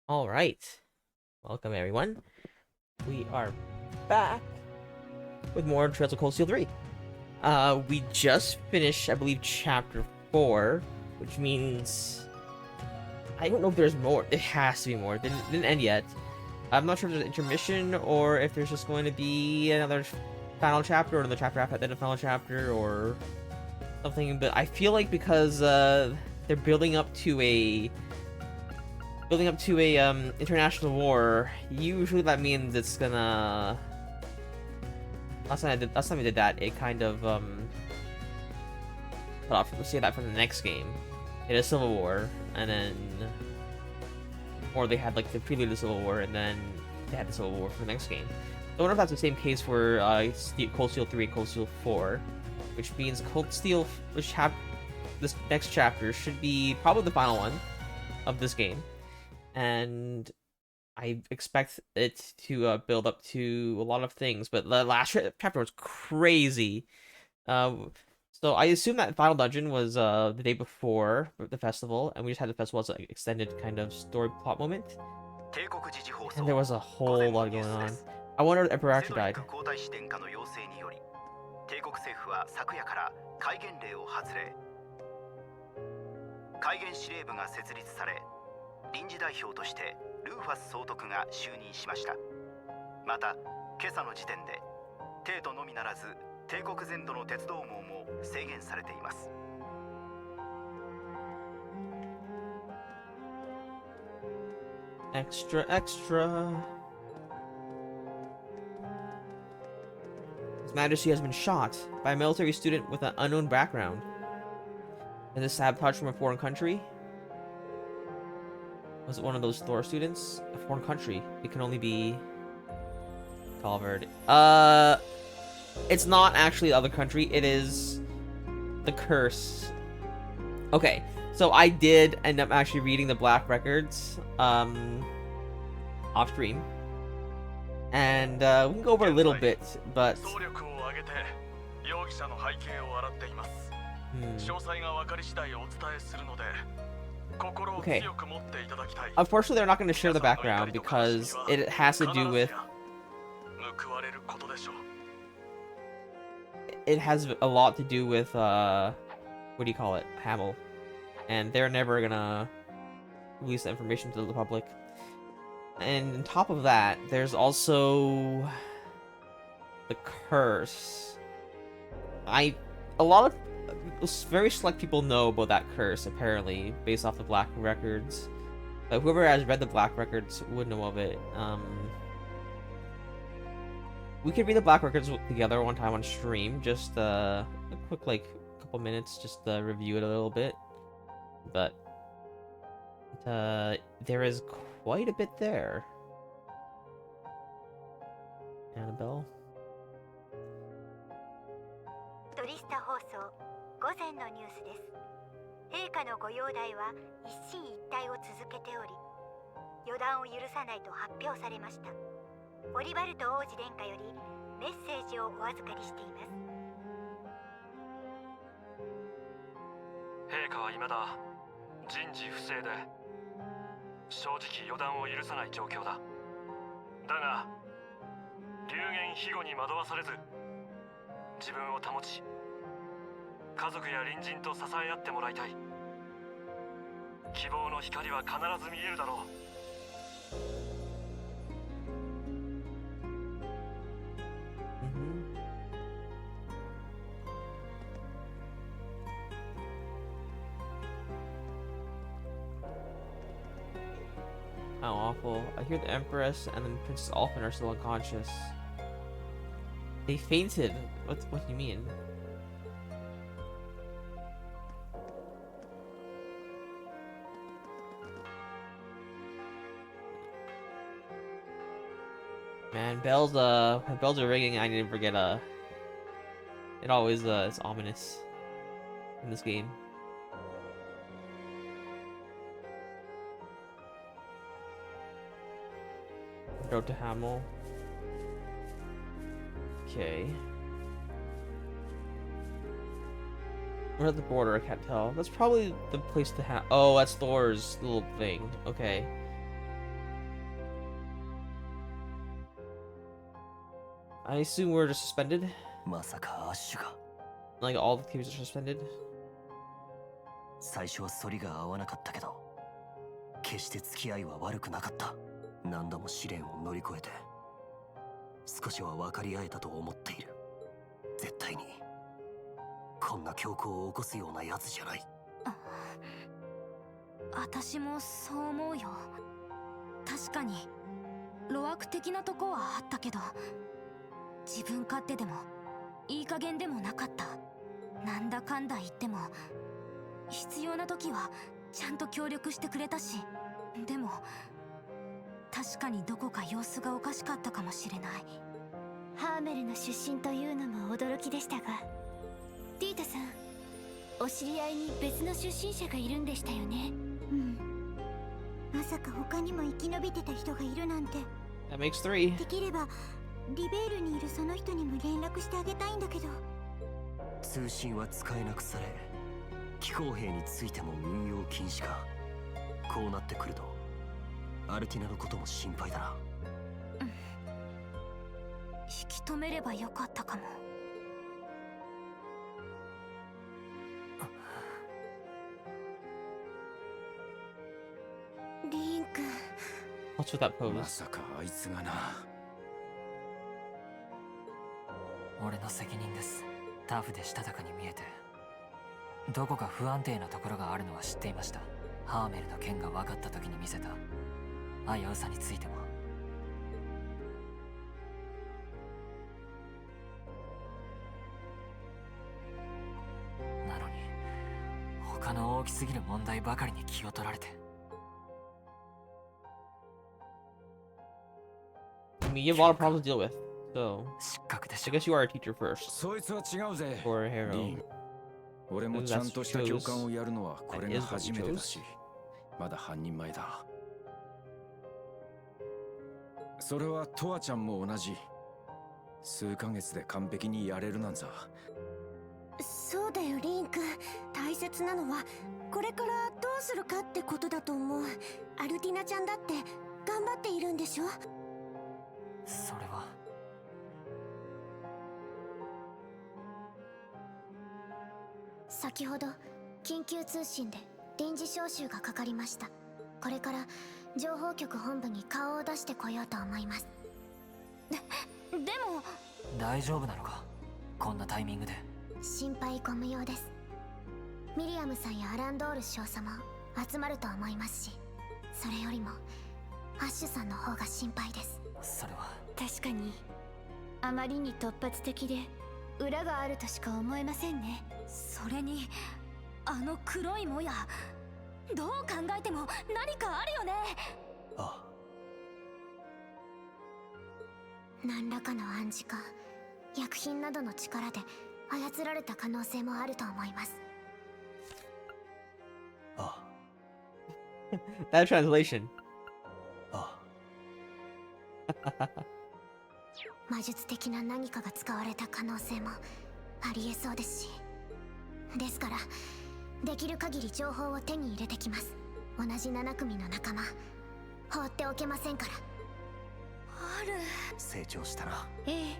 All right. Welcome, everyone. We are back with more Trails of Cold Steel 3. We just finished, I believe, Chapter 4, which means... I don't know if there's more. It has to be more. It didn't end yet. I'm not sure if there's an intermission or if there's just going to be another final chapter or another chapter after the final chapter or something. But I feel like because they're building up to a international war, usually that means it's gonna... Last time we did that, it kind of cut off, let's say that from the next game. It had a civil war, and then, or they had like the prelude to the civil war, and then they had the civil war for the next game. So I wonder if that's the same case for Cold Steel 3 and Cold Steel 4, which means Cold Steel, this next chapter should be probably the final one of this game, and I expect it to build up to a lot of things, but the last chapter was crazy. So I assume that final dungeon was the day before the festival, and we just had the festival as an extended kind of story plot moment. And there was a whole lot going on. I wonder if the Emperor actually died. 臨時代表としてルーファス総督が就任しました。また今朝の時点で帝都のみならず帝国全土の鉄道網も制限されています。 Extra, extra. His Majesty has been shot by a military student with an unknown background. Is this sabotage from a foreign country? Was it one of those Thor students? A foreign country. It can only be... Calvard. It's not actually the other country. It is... the curse. Okay, so I did end up actually reading the Black Records, off stream. And, we can go over a little bit, but... Okay. Unfortunately, they're not going to share the background because it has to do with... It has a lot to do with, what do you call it? Hamel. And they're never gonna release the information to the public. And on top of that, there's also... the curse. A lot of very select people know about that curse, apparently, based off the Black Records. But whoever has read the Black Records would know of it. We could read the Black Records together one time on stream, just a quick, like, couple minutes, just to review it a little bit. But there is quite a bit there. Annabelle? トリスタ放送午前のニュースです。陛下のご容体は一進一退を続けており、予断を許さないと発表されました。オリバルト王子殿下よりメッセージをお預かりしています。陛下は未だ人事不正で正直予断を許さない状況だ。だが流言飛語に惑わされず自分を保ち家族や隣人と支え合ってもらいたい。希望の光は必ず見えるだろう。 How awful. I hear the Empress and then Princess Alphen are still unconscious. They fainted. What do you mean? Man, bells are ringing. I didn't forget it always is ominous in this game. Go to Hamel. Okay. We're at the border, I can't tell. That's probably the place to have. Oh, that's Thor's little thing. Okay. I assume we're just suspended. まさかアッシュが。 Like all the teams are suspended. 最初は反りが合わなかったけど、決して付き合いは悪くなかった。何度も試練を乗り越えて、少しは分かり合えたと思っている。絶対にこんな強行を起こすようなやつじゃない。私もそう思うよ。確かに路悪的なとこはあったけど、自分勝手でもいい加減でもなかった。なんだかんだ言っても必要な時はちゃんと協力してくれたし、でも確かにどこか様子がおかしかったかもしれない。ハーメルの出身というのも驚きでしたが、ティータさん、お知り合いに別の出身者がいるんでしたよね。うん。まさか他にも生き延びてた人がいるなんて。 That makes 3. できればリベールにいるその人にも連絡してあげたいんだけど。通信は使えなくされ、機構兵についても運用禁止か。こうなってくるとアルティナのことも心配だな。引き止めればよかったかも。リーン君。 What's with that pose? まさかあいつがな。俺の責任です。タフでしたたかに見えて、どこか不安定なところがあるのは知っていました。ハーメルの件が分かった時に見せた危うさについても。なのに他の大きすぎる問題ばかりに気を取られて。I mean, you have a lot of problems to deal with, so 失格でし I ょ。 guess you are a teacher first そいつは違うぜ。 for a リ hero. ン、俺もちゃんとした教官をやるのはこれが初めてだし、まだ半人前だ。それはトアちゃんも同じ。数ヶ月で完璧にやれるなんざ。そうだよリーン君。大切なのはこれからどうするかってことだと思う。アルティナちゃんだって頑張っているんでしょ。それは先ほど緊急通信で臨時招集がかかりました。これから情報局本部に顔を出してこようと思います。でも大丈夫なのか、こんなタイミングで。心配ご無用です。ミリアムさんやアランドール少佐も集まると思いますし、それよりもアッシュさんの方が心配です。それは確かにあまりに突発的で裏があるとしか思えませんね。それにあの黒いもや、どう考えても何かあるよね。あ何らかの暗示か薬品などの力で操られた可能性もあると思います。あ That translation. あ魔術的な何かが使われた可能性もありえそうですし、ですからできる限り情報を手に入れてきます。同じ7組の仲間放っておけませんから。ある。成長したな。ええ、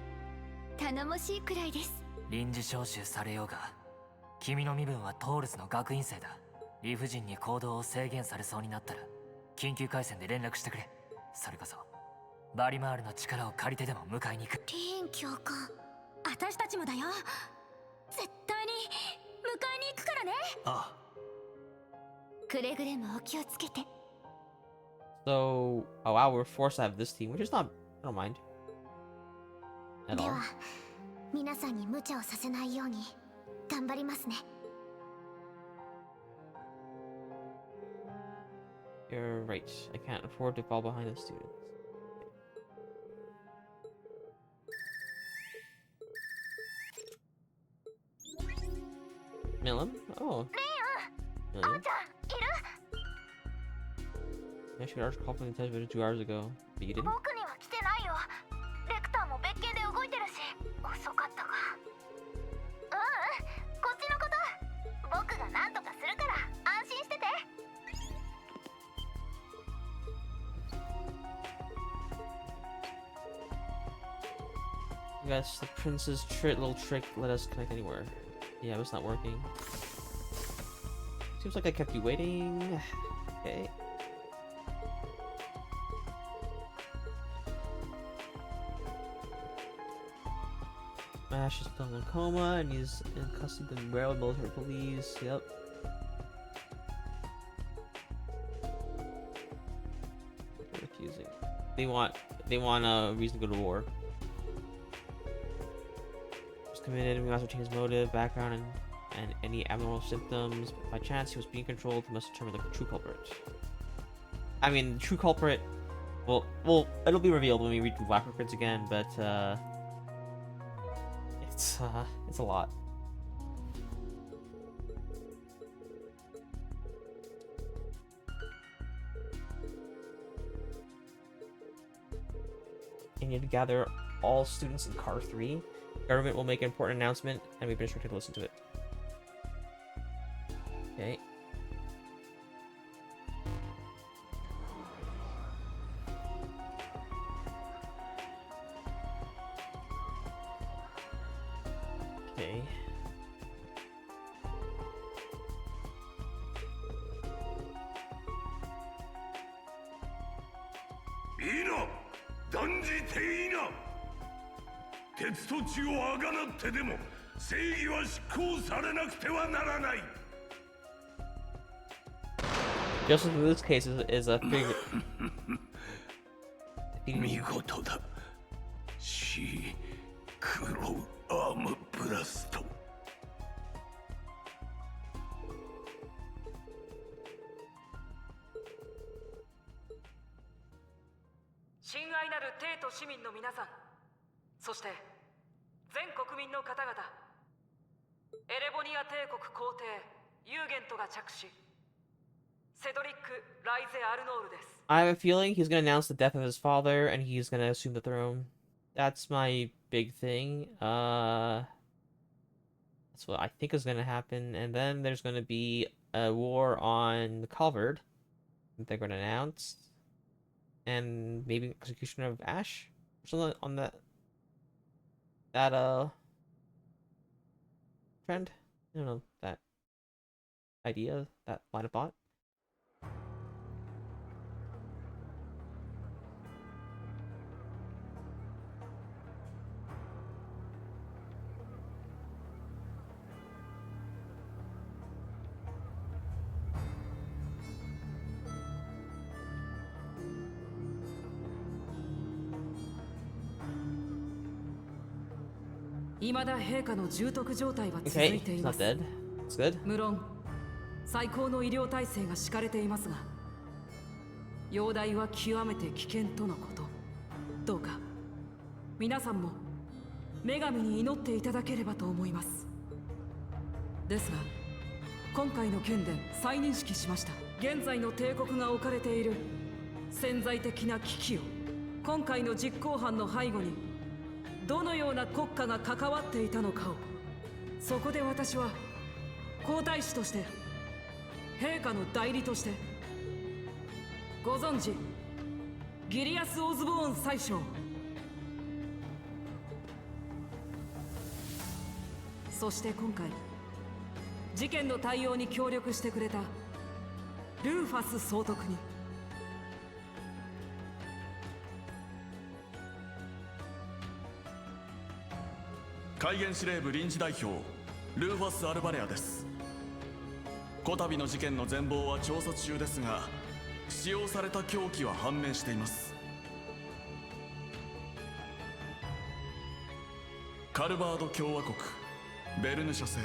頼もしいくらいです。臨時招集されようが、君の身分はトールスの学院生だ。理不尽に行動を制限されそうになったら緊急回線で連絡してくれ。それこそバリマールの力を借りてでも迎えに行く。リーン教官。私たちもだよ。絶対に迎えに行くからね。あくれぐれもお気をつけて。 So, oh wow, we're forced to have this team, which is not, I don't mind. At で all. は皆さんに無茶をさせないように頑張りますね。 You're right. I can't afford to fall behind the students. Milim? Oh. Million? Yeah, she got ours called from the television 2 hours ago. But you didn't? 僕には来てないよ。レクターも別件で動いてるし遅かったか。こっちのこと、僕が何とかするから安心してて。 Right. Yes, the prince's little trick let us connect anywhere. Yeah, it's not working. Seems like I kept you waiting. Okay. Ash is still in coma and he's in custody of the railroad military police. Yep. They're refusing. They want a reason to go to war. Was committed. We must obtain his motive, background, and any abnormal symptoms. By chance, he was being controlled. We must determine the true culprit. I mean, the true culprit. Well, it'll be revealed when we read the Black Records again, but it's a lot. And you have to gather all students in car 3. Government will make an important announcement, and we've been instructed to listen to it. Okay. Okay.いいな、断じていいな。鉄と血をあがなってでも正義は執行されなくてはならない。 Justice in this case is a figure. 見事だ。クロウアームブラスト。親愛なる帝都市民の皆さん、そして全国民の方々、エレボニア帝国皇帝ユーゲントが着手。セドリック・ライゼ・アルノールです。I have a feeling he's gonna announce the death of his father and he's gonna assume the throne. That's my big thing. That's what I think is gonna happen. And then there's gonna be a war on Calvard that they're gonna announce. And maybe execution of Ash or something on that trend. I don't know, that idea, that line of thought. Okay, he's not dead. It's good. 無論最高の医療体制が敷かれていますが、容体は極めて危険とのこと。どうか皆さんも女神に祈っていただければと思います。ですが今回の件で再認識しました。現在の帝国が置かれている潜在的な危機を、今回の実行犯の背後にどのような国家が関わっていたのかを、そこで私は皇太子として、陛下の代理として、ご存知ギリアス・オズボーン宰相、そして今回事件の対応に協力してくれたルーファス総督に、戒厳司令部臨時代表ルーファス・アルバレアです。こたびの事件の全貌は調査中ですが、使用された凶器は判明しています。カルバード共和国ベルヌ社製、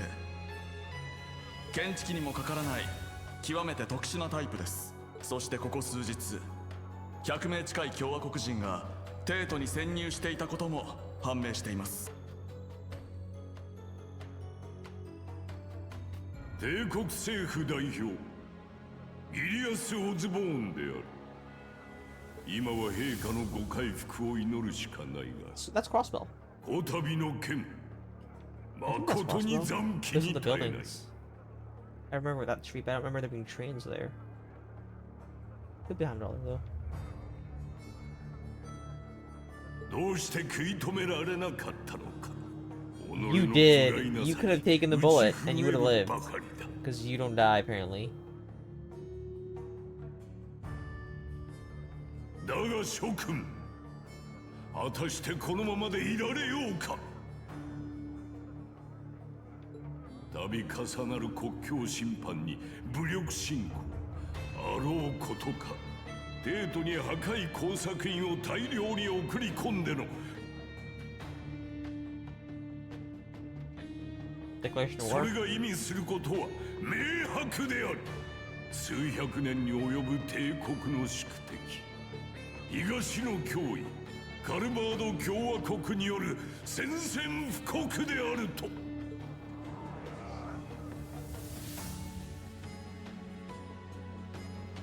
検知器にもかからない極めて特殊なタイプです。そしてここ数日100名近い共和国人が帝都に潜入していたことも判明しています。帝国政府代表ギリアス・オズボーンである。今は陛下のご回復を祈るしかないが、 That's Crossbell. こたびの件 I think that's 誠に Crossbell. 残機 Those are に the 耐えない。 buildings. I remember that street, but I don't remember there being trains there. Could be $100 though. どうして食い止められなかったのか。 You did. You could have taken the bullet and you would have lived. Because you don't die, apparently. だが諸君、果たしてこのままでいられようか。度重なる国境侵犯に武力侵攻、あろうことか帝都に破壊工作員を大量に送り込んでの Declaration of そ war. れが意味することは明白である。数百年に及ぶ帝国の宿敵、東の脅威カルバード共和国による宣戦布告であると。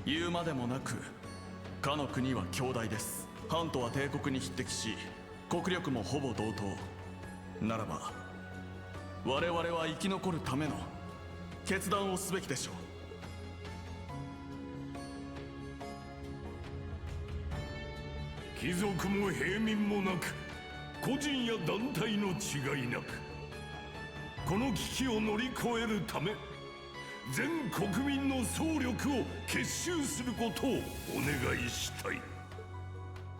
言うまでもなく、かの国は強大です。ハントは帝国に匹敵し、国力もほぼ同等。ならば我々は生き残るための決断をすべきでしょう。貴族も平民もなく、個人や団体の違いなく、この危機を乗り越えるため全国民の総力を結集することをお願いしたい。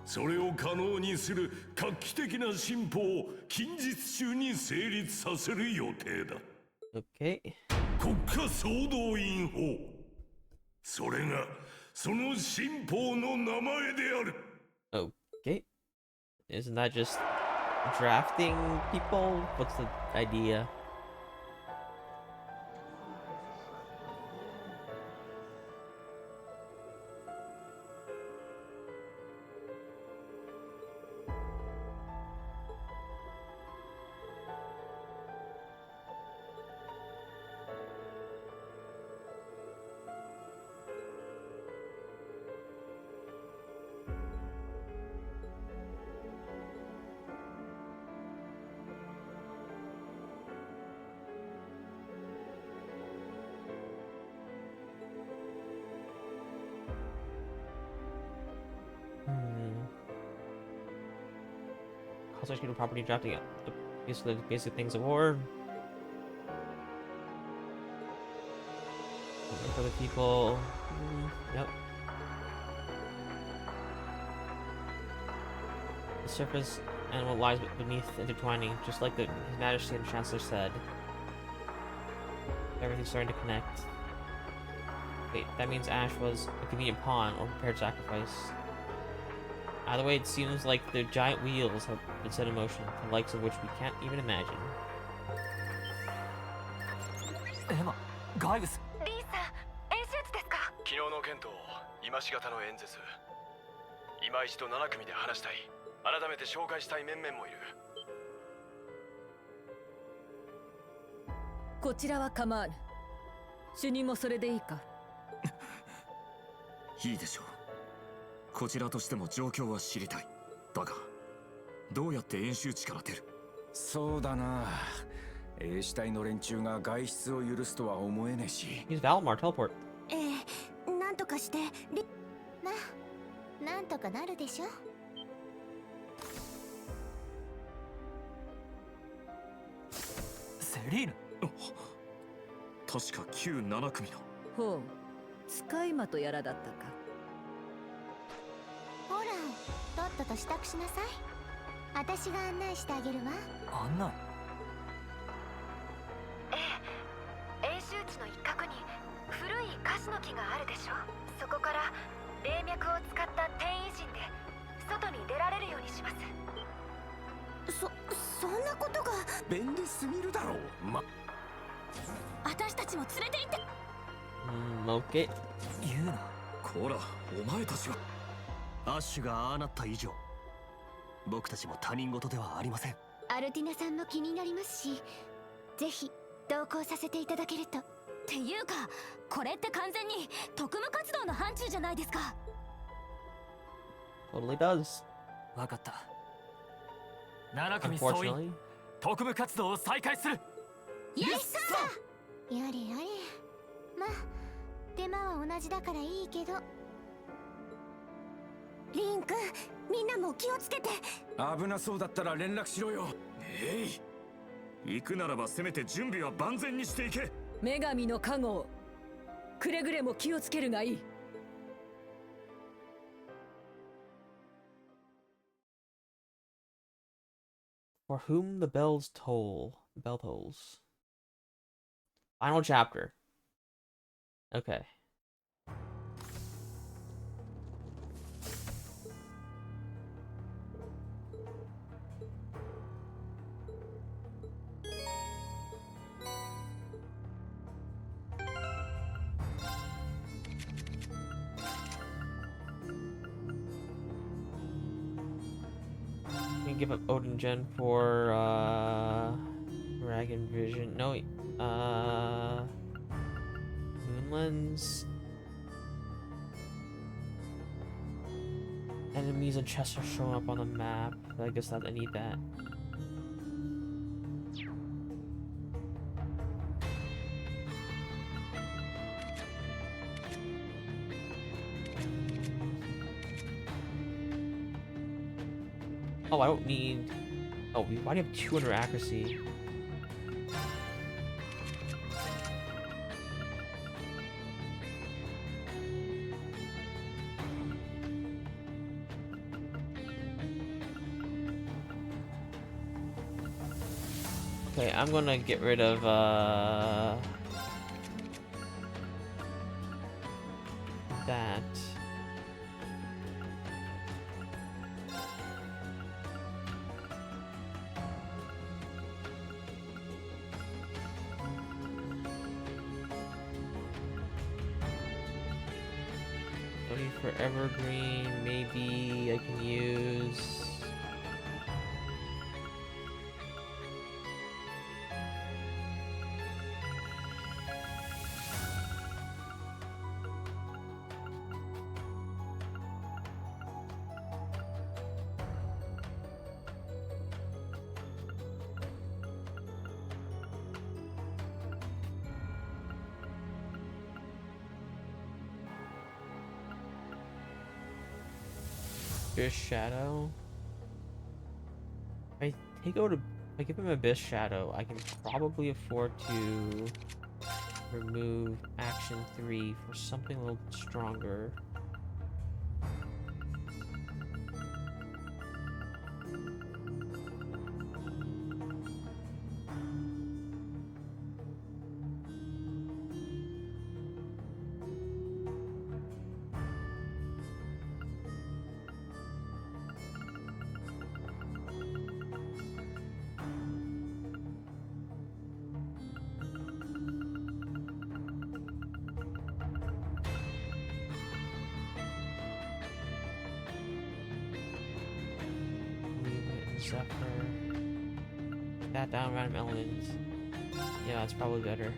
それを可能にする画期的な進歩を近日中に成立させる予定だ。 Okay. 国家総動員法、それがその進歩の名前である。 Okay. Isn't that just drafting people? What's the idea? Constitutional property drafting out the basic things of war. For the people. Yep. The surface and what lies beneath intertwining, just like His Majesty and the Chancellor said. Everything's starting to connect. Wait, that means Ash was a convenient pawn or prepared sacrifice. Either way, it seems like the giant wheels have been set in motion, the likes of which we can't even imagine. Emma, ガイブス。リンさん、演習地ですか？昨日の件と今しがたの演説、今一度7組で話したい。改めて紹介したい面々もいる。こちらは構わぬ。主任もそれでいいか？いいでしょう。こちらとしても状況は知りたい。だがどうやって演習地から出る？そうだな。衛士隊の連中が外出を許すとは思えねえし。Use Valimar teleport. なんとかしてまあ、なんとかなるでしょ。セリーヌ。確か旧7組の。ほう、使い魔とやらだったか。ほら、とっとと支度しなさい。私が案内してあげるわ。案内？演習地の一角に古いカシの木があるでしょ。そこから霊脈を使った転移陣で外に出られるようにします。そんなことが便利すぎるだろう。私たちも連れて行って。Okay. 言うな。こら、お前たちは。アッシュがああなった以上、僕たちも他人事ではありません。アルティナさんも気になりますし、ぜひ同行させていただけると。っていうか、これって完全に特務活動の範疇じゃないですか。Totally does. わかった。7組総員、特務活動を再開する。イエスサー。やれやれ。まあ手間は同じだからいいけど。リン君、みんなも気をつけて。危なそうだったら連絡しろよ。行くならばせめて準備は万全にしていけ。女神の加護、くれぐれも気をつけるがいい。For whom the bells toll. The bell tolls. Final chapter. Okay. Give up Odin Gen for Dragon Vision. No, Moon Lens. Enemies and chests are showing up on the map. I guess that I need that. Oh, I don't need... Oh, why do you have 200 accuracy? Okay, I'm gonna get rid of, that. For Evergreen, maybe I can use... Abyss Shadow. If I give him Abyss Shadow, I can probably afford to remove Action 3 for something a little stronger. Zephyr. That down random elements. Yeah, that's probably better.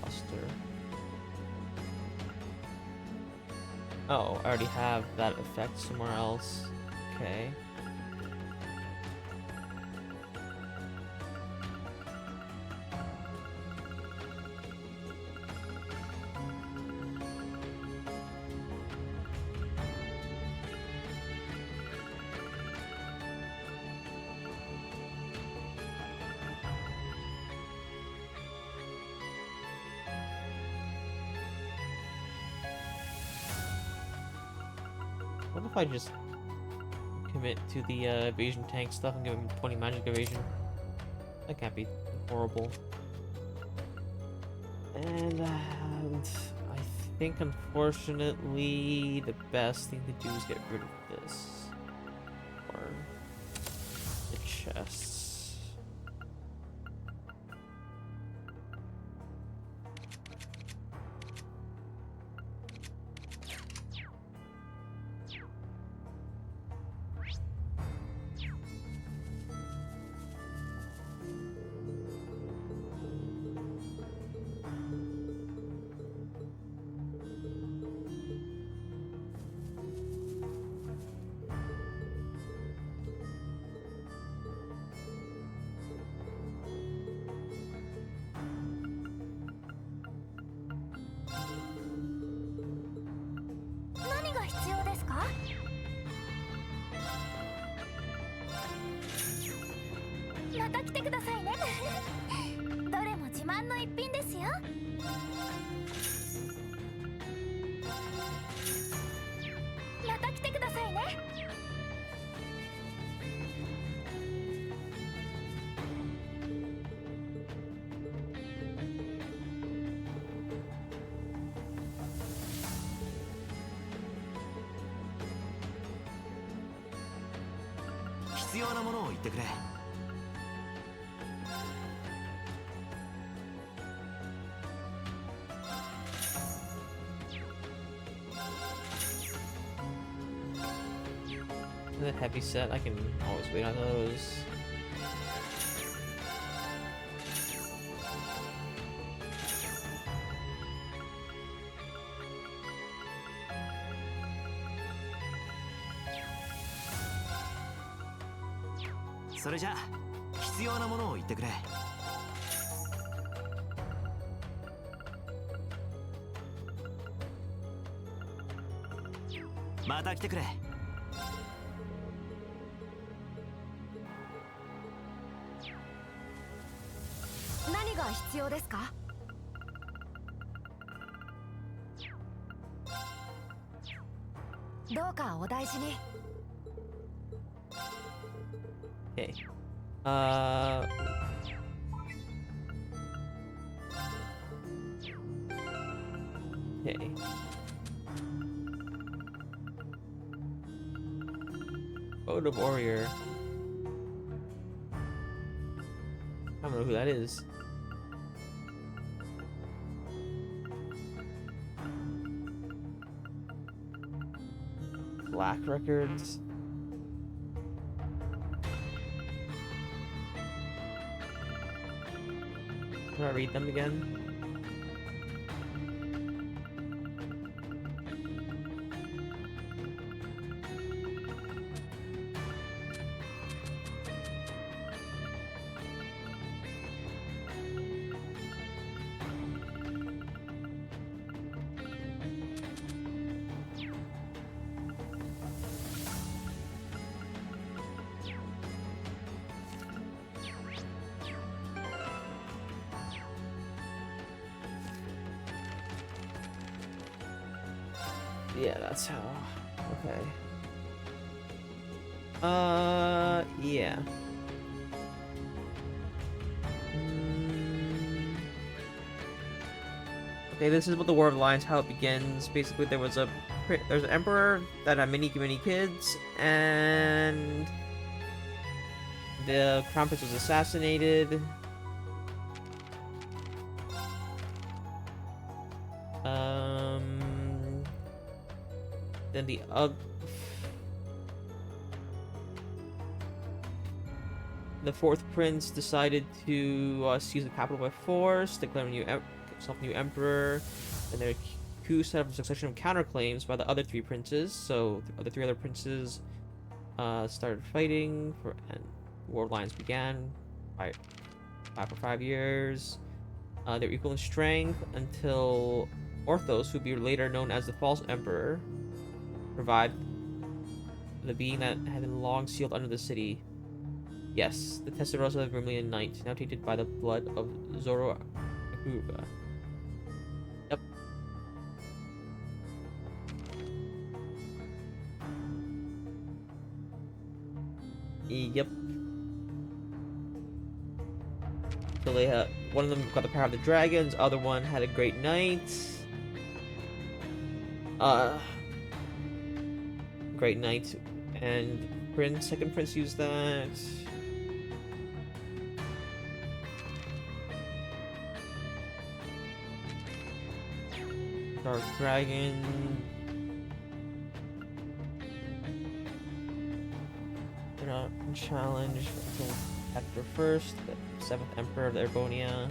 Cluster. Oh, I already have that effect somewhere else. Okay. What if I just commit to the evasion tank stuff and give him 20 magic evasion? That can't be horrible. And I think unfortunately the best thing to do is get rid of this. Or the chests. てくださいねどれも自慢の一品ですよまた来てくださいね必要なものを言ってくれ。The heavy set, I can always wait on those. So それじゃ必要なものを言ってくれ。また来てくれ。何が必要ですか？どうかお大事に。Okay. Okay. Road of Warrior. I don't know who that is. Black Records. Can I read them again? Yeah, that's how. Okay. Yeah. Okay, this is what the War of Alliance, how it begins. Basically, there's an emperor that had many kids, and the crown prince was assassinated. Then the fourth prince decided to seize the capital by force, declare himself new emperor, and their coup set up a succession of counterclaims by the other three princes. So the three other princes started fighting, and War of Alliance began. For 5 years. They're equal in strength until Orthos, who would be later known as the False Emperor, revived the being that had been long sealed under the city. Yes, the Testarossa of Vermilion Knight, now tainted by the blood of Zoroark. Yep. Yep. So they had, one of them got the power of the dragons, other one had a great knight. Great knight and second prince used that. Dark dragon. They're not challenged until Hector first, the 7th emperor of the Erbonia.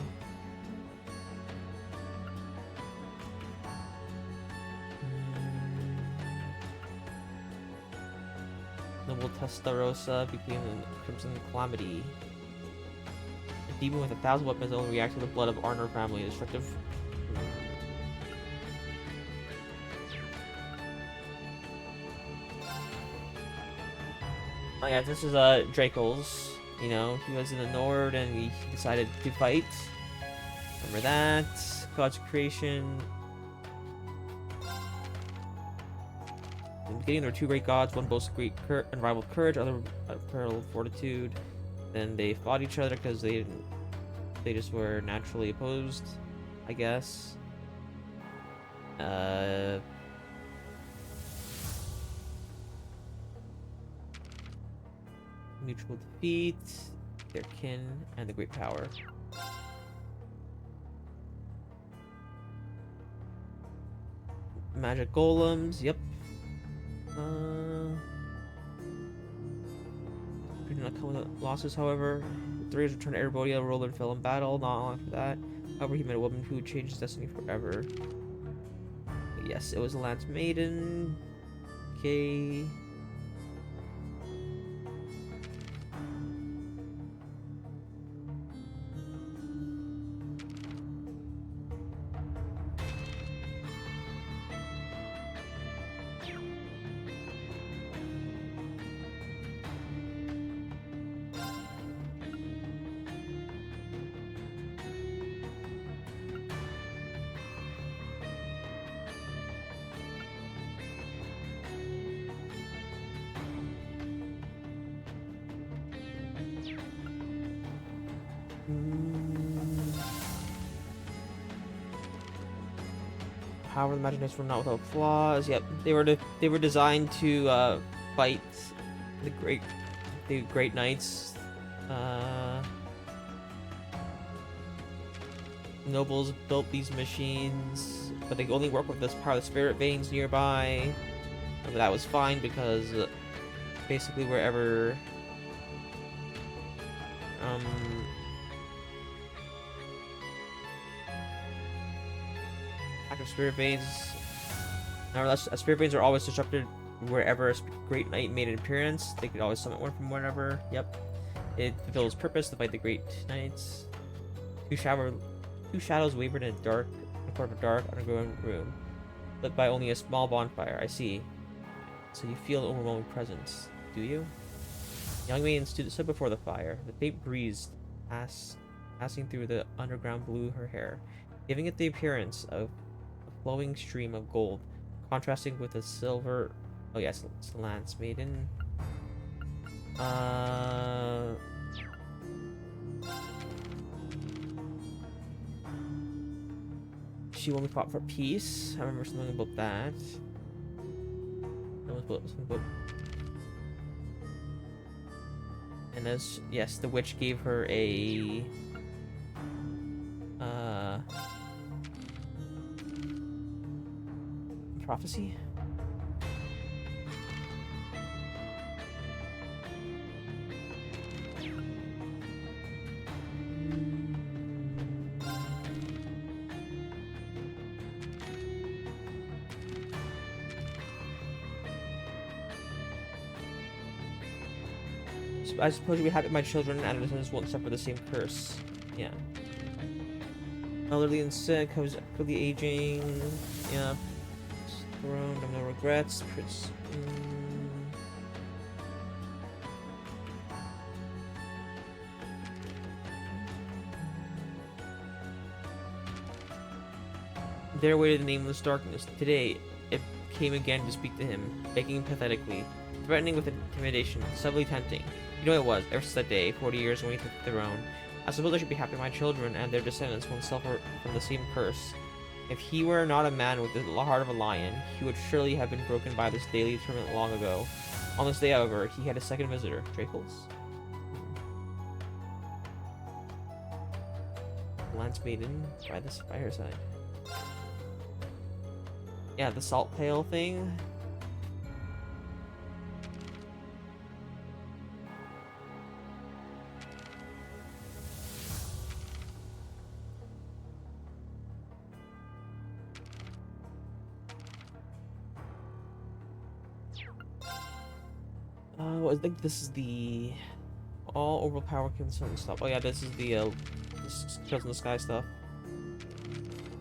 Noble Testarossa became a Crimson Calamity. A demon with 1,000 weapons only reacts to the blood of Arnor family. Destructive. Oh yeah, this is Draco's You know, he was in the Nord and he decided to fight. Remember that? God's creation. In the beginning, there were two great gods. One boasts great unrivaled courage, other unparalleled fortitude. Then they fought each other because they just were naturally opposed, I guess. Mutual defeat, their kin, and the great power. Magic golems, yep. Did not come with losses, however. The Raiders returned to Erebodia. Roland fell in battle. Not long after that, however, he met a woman who would change his destiny forever. But yes, it was a Lance Maiden. Okay. Power of the Magic Knights were not without flaws. Yep, they were designed to fight the Great Knights. Nobles built these machines, but they only work with this power of the spirit veins nearby. But that was fine because basically wherever active spirit veins. Nevertheless, spirit veins are always disrupted wherever a Great Knight made an appearance. They could always summon one from wherever. Yep. It fulfilled its purpose to fight the Great Knights. Two shadows wavered in a corner of a dark underground room, lit by only a small bonfire. I see. So you feel an overwhelming presence, do you? The young maiden stood before the fire. The faint breeze passing through the underground blew her hair, giving it the appearance of a flowing stream of gold, contrasting with a silver. Oh yes, it's the Lance Maiden. She only fought for peace. I remember something about that. And as yes, the witch gave her a prophecy. I suppose you'll be happy my children and descendants won't suffer the same curse. Yeah. Elderly and sick, quickly aging. Yeah. Throne, no regrets. There waited the nameless darkness. Today, it came again to speak to him, begging pathetically, threatening with intimidation, subtly tempting. You know it was, ever since that day, 40 years when he took the throne. I suppose I should be happy my children and their descendants won't suffer from the same curse. If he were not a man with the heart of a lion, he would surely have been broken by this daily torment long ago. On this day, however, he had a second visitor, Dracos. Lance Maiden by the fireside. Yeah, the salt pail thing. I think this is the all overpower concern stuff. Oh yeah, this is the Kills in the Sky stuff.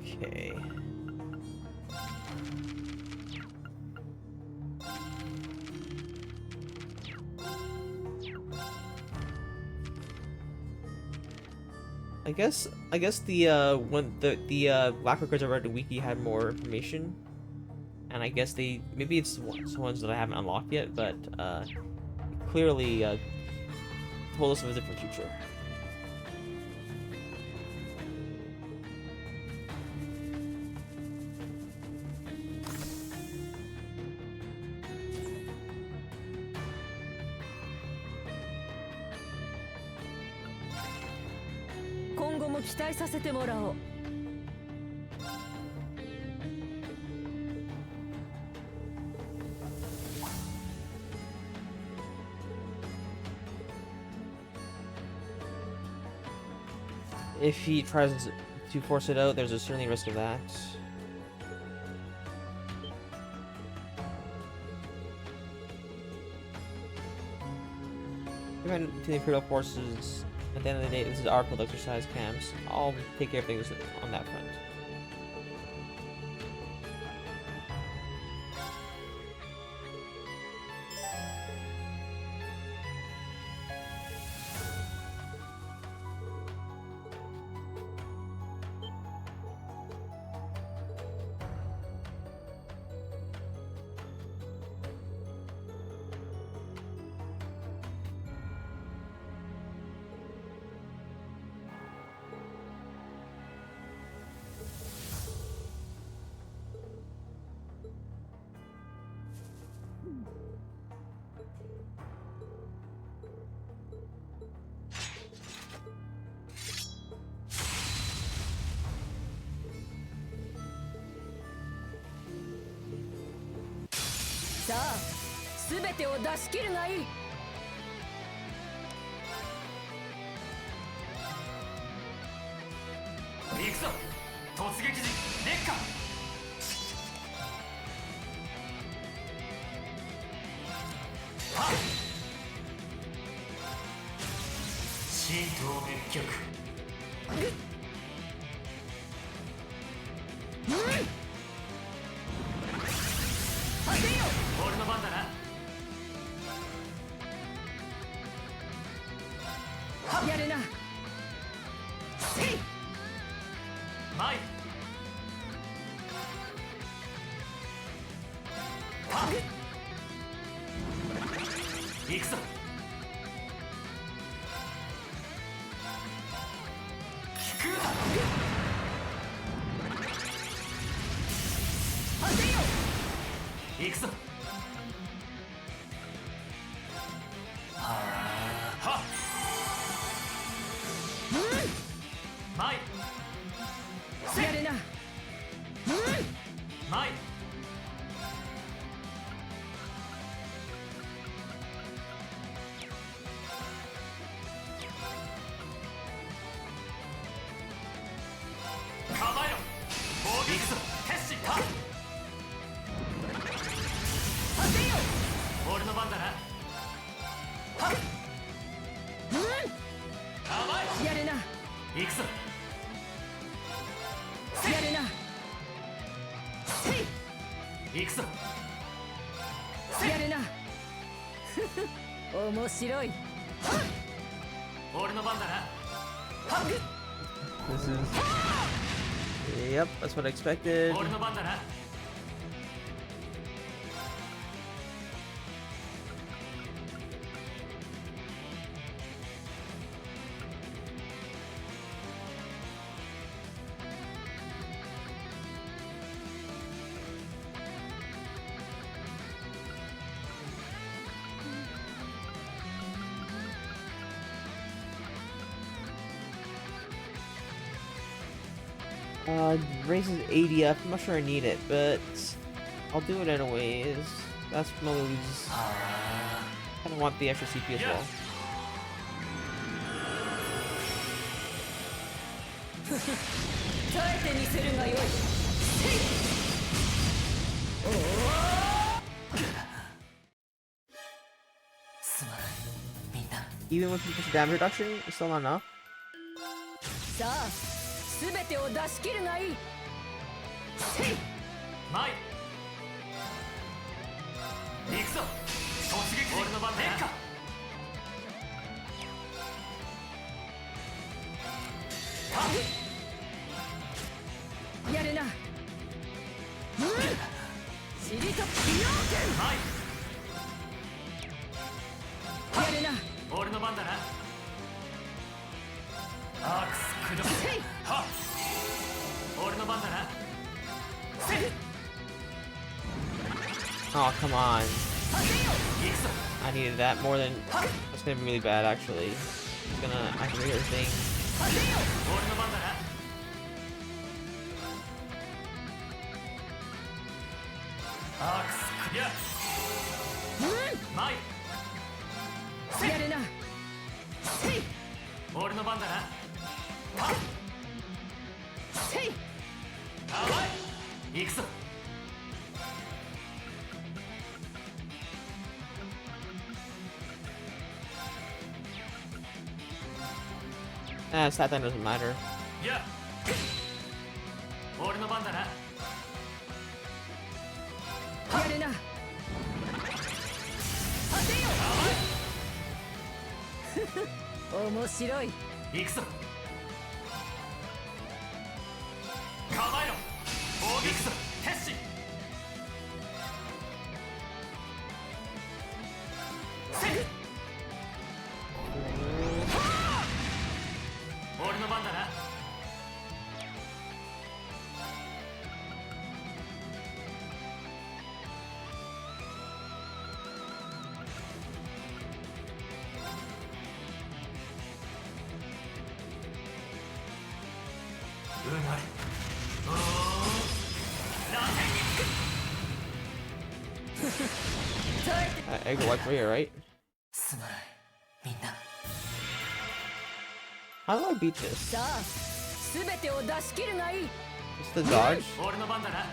Okay. I guess the when the Black Records I read the wiki had more information, and I guess maybe it's ones that I haven't unlocked yet, but clearly told us of a different future. If he tries to force it out, there's a certainly risk of that. Even to the Imperial forces, at the end of the day, this is our field exercise camps. I'll take care of things on that front.さあ、すべてを出し切るがいい。行くぞ、突撃時烈火。はっ、神道滅却。俺の番だな。やるな。前。行くぞ。聞くだ。行くぞ。はっ。前。やるな。前。構えろ。防御行くぞ。決心か。俺の番だな。はっ。構え。やるな。行くぞ。やるな。行くぞ。やるな。面白い。俺の番だな。This is... Yep, that's what I expected. 俺の番だな。Raises ADF. I'm not sure I need it, but I'll do it anyways. That's Malo's. Kind of want the extra CP as well. 耐えてみせるがよい。すまない、みんな。Even with the damage reduction, it's still not enough. さあ、すべてを出し切るがいい。前。行くぞ。突撃時俺の番だ。烈火。俺の番だな。アークス駆動。はっ。俺の番だな。Oh, come on. I needed that more than... That's gonna be really bad, actually. It's gonna aggravate everything. 俺の番だな。アークスクリア。マイ。やるな。俺の番だな。はっ。行くぞ。Stat time doesn't matter. いや。俺の番だな。やるな。面白い。行くぞ。構えろ。行くぞ。鉄心。俺の番だな。うなれ。I go wipe for here, right? すまないみんな。 How do I beat this? さあ、すべてを出し切るがいい。 Just the dodge? 俺の番だな。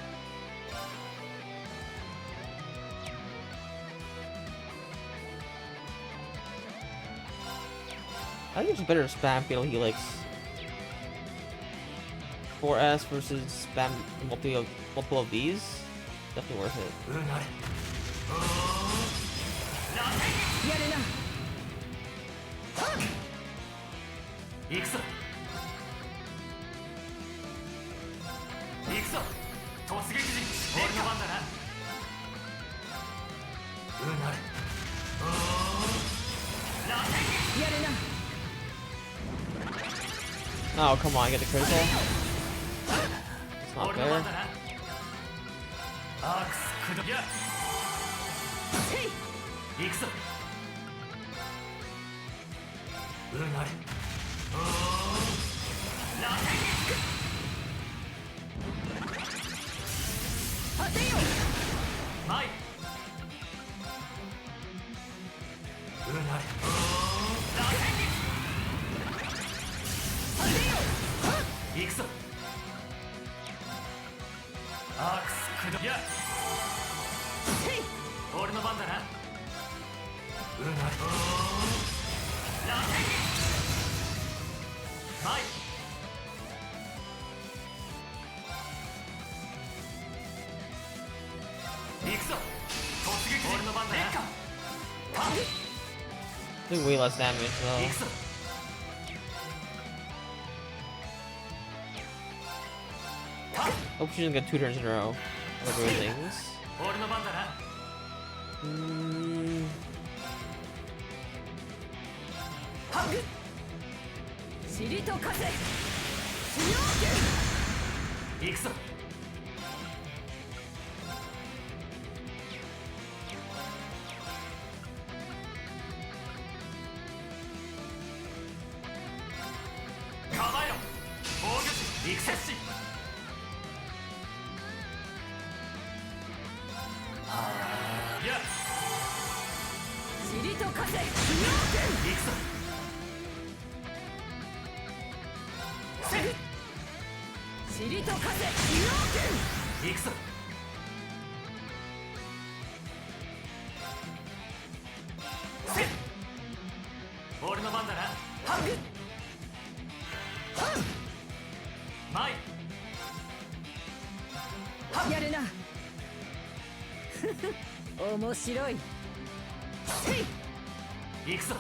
I think it's better to spam Fatal Helix. 4S versus spam multiple of these? Definitely worth it. うなれ。やるな。行くぞ。行くぞ。突撃陣。俺の番だな。うなれ。やるな。 Oh, come on, I get the critical? It's not 俺の番 fair. だな。アークス駆動。や。行くぞ。うなれ。果てよ。マイ。うなれ。行くぞ。アークス駆動。や。俺の番だな。うなれ。マイ。行くぞ。突撃陣。俺の番だな。Doing way less damage 行く though. ぞ。Hope she doesn't get 2 turns in a row. Or doing things. 俺の番だな。塵と風。行くぞ。構えろ。防御士。行く接し。いや。塵と風。行くぞ。塵と風。行くぞ。俺の番だな。マイ。やるな。面白い。行くぞ。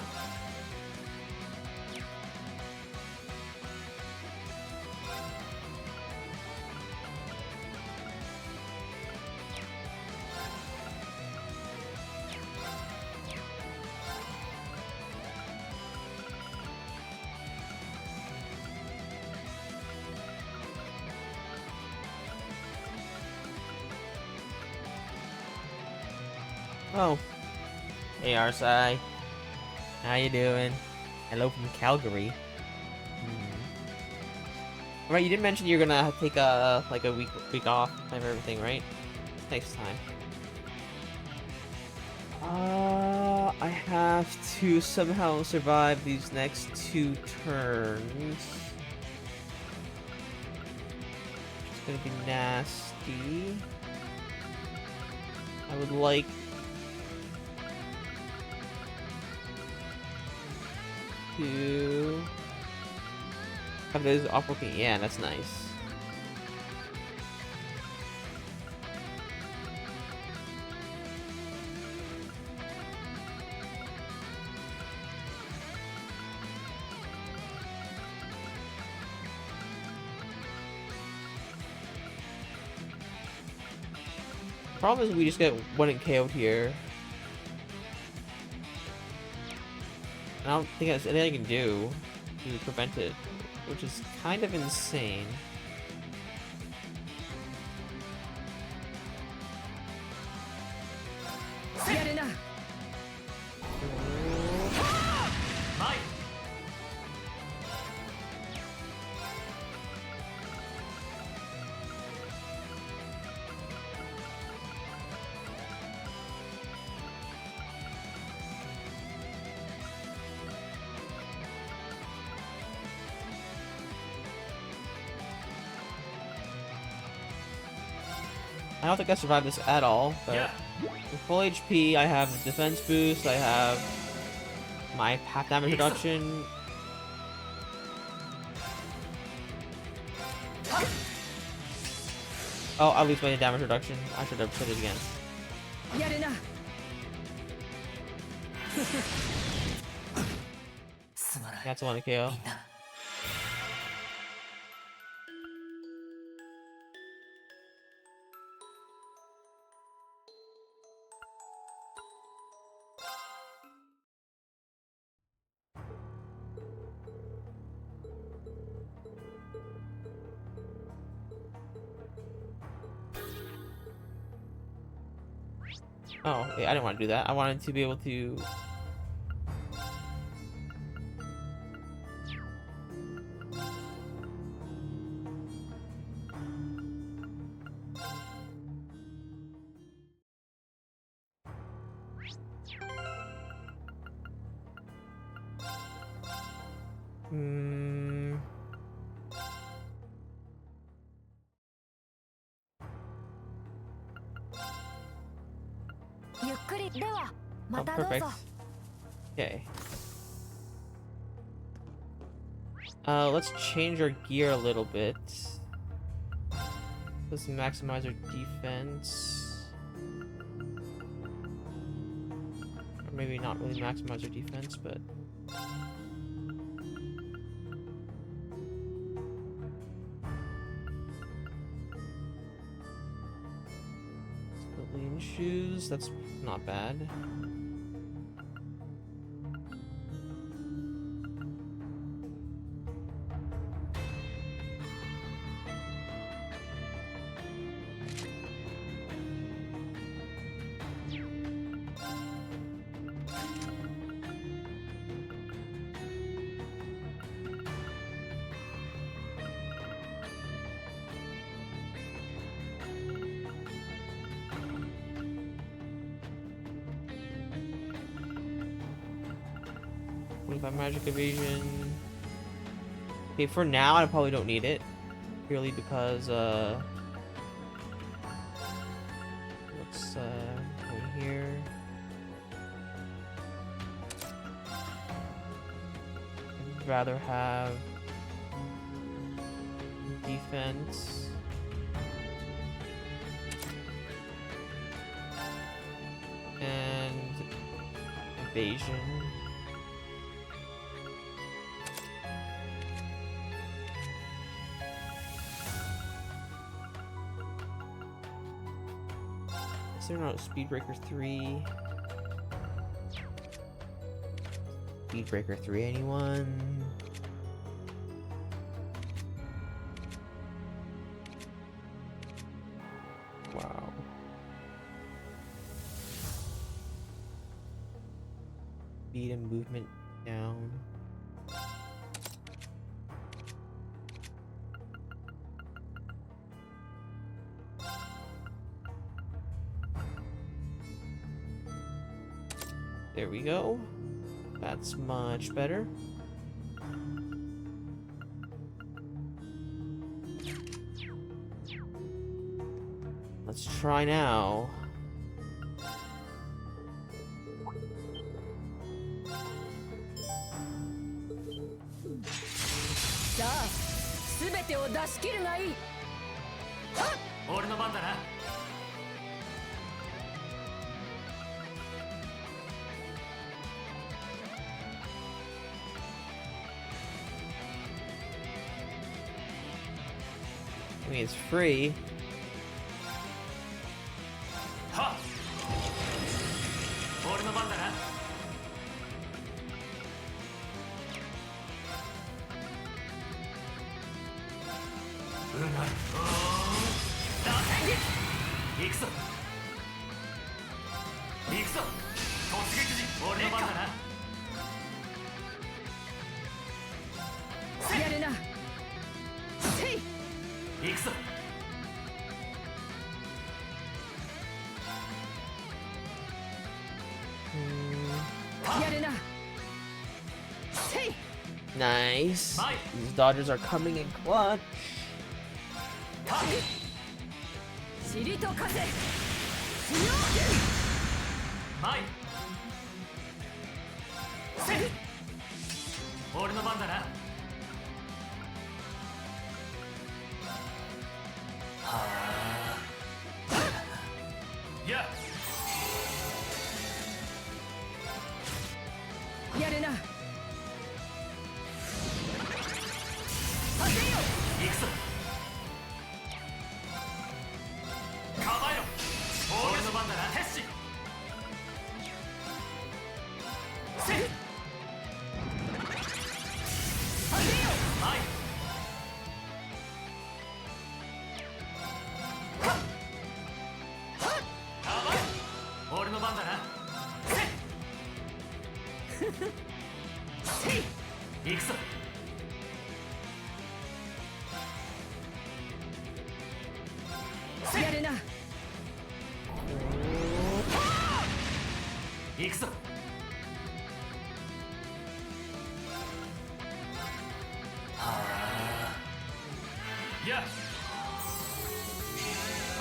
Oh. Hey, Arsai. How you doing? Hello from Calgary. Right, you did mention you're gonna take a week off of everything, right? Next time. I have to somehow survive these next 2 turns. It's gonna be nasty. I would like to have those off working. Yeah, that's nice. Problem is we just get one and KO'd here. I don't think there's anything I can do to prevent it, which is kind of insane. I don't think I survived this at all, but with full HP, I have defense boost, I have my half damage reduction. Oh, I lose my damage reduction. I should have put it again. That's one KO. Oh, yeah, I didn't want to do that. I wanted to be able to... Oh, perfect. Okay. Let's change our gear a little bit. Let's maximize our defense. Or maybe not really maximize our defense, but... Lean shoes, that's not bad. By magic evasion. Okay, for now I probably don't need it, purely because let's go here. I'd rather have defense. And evasion. Is there not Speedbreaker 3? Speedbreaker 3, anyone? Wow. speed and movement down. There we go. That's much better. Let's try now. I mean, it's free. Nice. These dodgers are coming in clutch.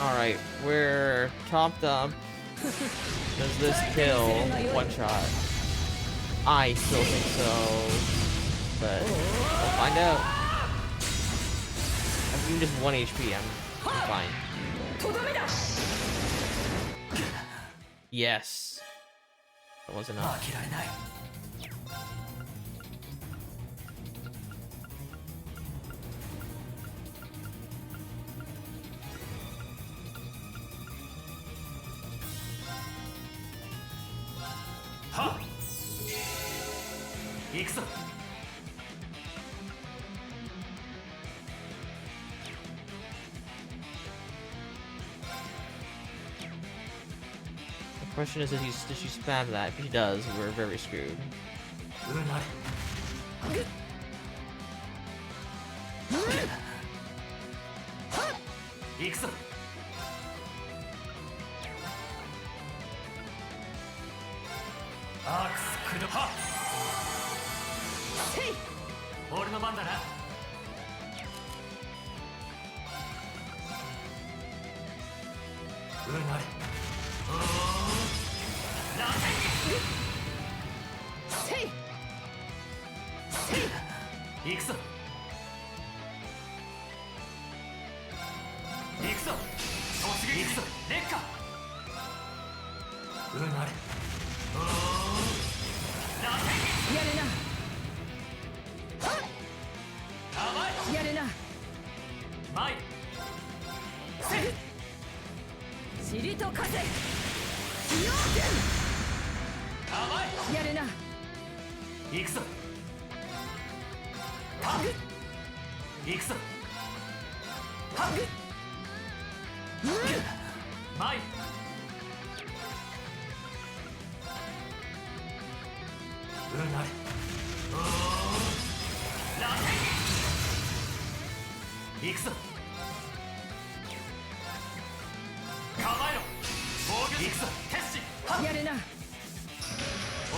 Alright, we're topped up. Does this kill one shot? I still think so, but we'll find out. I'm even just 1 HP, I'm fine. Yes. That was enough. The question is, does she spam that? If he does, we're very screwed. うなれおーラテ行くぞ構えろ防御行くぞテッシやれな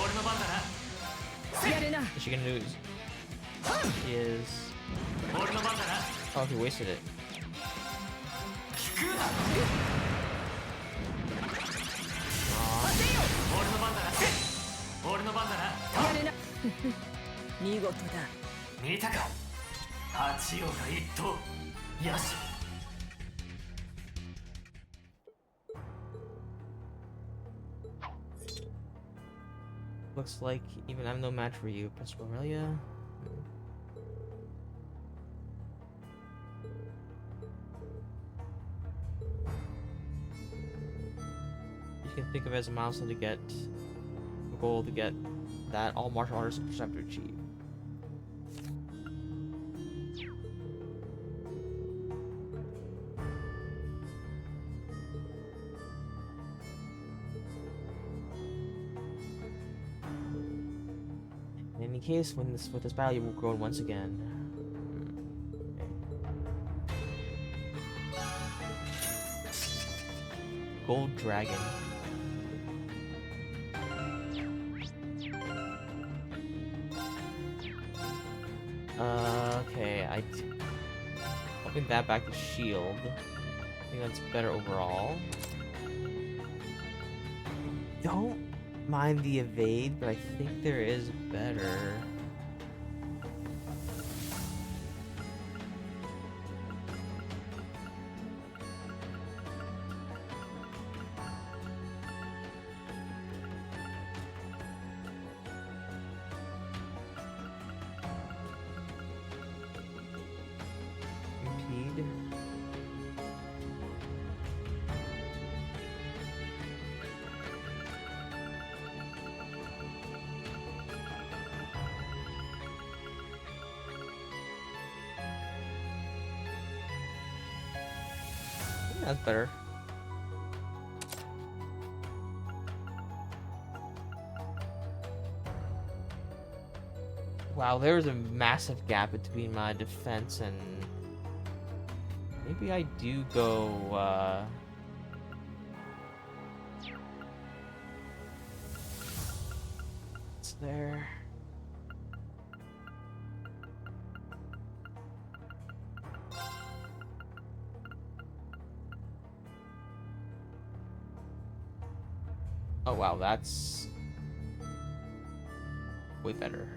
俺の番だなやれな Is she gonna lose? She is. 俺の番だな Oh, he wasted it. 聞くな俺の番だな俺の番だなやれな見事だ見たか八王が一頭よし Looks like even I'm no match for you, Principal Aurelia. You can think of it as a milestone to get a goal to get that all martial artists have to achieve. In any case, with this battle, you will grow once again. Gold Dragon. Okay, Upping that back to shield. I think that's better overall. Don't mind the evade, but I think there is better. Impede. That's better. Wow, there's a massive gap between my defense and... Maybe I do go, It's there. Oh wow, that's way better.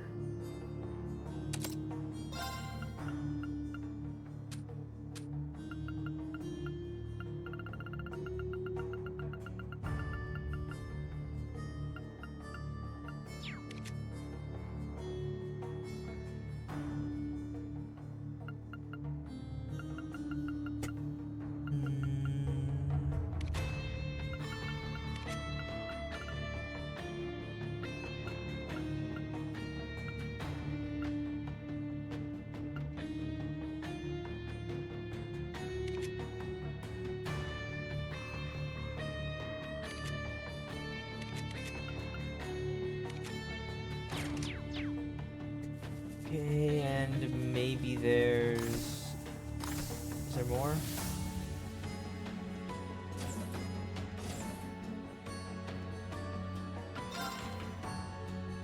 Okay, and maybe there's... Is there more?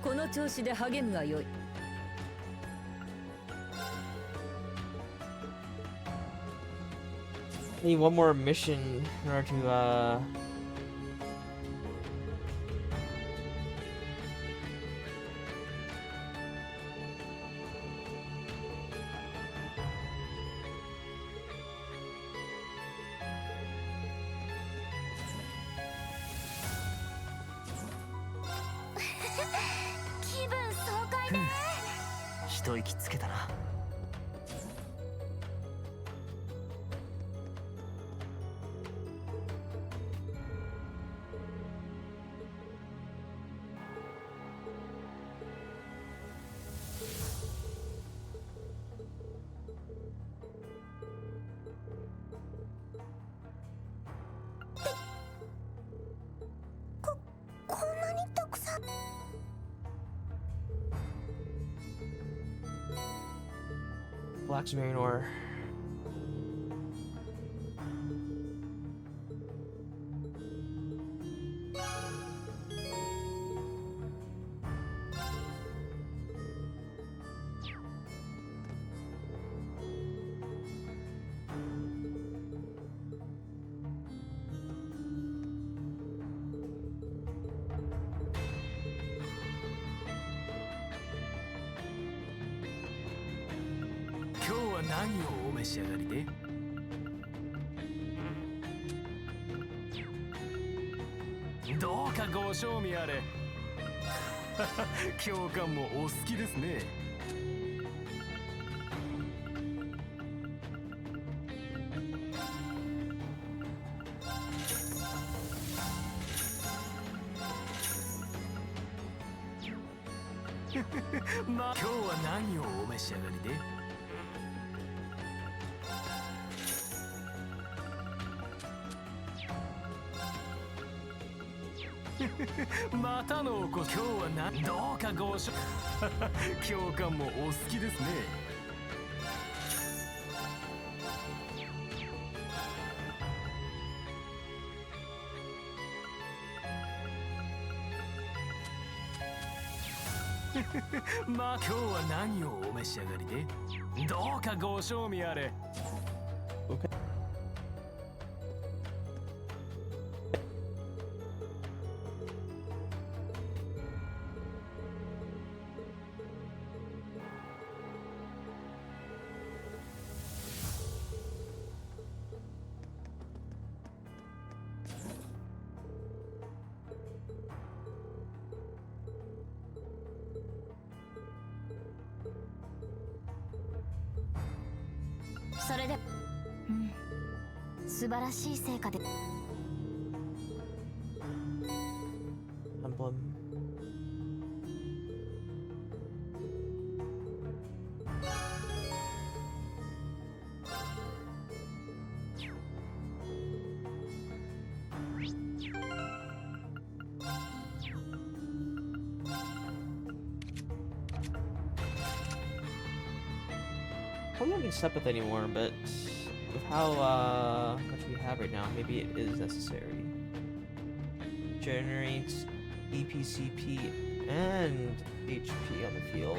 I need one more mission in order to,一息つけたなこんなにたくさん Black Sumerian ore.どうかご賞味あれ。教官もお好きですね。まあ、今日は何をお召し上がりで？またのお越し。今日は何どうかごしょ教官もお好きですね。まあ今日は何をお召し上がりで？どうかご賞味あれ。それで、素晴らしい成果で。Emblem. I'm not gonna Sepith anymore, but with how much we have right now, maybe it is necessary. Generates EPCP and HP on the field.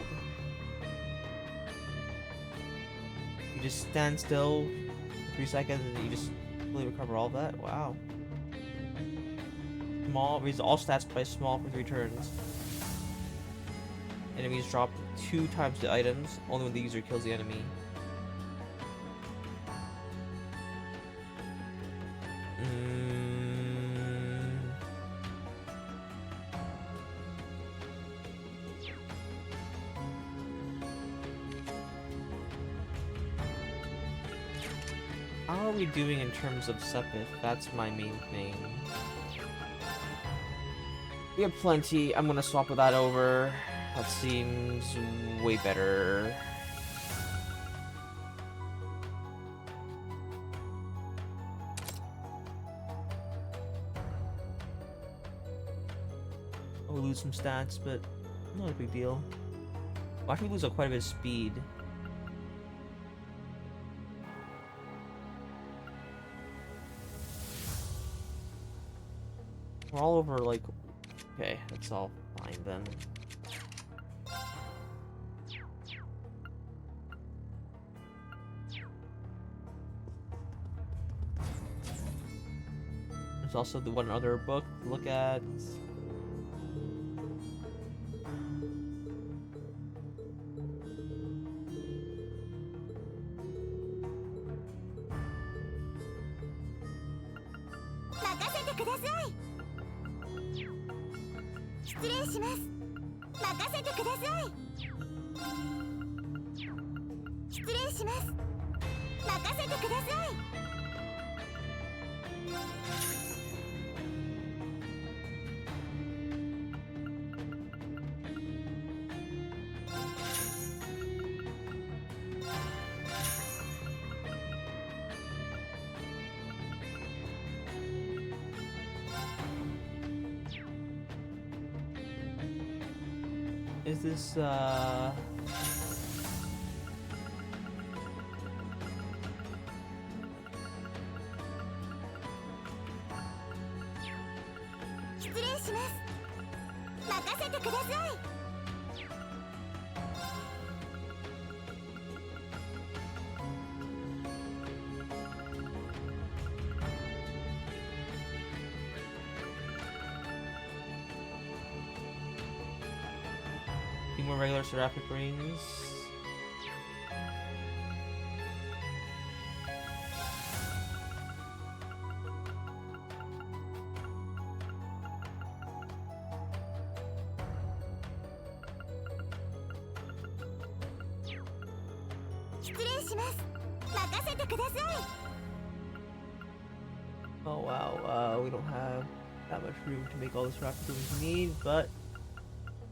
You just stand still for 3 seconds and you just fully recover all of that? Wow. Small, reads all stats by small for 3 turns. Enemies drop 2 times the items, only when the user kills the enemy. How are we doing in terms of Sepith? That's my main thing. We have plenty. I'm gonna swap with that over. That seems way better. We'll lose some stats, but not a big deal. Well, actually, we lose quite a bit of speed. We're all over, like... Okay, that's all fine then. There's also the one other book to look at. Is this, ださい。 Few more regular Seraphic rings. Oh wow, we don't have that much room to make all the Seraphic rings we need, but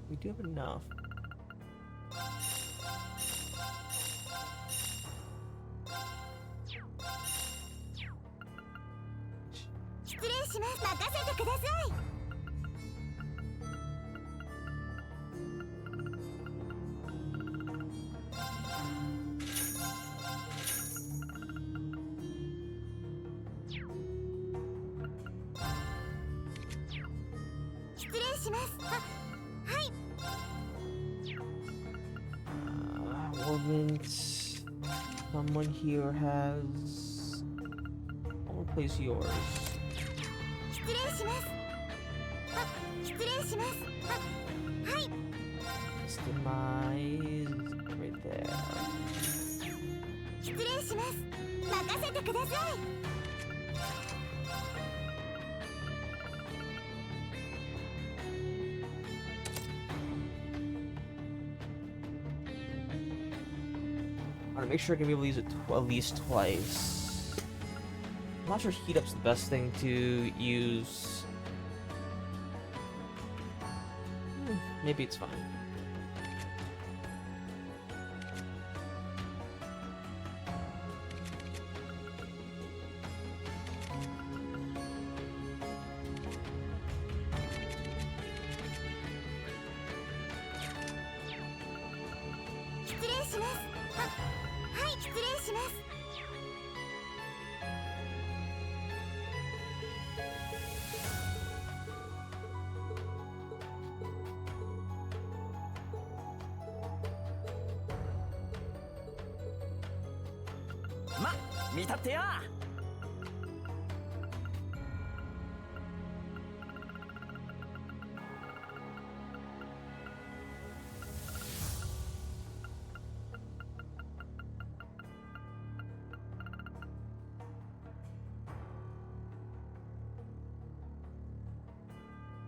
we do have enough. Someone here has... I'll replace yours. Customize right there. I want to make sure I can be able to use it at least twice. I'm not sure heat up's the best thing to use. Maybe it's fine.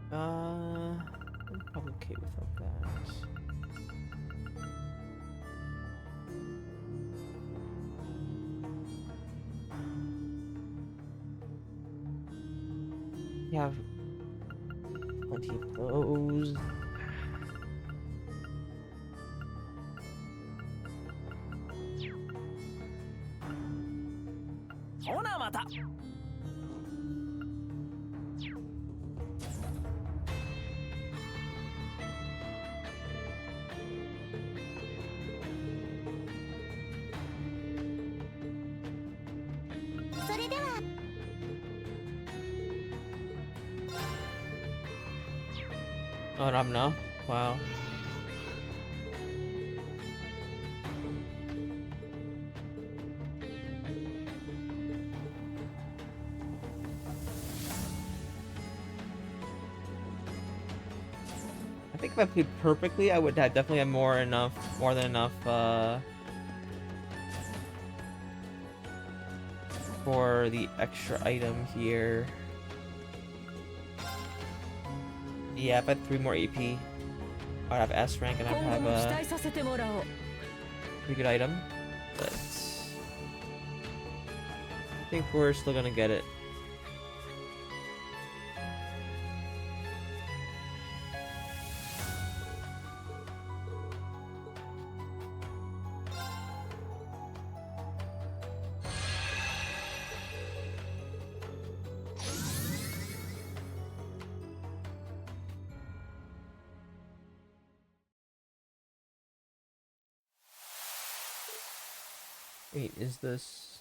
I'm probably okay without that. You have plenty of those. Oh, not now? Wow. I think if I played perfectly, I would definitely have more than enough, for the extra item here. Yeah, if I had 3 more AP, I'd have S rank and I'd have a pretty good item. But I think we're still gonna get it. Wait, is this...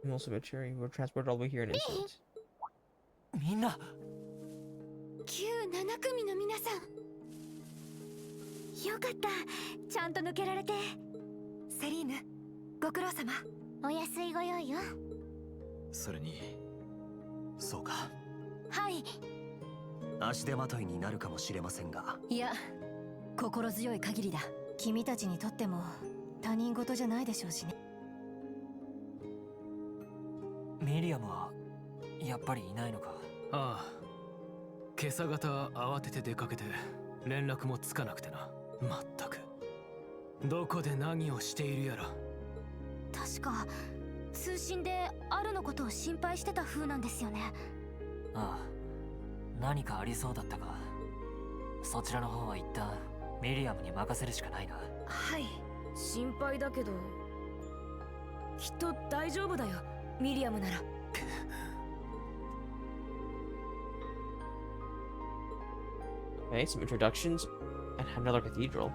I'm also a cherry. We're transported all the way here in an instant. みんな旧7組の皆さん、よかった、ちゃんと抜けられて。セリーヌ、ご苦労様。お安いご用意よ。それにそうか、はい。足手まといになるかもしれませんが、いや、心強い限りだ。君たちにとっても他人事じゃないでしょうしね。ミリアムはやっぱりいないのか。ああ、今朝方慌てて出かけて連絡もつかなくてな。まったくどこで何をしているやら。確か通信でアルのことを心配してた風なんですよね。ああ、何かありそうだったが、そちらの方は一旦ミリアムに任せるしかないな。はい、心配だけどきっと大丈夫だよ、ミリアムなら。Okay, some introductions and another cathedral.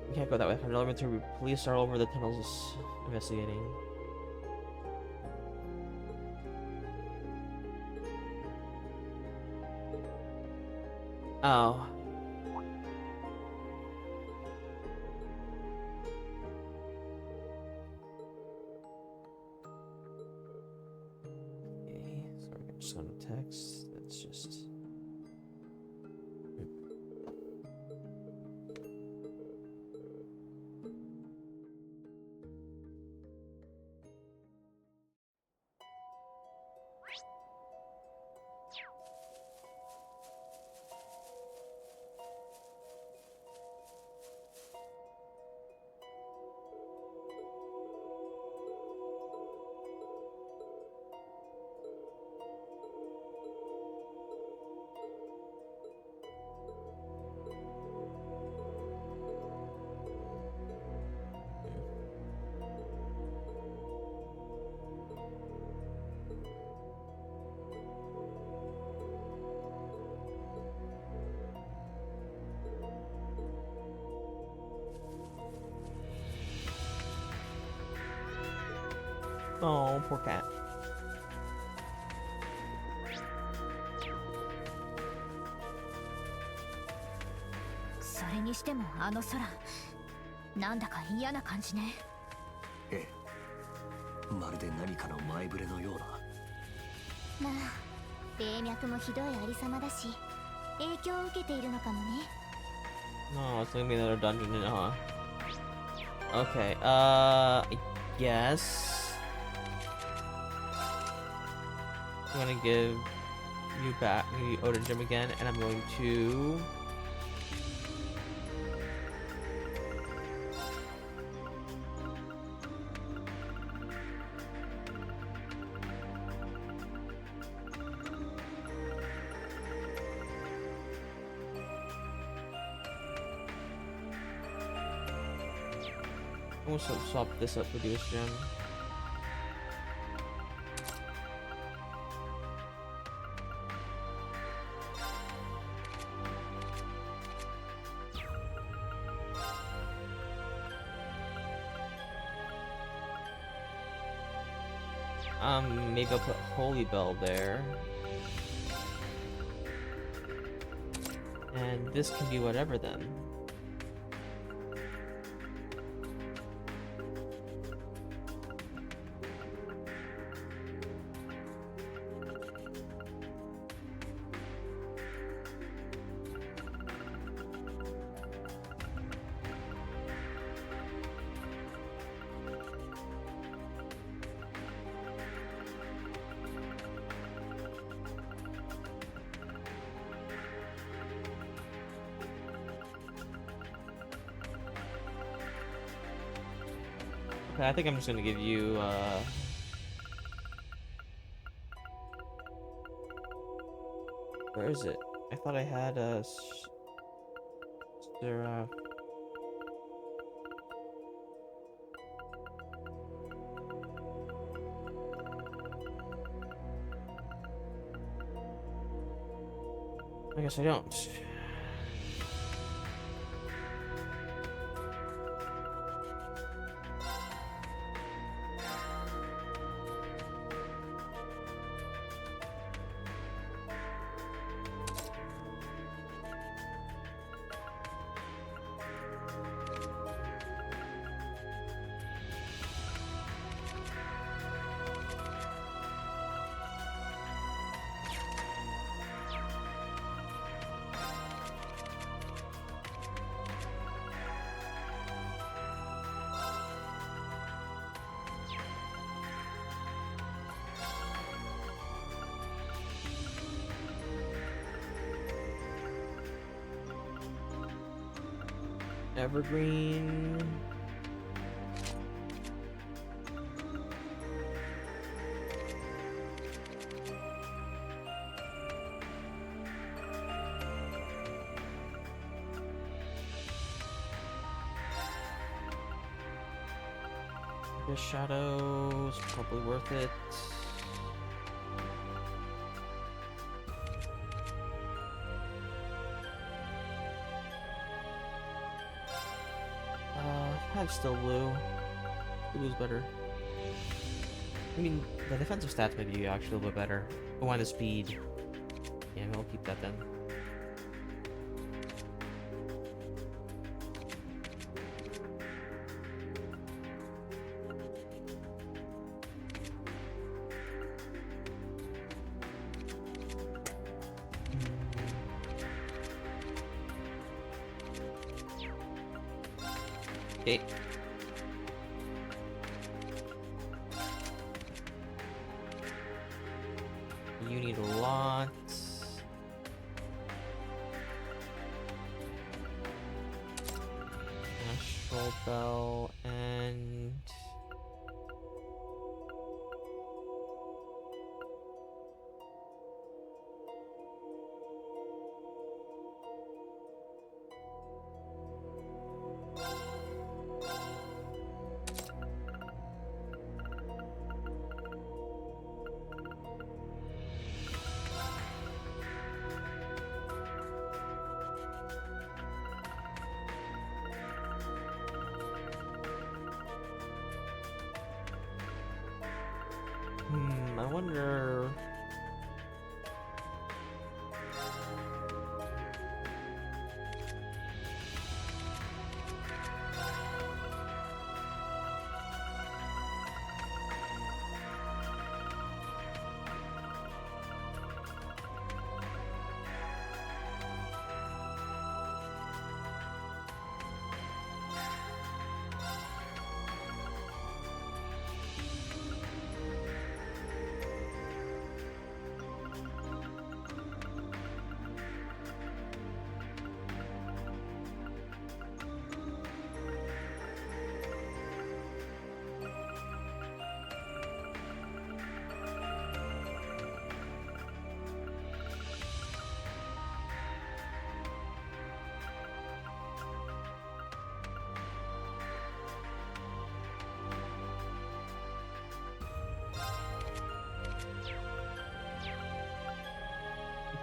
We can't go that way. Another military police are over the tunnels investigating. Oh. Okay, sorry, I'm just on text. That's just. Oh, poor cat. それにしてもあの空、なんだか嫌な感じね。ええ、まるで何かの前触れのような。まあ霊脈もひどいありさまだし、影響を受けているのかもね。No, it's gonna be another dungeon, huh? Okay, I guess I'm gonna give you back the Odin Gem again, and I'm going to also swap this up with this gem. Maybe I'll put Holy Bell there. And this can be whatever then. Okay, I think I'm just gonna give you, where is it? I thought I had a Seraph. I guess I don't. Evergreen. The Shadow's probably worth it. I'm still blue. Blue's better. I mean, the defensive stats may be actually a little bit better. Oh, and the speed. Yeah, I'll keep that then. Okay. You need a lot. Astral Bell and I wonder.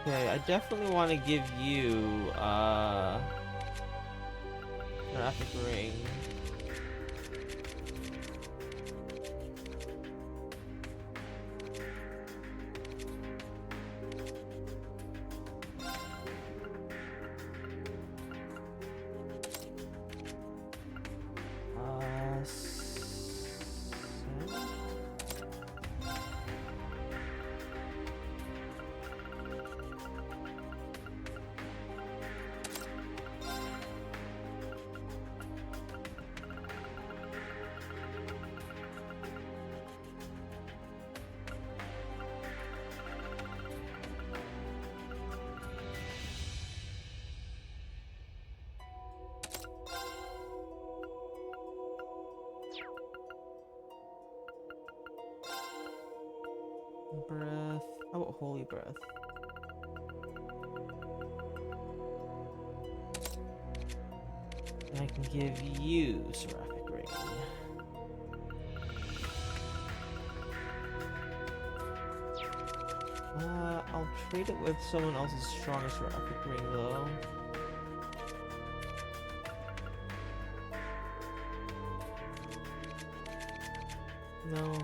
Okay, I definitely want to give you Seraphic Ring. Breath. How about Holy Breath? And I can give you Seraphic Ring. I'll trade it with someone else's stronger Seraphic Ring though. No.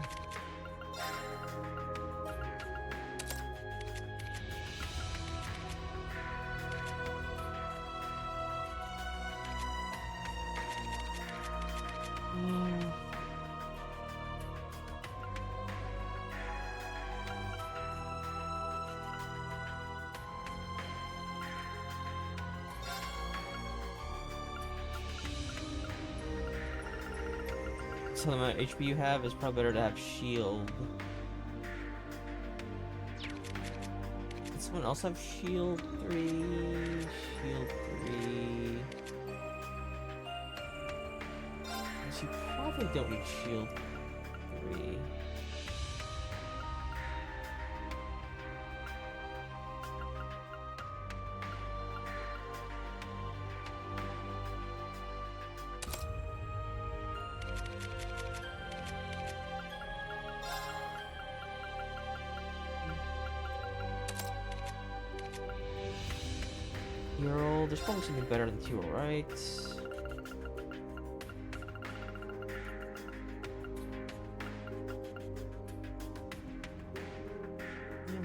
So the amount of HP you have is probably better to have shield. Does someone else have shield 3? Shield 3. you probably don't need shield 3. Hero, there's probably something better than Hero, right?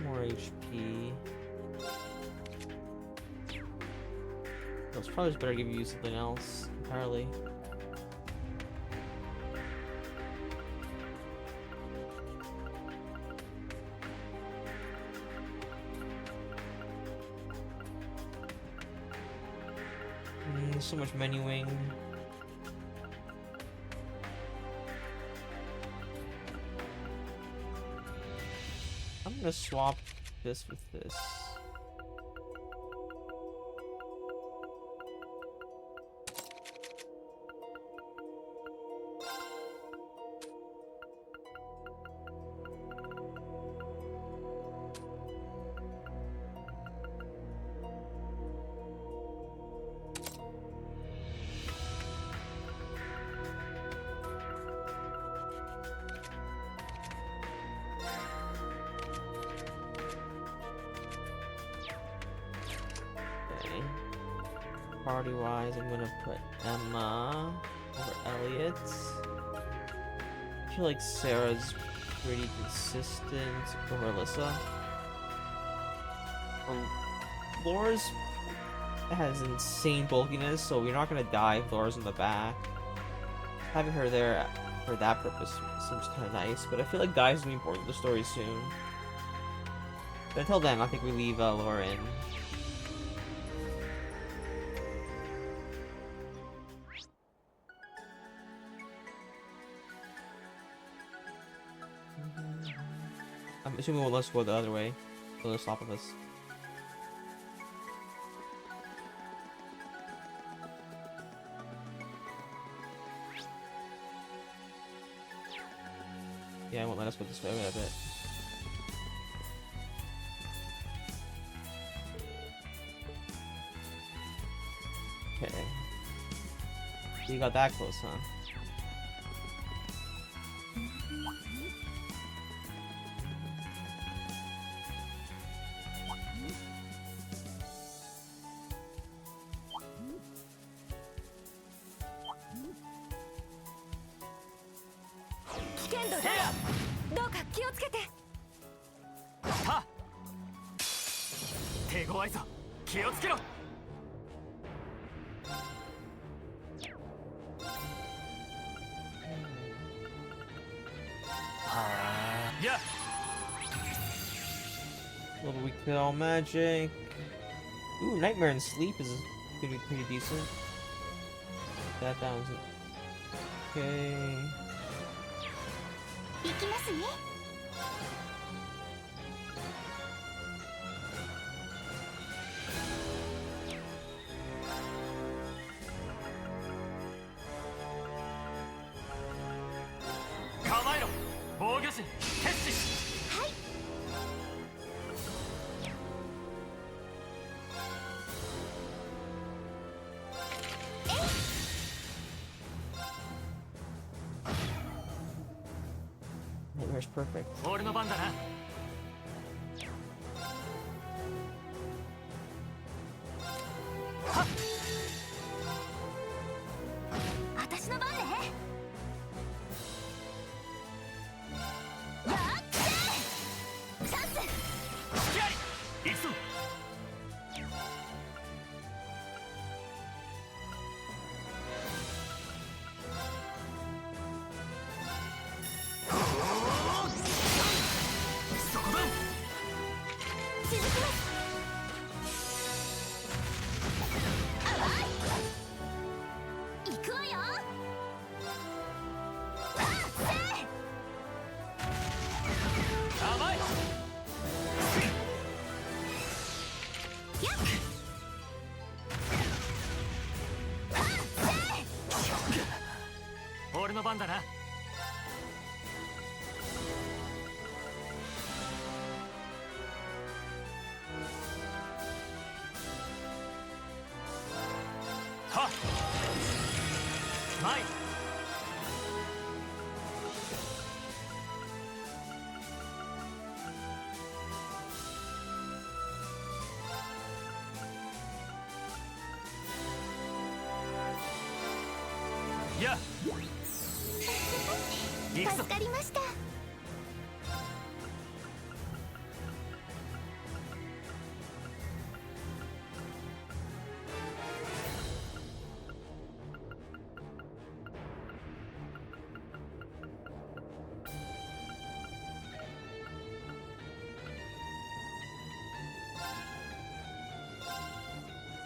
More HP. It's probably just better to give you something else entirely. So much menuing. I'm gonna swap this with this. Party-wise, I'm gonna put Emma over Elliot. I feel like Sarah's pretty consistent over Alyssa. Laura's has insane bulkiness, so you're not gonna die if Laura's in the back. Having her there for that purpose seems kind of nice, but I feel like Guy's gonna be important to the story soon. But until then, I think we leave Laura in. I'm assuming we'll let's go the other way. So let's stop with us. Yeah, I won't let us go this way. I bet. Okay. You got that close, huh? Little weak to all magic. Ooh, Nightmare and Sleep is gonna be pretty decent. That down's okay. 行きますね。構えろ防御陣決死。はい。Nightmare's perfect. 俺の番だな。私の番ね。やってチャンス。隙あり行くぞ。そこだ。続きます。行くわよ。甘い。俺番だな。はっ前。や行くぞ。助かりました。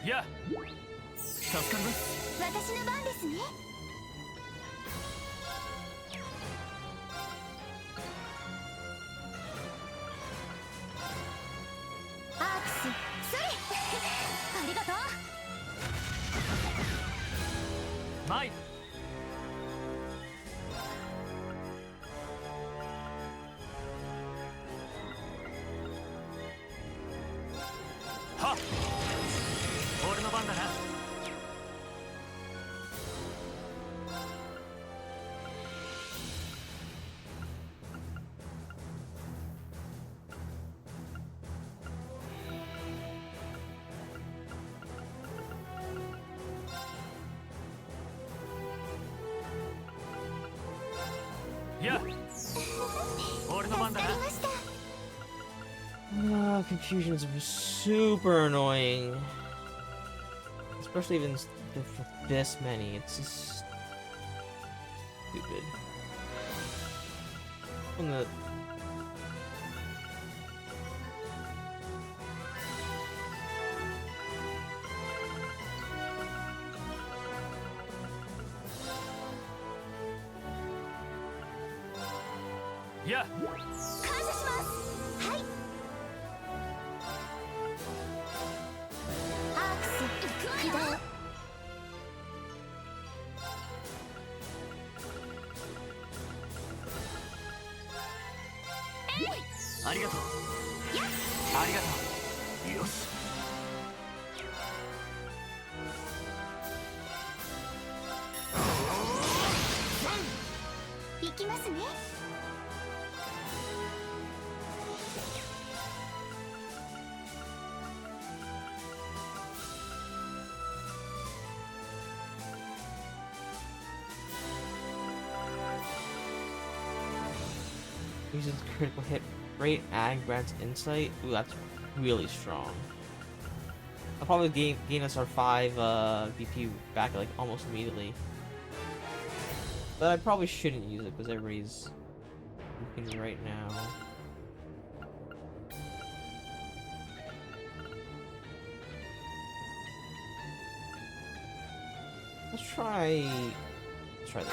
や助かります。私の番ですね。アークスそれありがとう。マイ。はっ俺の番だな。や俺の番だな。Confusion is super annoying. Especially even this many. It's just stupid. When theや感謝します。はい。アークス行くわよ。ありがとう。ありがとう。よし。行きますね。uses critical hit rate and grants insight. Ooh, that's really strong. I'll probably gain us our 5 BP back like almost immediately. But I probably shouldn't use it because everybody's looking right now. Let's try this.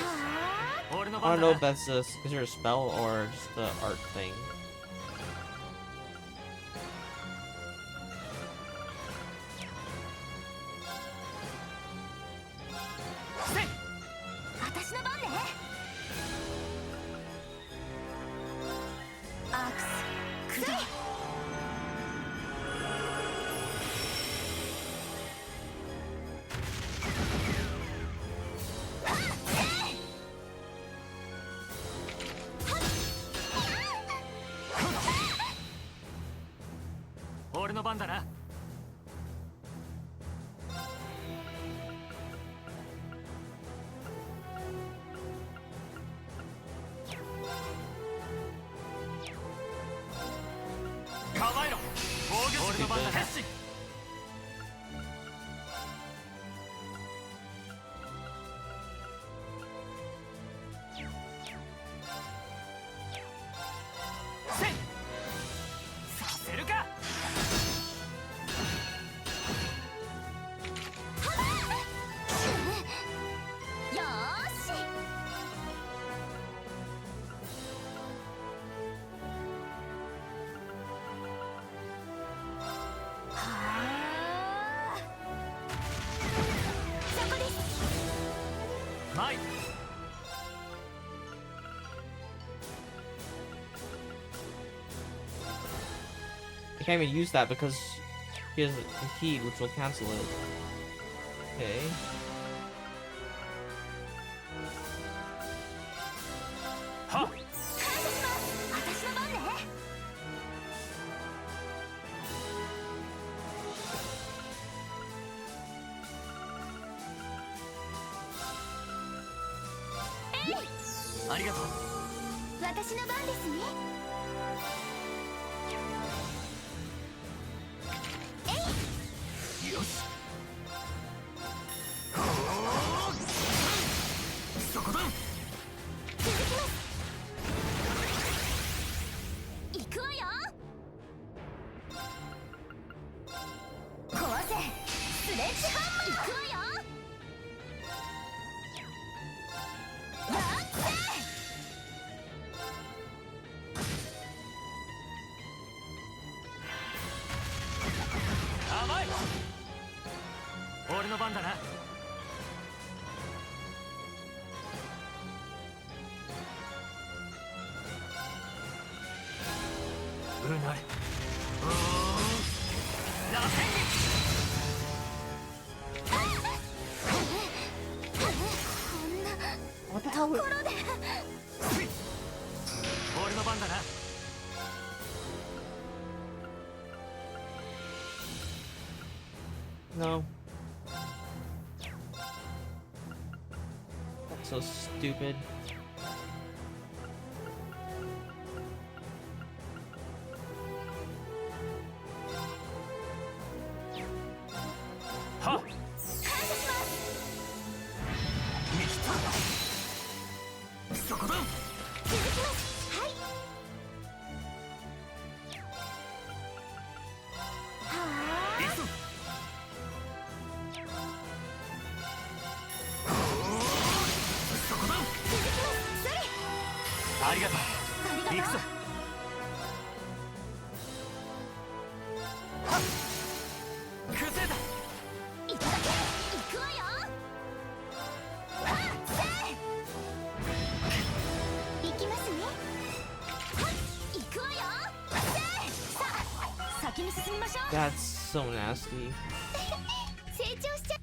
I don't know if that's is there a spell or just the art thing.俺の番だな。構えろ。防御俺の番だな。させるか。よーし。そこです。マイ。I can't even use that because he has impede, which will cancel it. Okay. Ha!ありがとう。私の番ですね。よし。そこだ。続きます。行くわよ。壊せスレッジハンマー。行くわよ。やって甘い。俺の番だな。うなれ。螺旋こんなところで俺の番だな。No. That's so stupid. Ha! そこだ。続きます。はい。はあ。そこだ。続きます。それ。ありがとう。行くぞ。はっ。崩れた。いただけ。行くわよ。はっせー。行きますね。はっ行くわよ。せー。さあ先に進みましょう。 That's so nasty. 成長しちゃ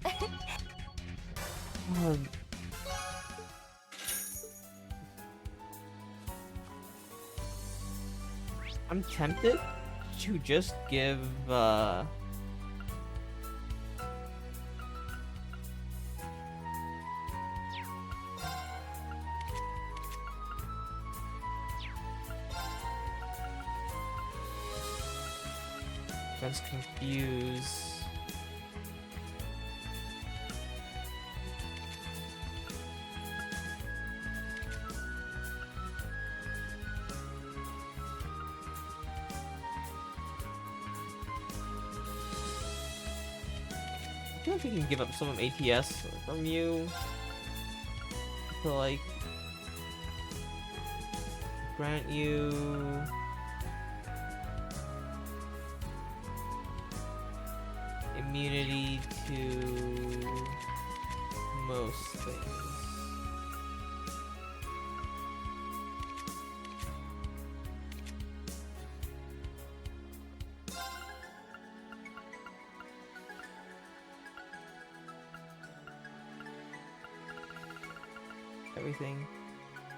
I'm tempted to just give Let's confuse. I feel like we can give up some of ATS from you to like grant you immunity to most things. Everything.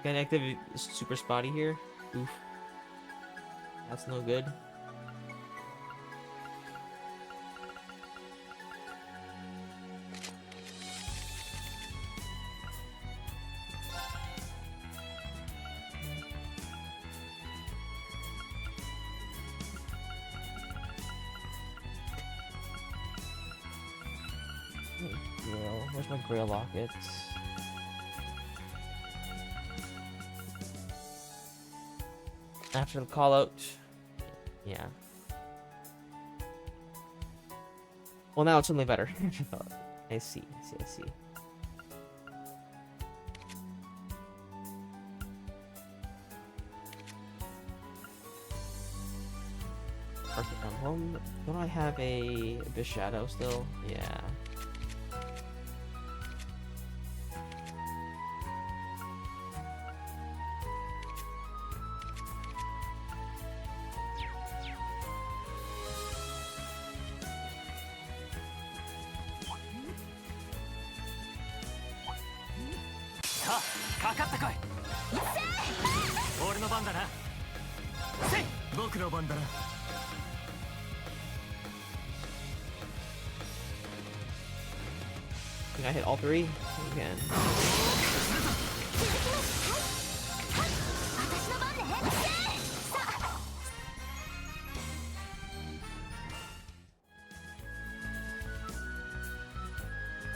Can activate super spotty here. Oof. That's no good. Grail. Where's my Grail lockets? After the call out. Yeah. Well, now it's only better. I see. Perfect. Don't I have a Abyss Shadow still? Yeah. さあかかってこい。俺の番だな。せい、僕の番だな。Can I hit all three? You can. 私の番ね。さあ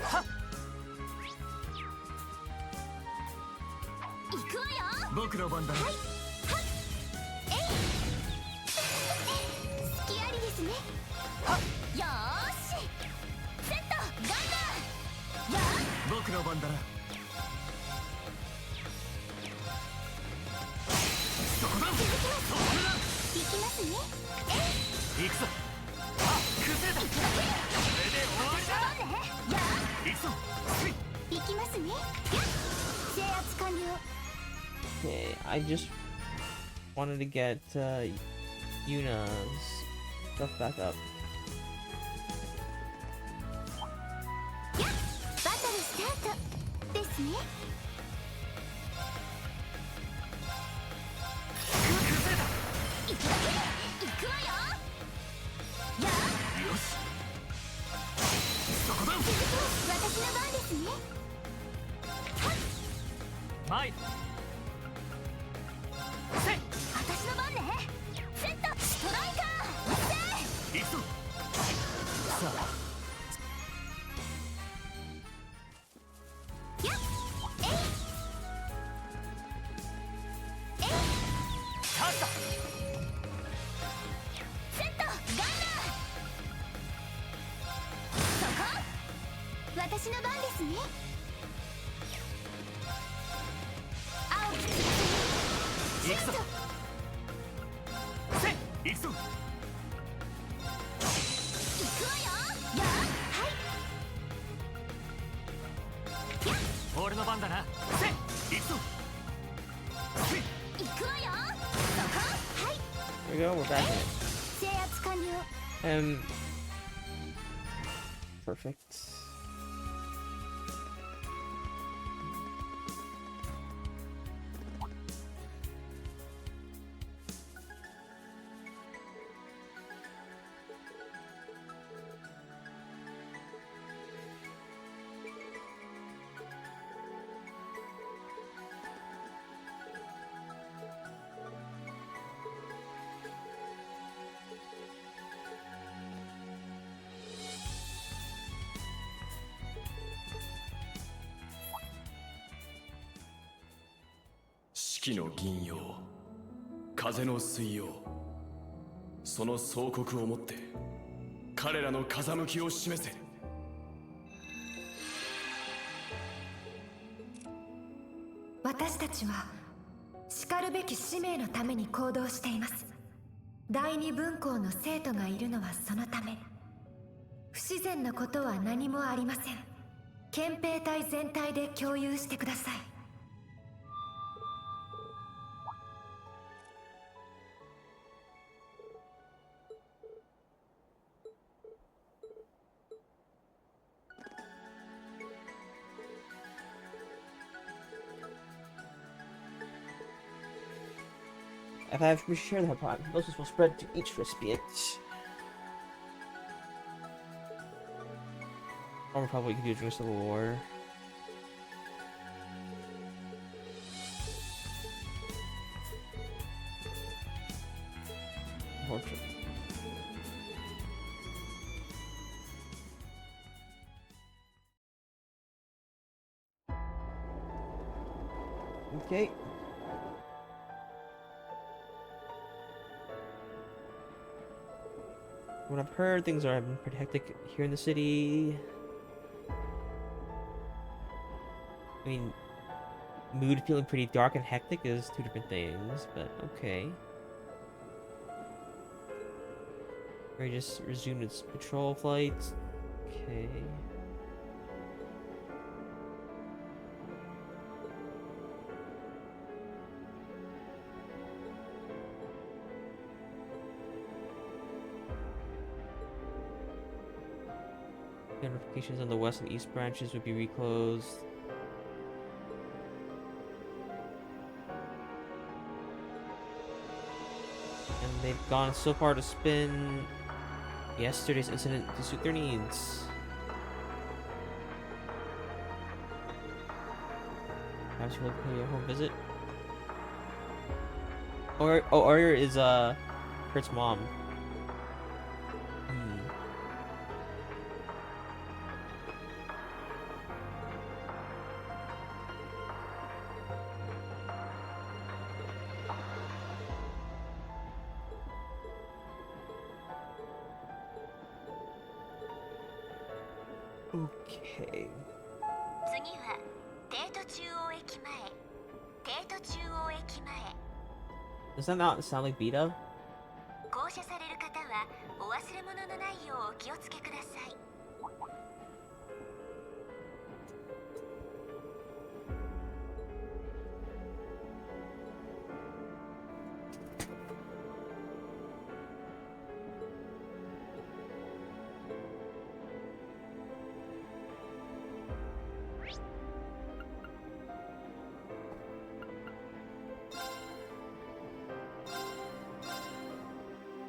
はっ、行くわよ。僕の番だな。隙ありですね。はっ、よーし、セットガンガン。やあ、僕の番だな。そこだ。行きますね。行くぞ。あ、崩れた。これで終わりだ。私の番ね。やあ、行くぞ。行きますね。制圧完了。 Okay, I just wanted to get Yuna's stuff back up. バトルスタートですね。崩れた。行くだけ行くわよ。やあ、よし。そこだ。私の番ですね。前。せい、私の番ね。セットストライカー。行くぞ。さあやっ、えいえい、勝った。セットガンガン。そこ私の番ですね。青き行くぞ。せい、行くぞ。行くわよ。やあ、はい。やっ、俺の番だな。せい、行くぞ。行くわよ。そこはい。 There we go, we're back in it. 制圧完了。Perfect.「四季の銀曜風の水曜」その総国をもって彼らの風向きを示せ。私たちは叱るべき使命のために行動しています。第二分校の生徒がいるのはそのため。不自然なことは何もありません。憲兵隊全体で共有してください。If I have to share the hypothesis will spread to each recipient. Or probably could do during Civil War. Okay. What I've heard, things have been pretty hectic here in the city. I mean, mood feeling pretty dark and hectic is two different things, but okay. Ray just resumed its patrol flights. Okay. Notifications on the west and east branches would be reclosed. And they've gone so far to spin yesterday's incident to suit their needs. Perhaps you will pay a home visit. Arya is Kurt's mom. Okay. 次は帝都中央駅前。帝都中央駅前。 Does that not sound like Vita? 降車される方はお忘れ物のないようお気をつけください。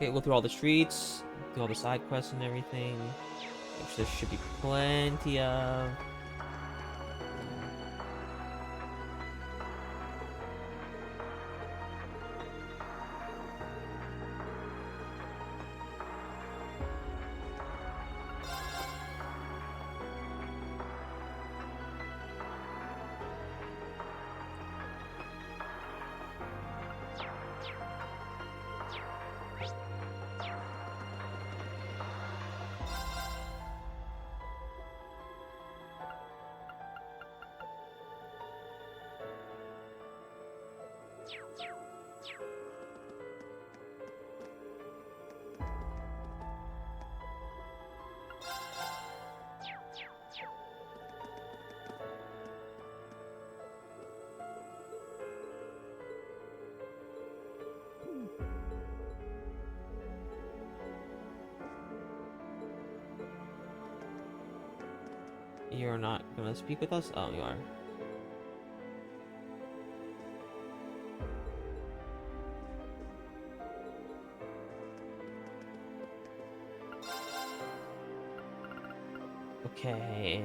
Okay, go through all the streets, do all the side quests and everything, which there should be plenty of. You're not gonna speak with us? Oh, you are. Okay.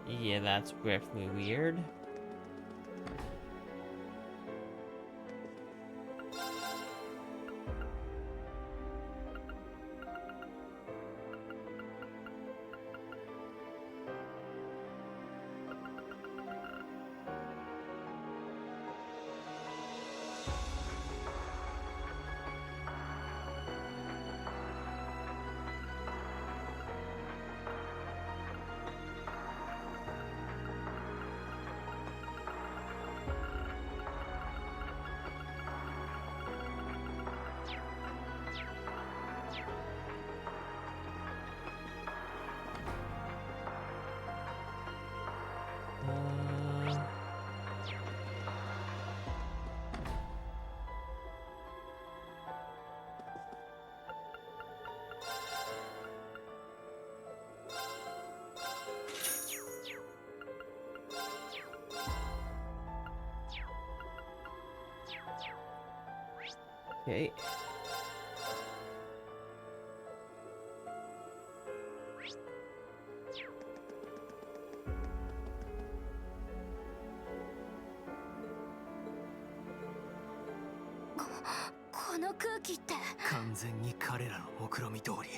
Yeah, that's definitely weird. Okay. この空気って。完全に彼らの目論見通り。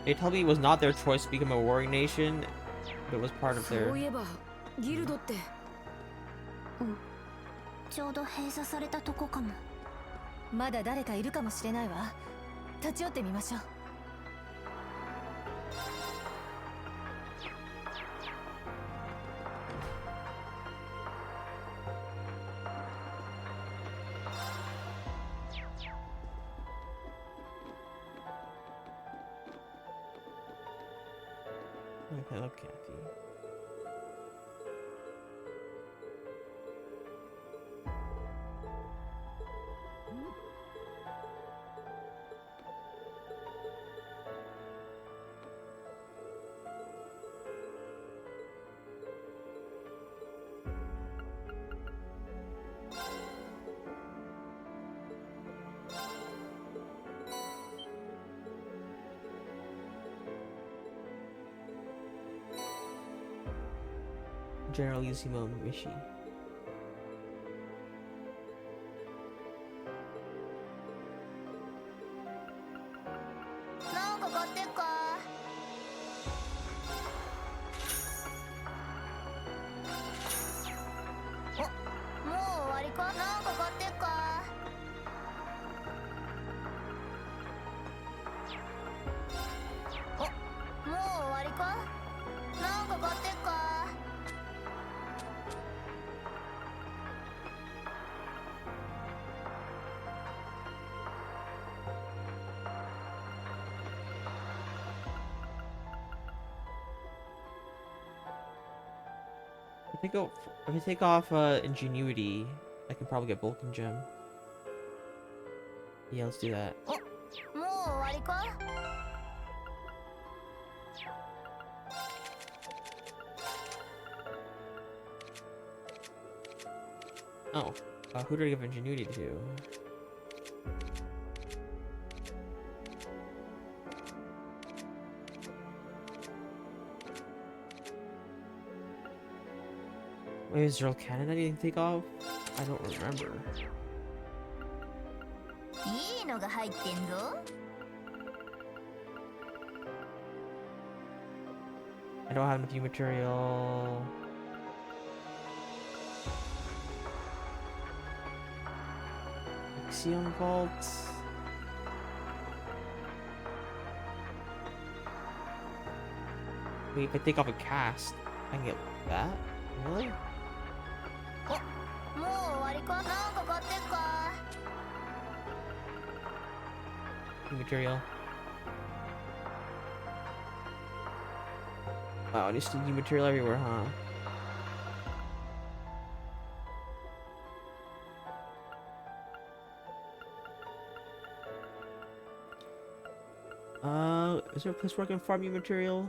They told me it was not their choice to become a warring nation, but it was part of そ their. ういえばギルドって。ちょうど閉鎖されたとこかも。まだ誰かいるかもしれないわ。立ち寄ってみましょう。Hello, Kathy. Generalissimo Mishi. なんか買ってっか。お、もう終わりか。なんか買ってっか。お、もう終わりか。なんか買ってっか。If I take off ingenuity, I can probably get Vulcan Gem. Yeah, let's do that. もう終わりか。Oh, who did I give ingenuity to? Wait, is there a cannon I need to take off? I don't remember. いいのが入ってんぞ。I don't have enough new material. Ixion Vault. Wait, if I take off a cast, I can get that? Really? もう終わりか。なんか買ってっか。 New material. Wow, I just need new material everywhere, huh? Is there a place where I can farm new material?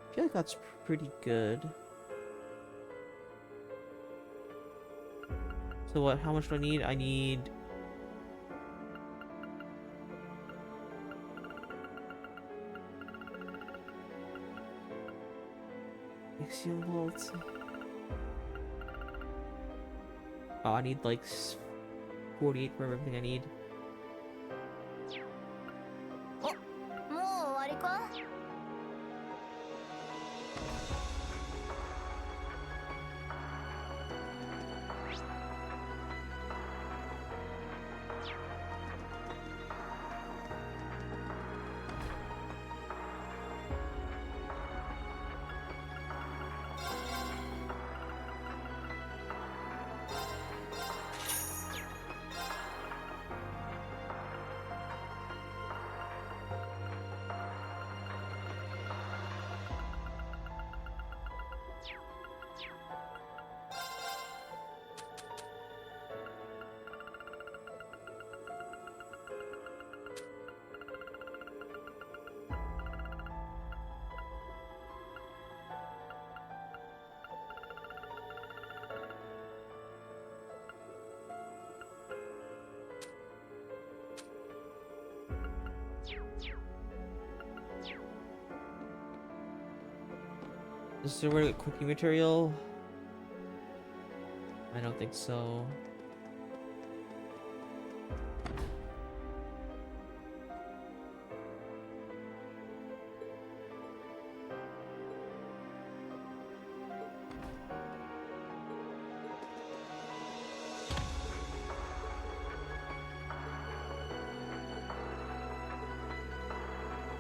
I feel like that's pretty good. So what, how much do I need? I need... Ixion Vault. Oh, I need like 48 for everything I need. もう終わりか。Is there a cooking material? I don't think so.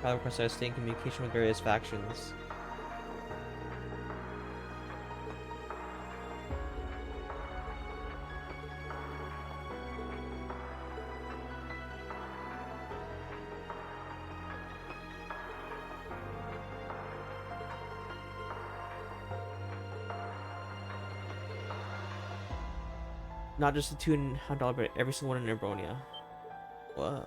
Power requires us to stay in communication with various factions. Not just the two in Handal, but every single one in Nerbonia. Whoa.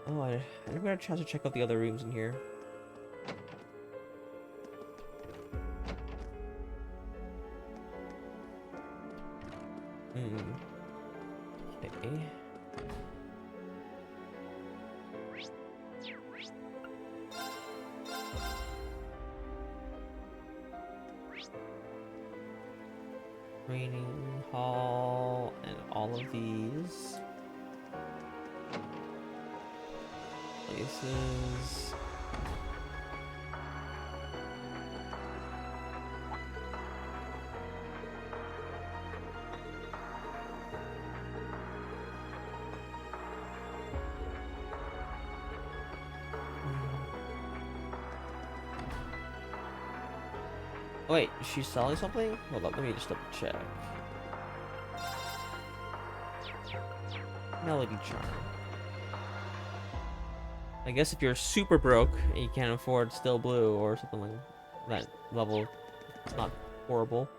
Oh, I never got a chance to check out the other rooms in here. Okay. Training hall and all of these places. Oh, wait, is she selling something? Hold up, let me just double check. Melody charm. I guess if you're super broke and you can't afford Still Blue or something like that level, it's not horrible.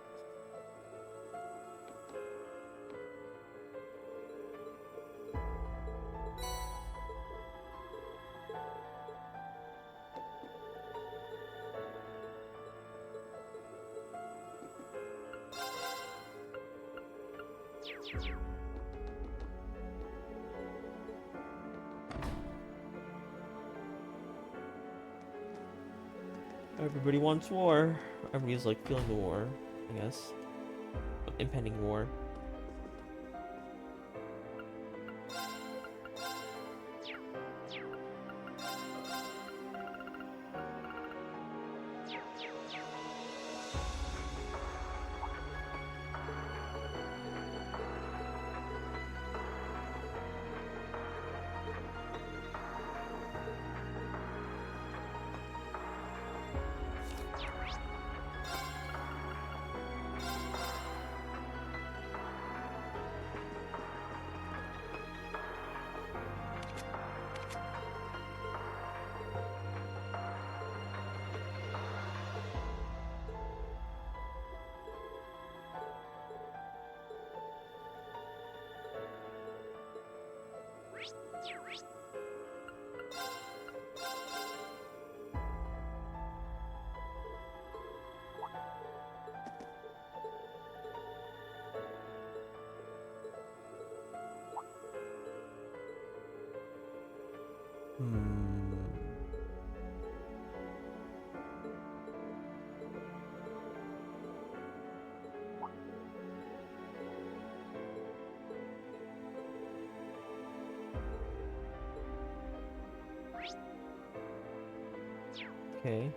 Everybody wants war. Everybody's like feeling the war, I guess. Impending war. Okay.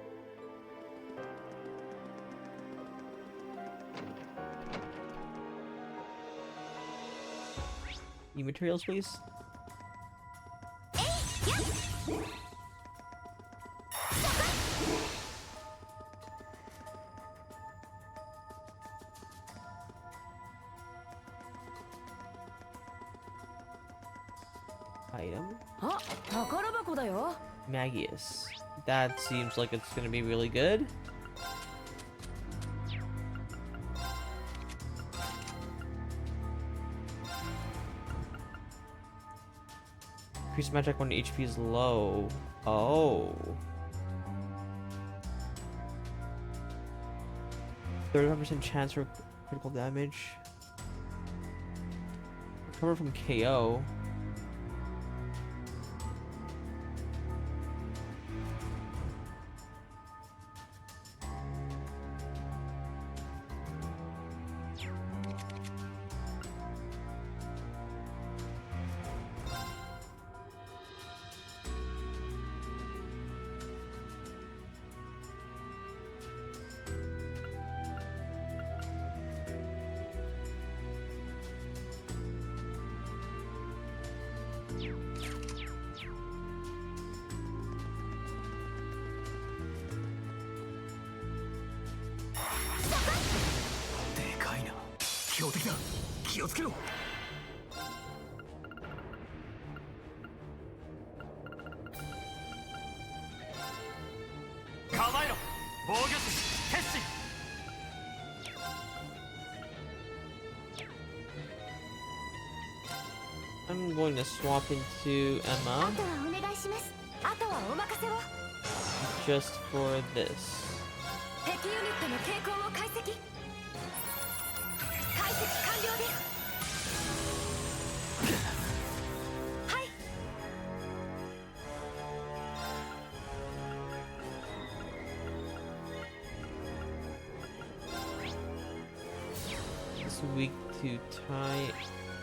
Need materials, please. Item. あ、宝箱だよ。 Magius. That seems like it's gonna be really good. Increase magic when HP is low. Oh. 35% chance for critical damage. Recover from KO. I'm going to swap into Emma just for this. 敵ユニットの傾向を解析。解析完了です。はい。 It's weak to Thai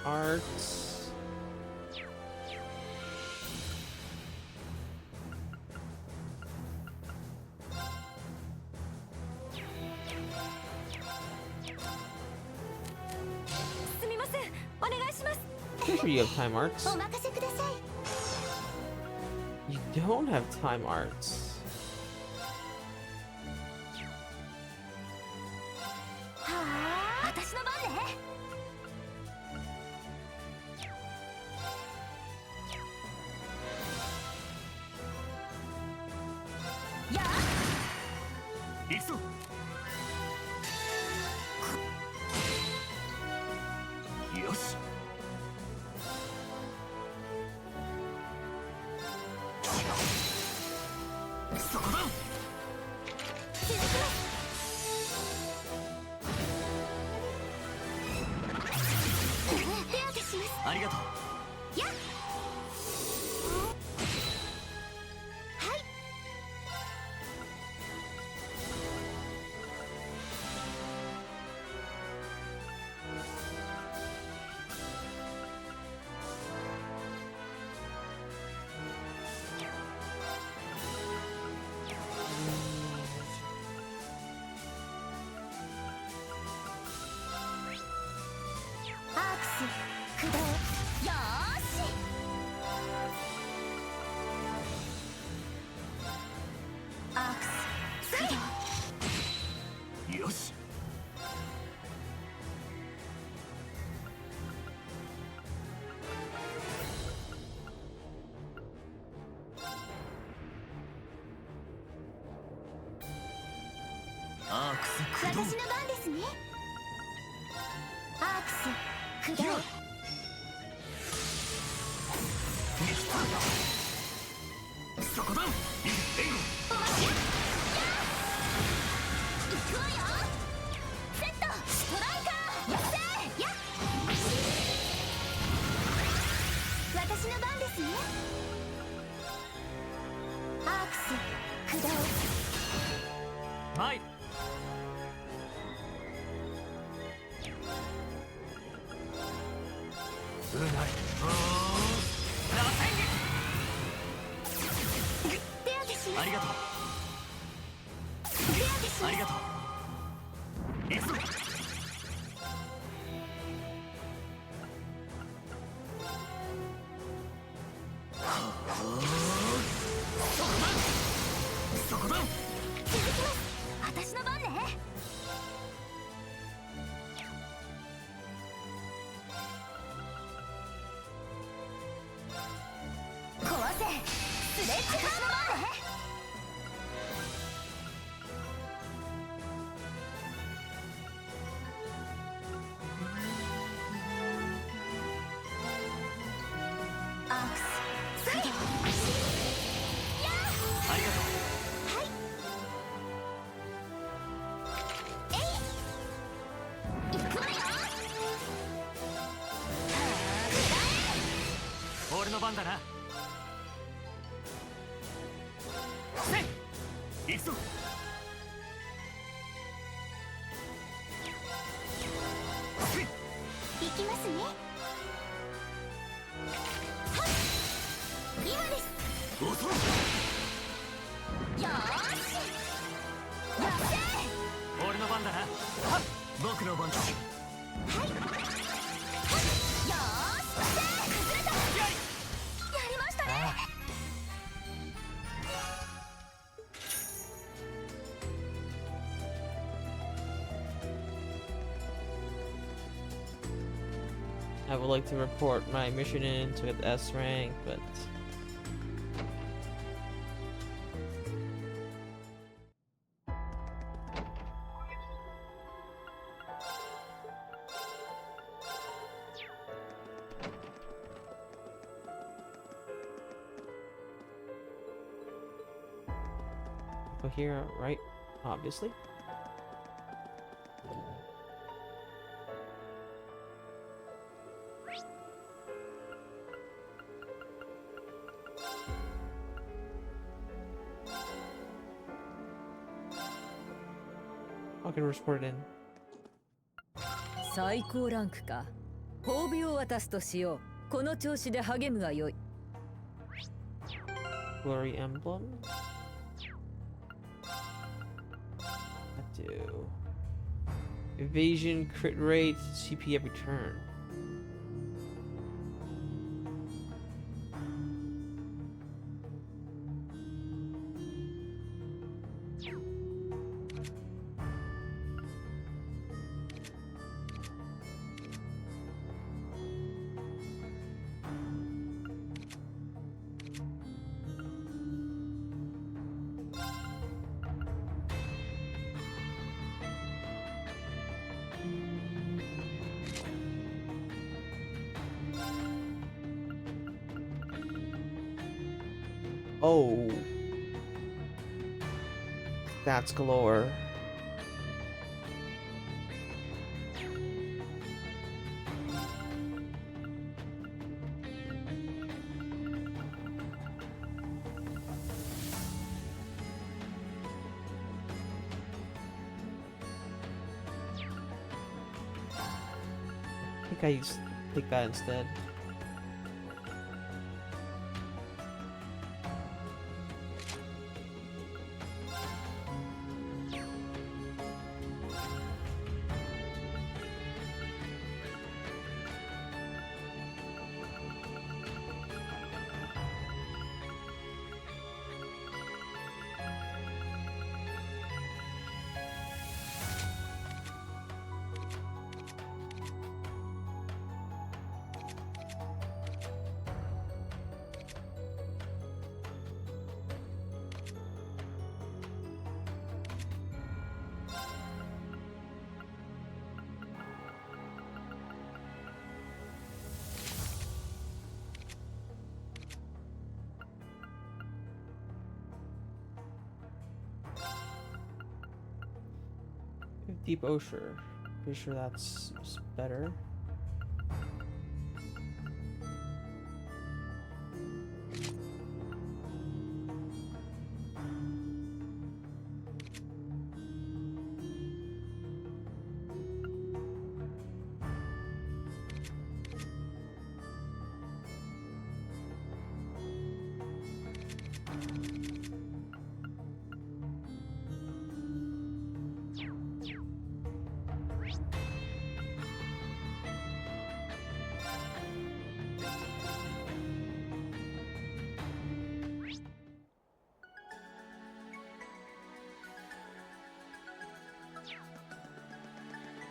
arts. Pretty sure you have time arts. You don't have time arts. そこだ援護行くわよ。セットストライカーやせや私の番ですね。アークス下をマイうない螺旋手当てします。撃ありがとう手当てします。ありがとう行くぞそこだ続きます。私の番ね。壊せスレッジハンマーね。アークス起動。やあありがとうはいえい行くわよ。俺の番だなせい行くぞ行きますね。はっ今です。遅いよーしやせ俺の番だな僕の番だはいはっよーし崩れたやりましたね。I would like to report my mission in to get the S rank, but go here, right? Obviously. Okay, report it in. 最高ランクか。褒美を渡すとしよう。この調子で励むがよい。Glory emblem. That do. Evasion, crit rate, CP every turn. Oh, that's galore. I think I take that instead. Deep Osher. Pretty sure that's better.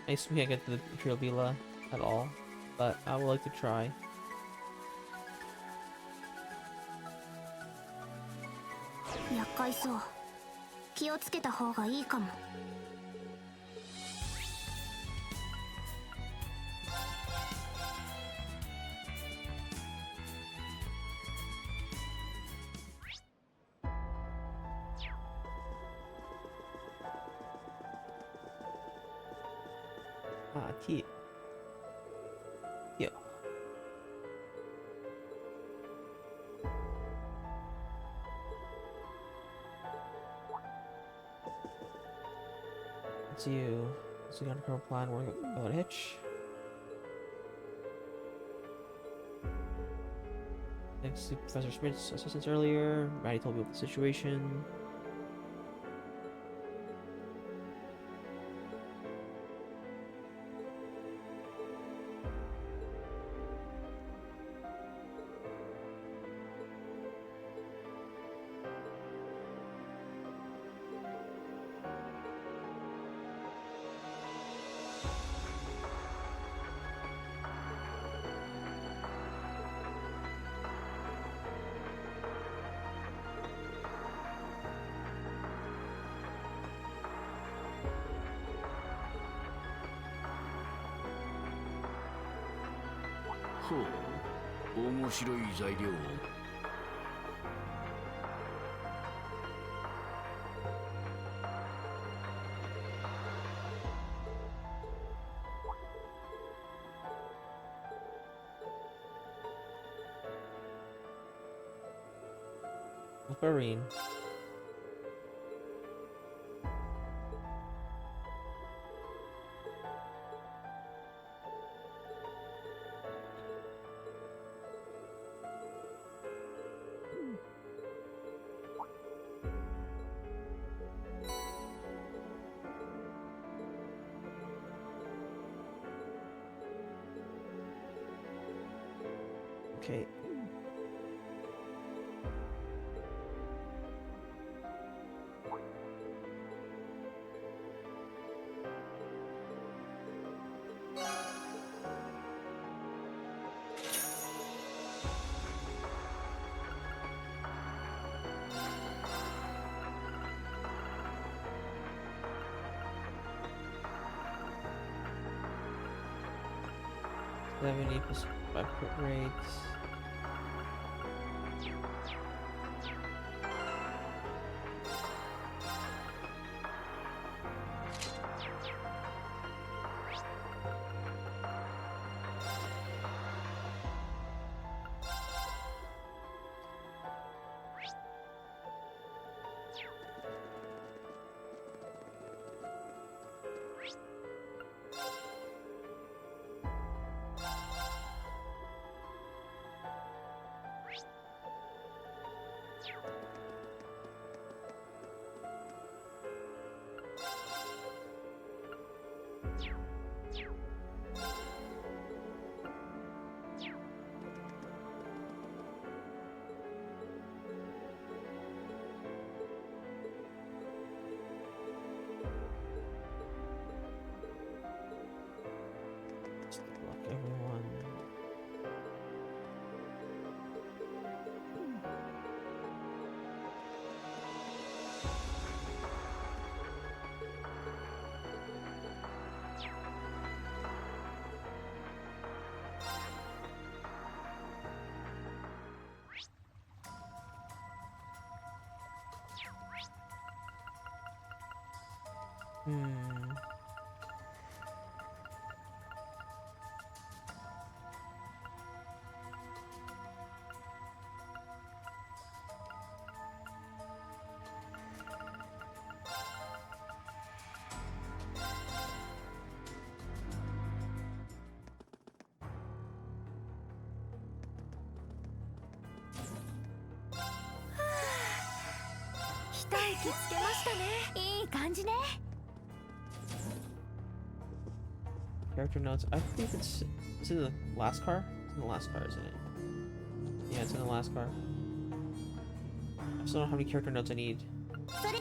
I assume we can't get to the Imperial Villa at all, but I would like to try. 厄介そう。気をつけた方がいいかも。T. Yo. It's you. So you got a current plan working about Hitch. Thanks to Professor Smith's assistance earlier. Maddie told me about the situation.ほう、面白い材料を。Wolverine. Okay. +5 crit rates. Block everyone. い気つけましたね。いい感じね。 Character notes. I think it's in the last car. It's in the last car, isn't it? Yeah, it's in the last car. I still don't know how many character notes I need. それ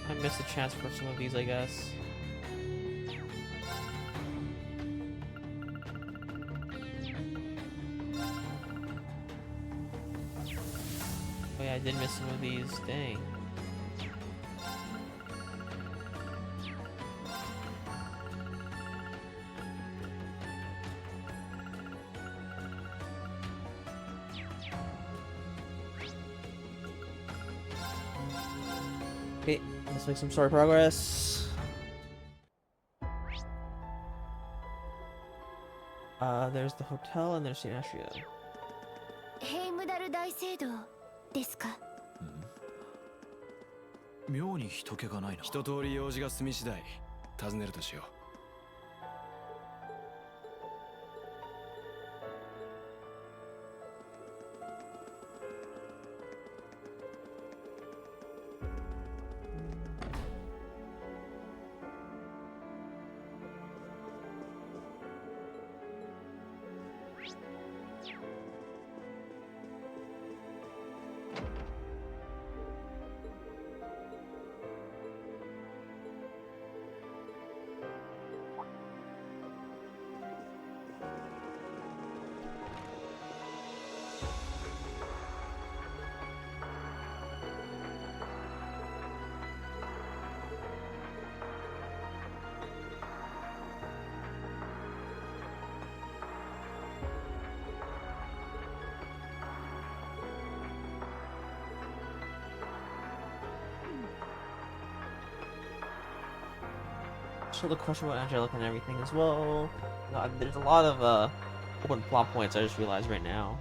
I missed a chance for some of these, I guess. Oh yeah, I did miss some of these. Dang. Okay, let's make some story progress. There's the hotel and there's St. Astria. ヘイムダル大聖堂ですか。妙に人気がないな。一通り用事が済み次第訪ねるとしよう。So the question about Angelica and everything as well. There's a lot of open plot points I just realized right now.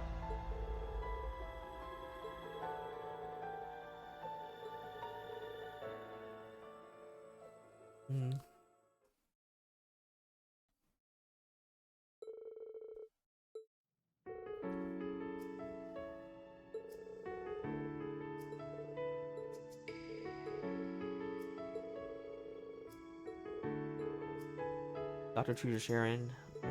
Dr. Tudor Sharon. Okay.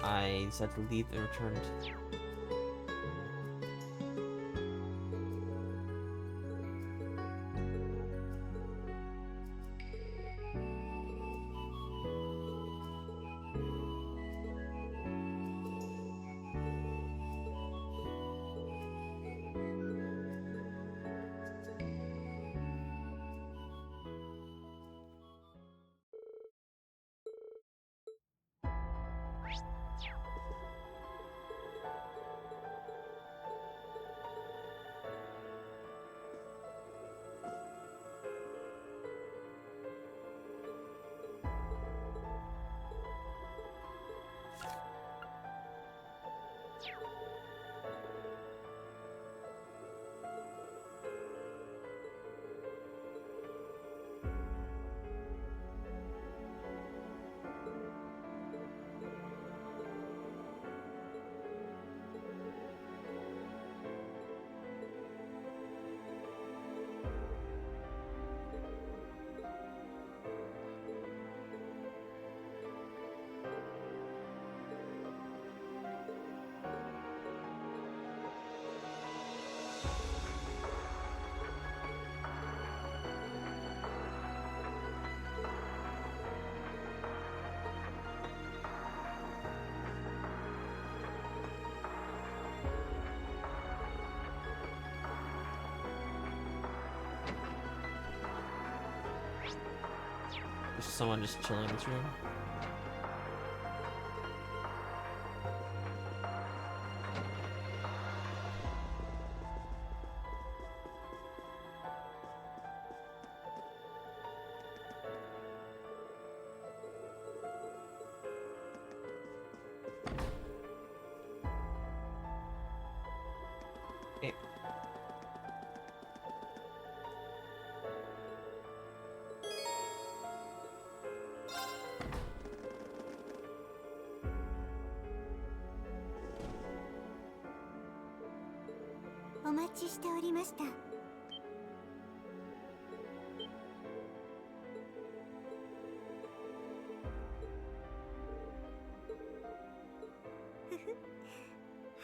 I decided to leave and returned. There's someone just chilling in this room. Okay. お待ちしておりました。は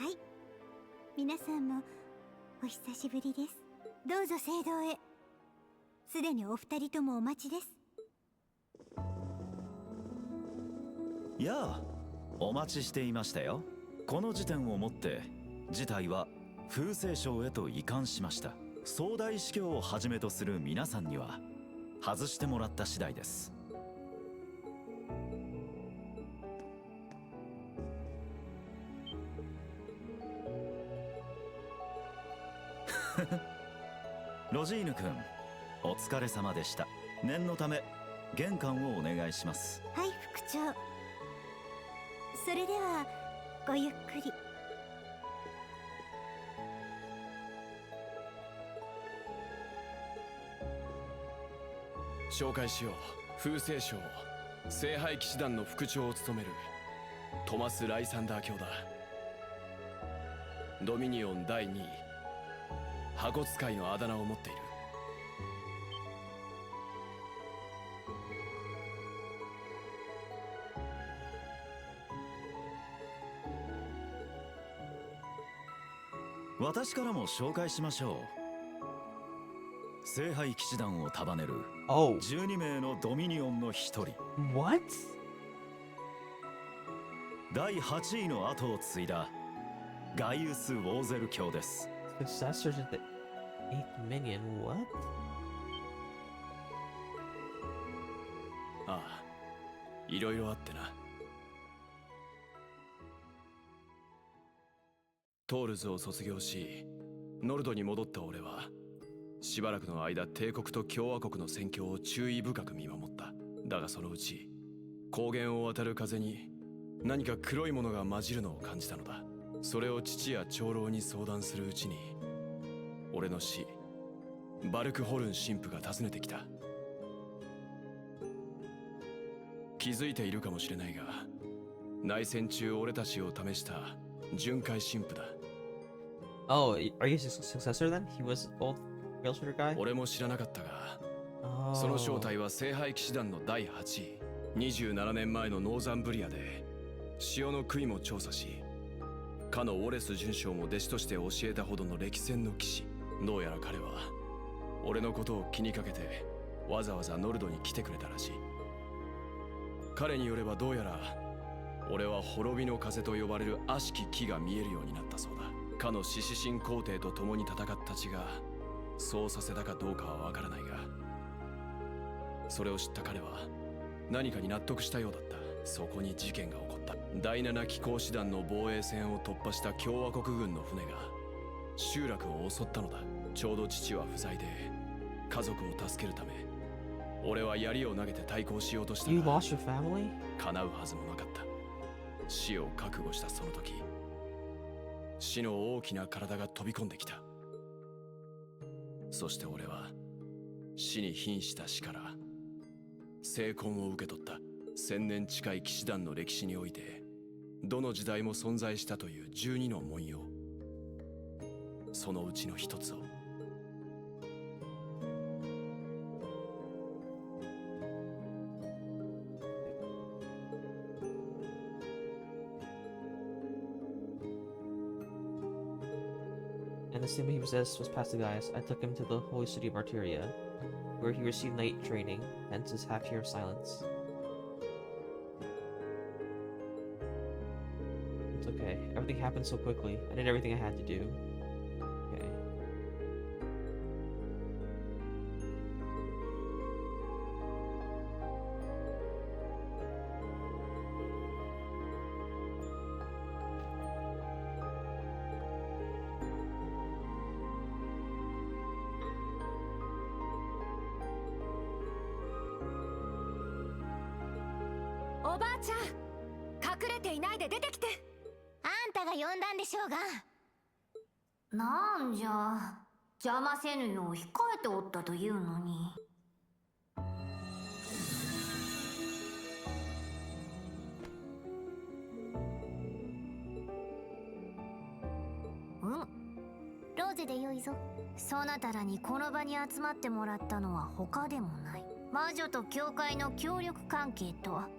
い、皆さんもお久しぶりです。どうぞ聖堂へ。すでにお二人ともお待ちです。やあ、お待ちしていましたよ。この時点をもって事態は風星省へと移管しました。総大司教をはじめとする皆さんには外してもらった次第です。ロジーヌ君、お疲れ様でした。念のため玄関をお願いします。はい、副長。それではごゆっくり。紹介しよう。風星省聖杯騎士団の副長を務めるトマス・ライサンダー卿だ。ドミニオン第2位、箱使いのあだ名を持っている。私からも紹介しましょう。聖杯騎士団を束ねる12名のドミニオンの一人。What? 第8位の後を継いだガイウス・ウォーゼル卿です。Successors of the 8th minion, what? ああ、いろいろあってな。トールズを卒業しノルドに戻った俺はしばらくの間帝国と共和国の戦況を注意深く見守った。だがそのうち高原を渡る風に何か黒いものが混じるのを感じたのだ。それを父や長老に相談するうちに俺の師バルクホルン神父が訪ねてきた。気づいているかもしれないが内戦中俺たちを試した巡回神父だ。Oh, are you his successor then? He was old Railshooter guy? 俺も知らなかったが、その正体は聖杯騎士団の第8位。27年前のノーザンブリアで潮の杭も調査し、かのウォレス准将も弟子として教えたほどの歴戦の騎士。どうやら彼は俺のことを気にかけてわざわざノルドに来てくれたらしい。彼によればどうやら俺は滅びの風と呼ばれる悪しき木が見えるようになったそうだ。かの獅子神皇帝と共に戦った血がそうさせたかどうかはわからないが、それを知った彼は何かに納得したようだった。そこに事件が起こった。第7機甲師団の防衛線を突破した共和国軍の船が集落を襲ったのだ。ちょうど父は不在で家族を助けるため俺は槍を投げて対抗しようとしたが You lost your family? 叶うはずもなかった。死を覚悟したその時、死の大きな体が飛び込んできた。そして俺は死に瀕した死から聖魂を受け取った。1000年近い騎士団の歴史においてどの時代も存在したという12の文様、そのうちの一つを。And the symbol he possessed was Pastigius. I took him to the holy city of Martyria, where he received night training, hence his half year of silence. It's okay. Everything happened so quickly. I did everything I had to do. Okay. おばあちゃん、隠れていないで出てきて。あんたが呼んだんでしょうが。なんじゃ、邪魔せぬよう控えておったというのに。ローゼでよいぞ。そなたらにこの場に集まってもらったのは他でもない。魔女と教会の協力関係とは、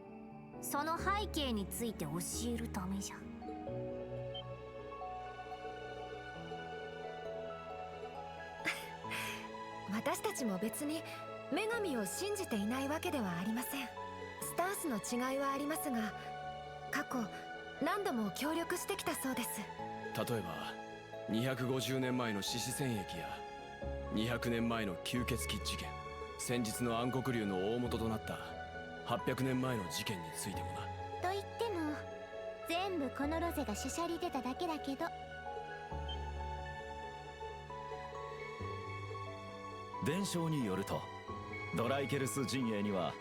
その背景について教えるためじゃ。私たちも別に女神を信じていないわけではありません。スタンスの違いはありますが、過去何度も協力してきたそうです。例えば250年前の獅子戦役や200年前の吸血鬼事件、先日の暗黒竜の大元となった800年前の事件についてもな。と言っても全部このロゼがしゃしゃり出ただけだけど。伝承によると、ドライケルス陣営には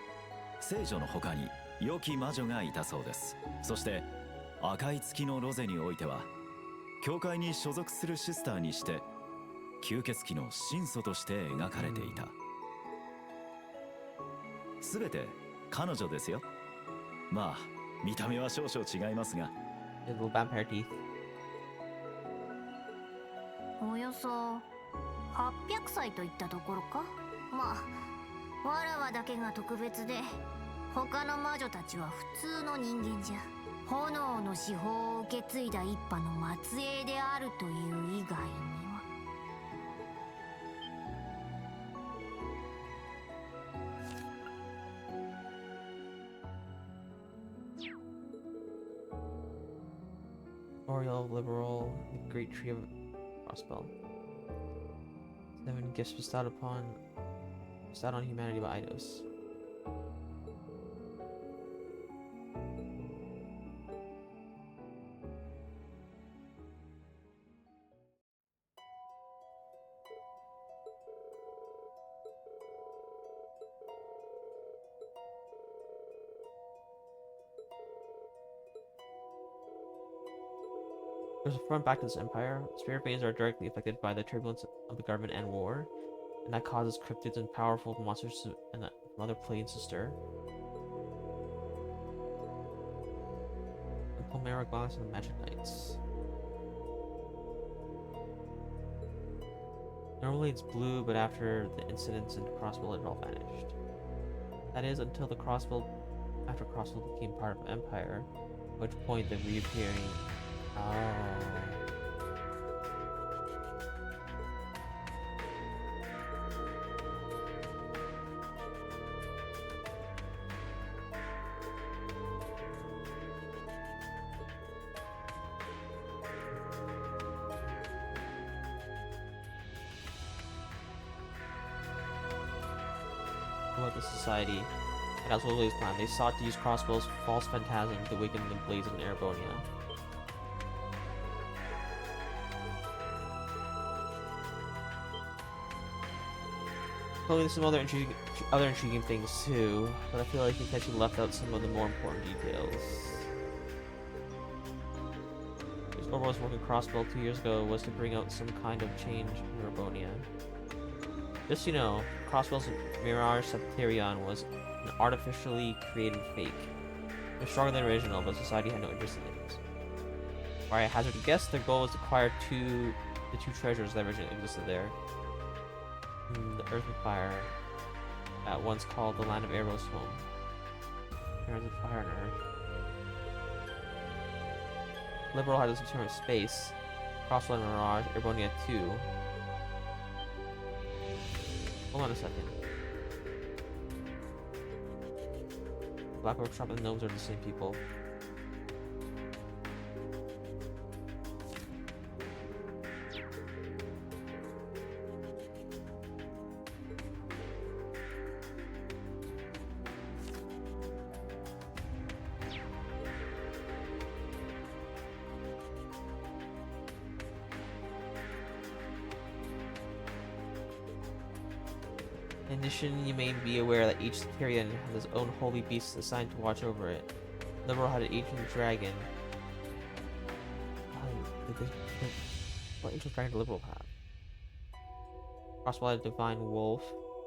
聖女の他に良き魔女がいたそうです。そして赤い月のロゼにおいては、教会に所属するシスターにして吸血鬼の神祖として描かれていた。全て彼女ですよ。まあ見た目は少々違いますが。Little vampire teeth. およそ800歳といったところか。まあわらわだけが特別で、他の魔女たちは普通の人間じゃ。炎の司法を受け継いだ一派の末裔であるという以外には。Oriel, Liberal, the Great Tree of Crossbell. 7 gifts bestowed on humanity by Eidos. There's a front back to this empire. Spirit veins are directly affected by the turbulence of the government and war, and that causes cryptids and powerful monsters and other planes to stir. The Palmera Glass and the Magic Knights. Normally it's blue, but after the incidents in Crossbell it all vanished. That is, until after Crossbell became part of Empire, at which point the reappearing. About the society, and as Lily's plan, they sought to use Crossbell's false phantasm to awaken the blaze in Erebonia. Probably some other intriguing things too, but I feel like you actually left out some of the more important details. Because Orwell's work in Crossbell 2 years ago was to bring out some kind of change in Erebonia. Just so you know, Crossbell's Mirage Septerion was an artificially created fake. It was stronger than original, but society had no interest in it. Or I hazard to guess their goal was to acquire the two treasures that originally existed there. The Earth and Fire, at once called the Land of Arrows home. Earth and Fire and Earth. Liberal had this return of space. Crossbell and Mirage, Erebonia 2. Hold on a second. Black Workshop and Gnomes are the same people. addition, you may be aware that each Therian has its own holy beast assigned to watch over it. Liberal had an ancient dragon. What ancient dragon did Liberal have? Crossbow had a divine wolf.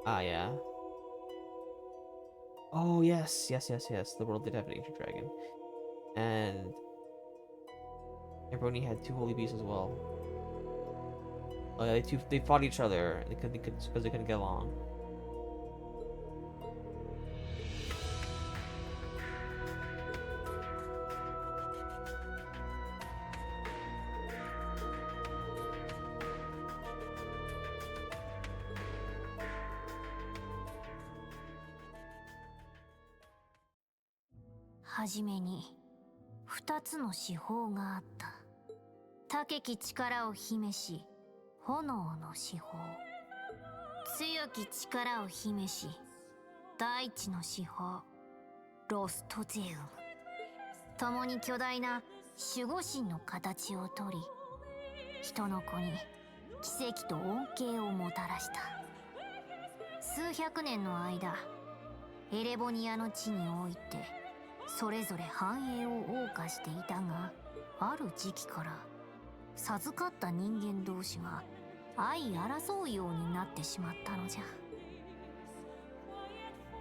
Ah, yeah. Oh, yes. Liberal did have an ancient dragon. And Ambroni had two holy beasts as well. Oh, yeah, they fought each other because they couldn't get along.はじめに2つの至宝があった。高き力を秘めし炎の至宝、強き力を秘めし大地の至宝ロストゼウム、共に巨大な守護神の形をとり、人の子に奇跡と恩恵をもたらした。数百年の間エレボニアの地においてそれぞれ繁栄を謳歌していたが、ある時期から授かった人間同士が相争うようになってしまったのじゃ。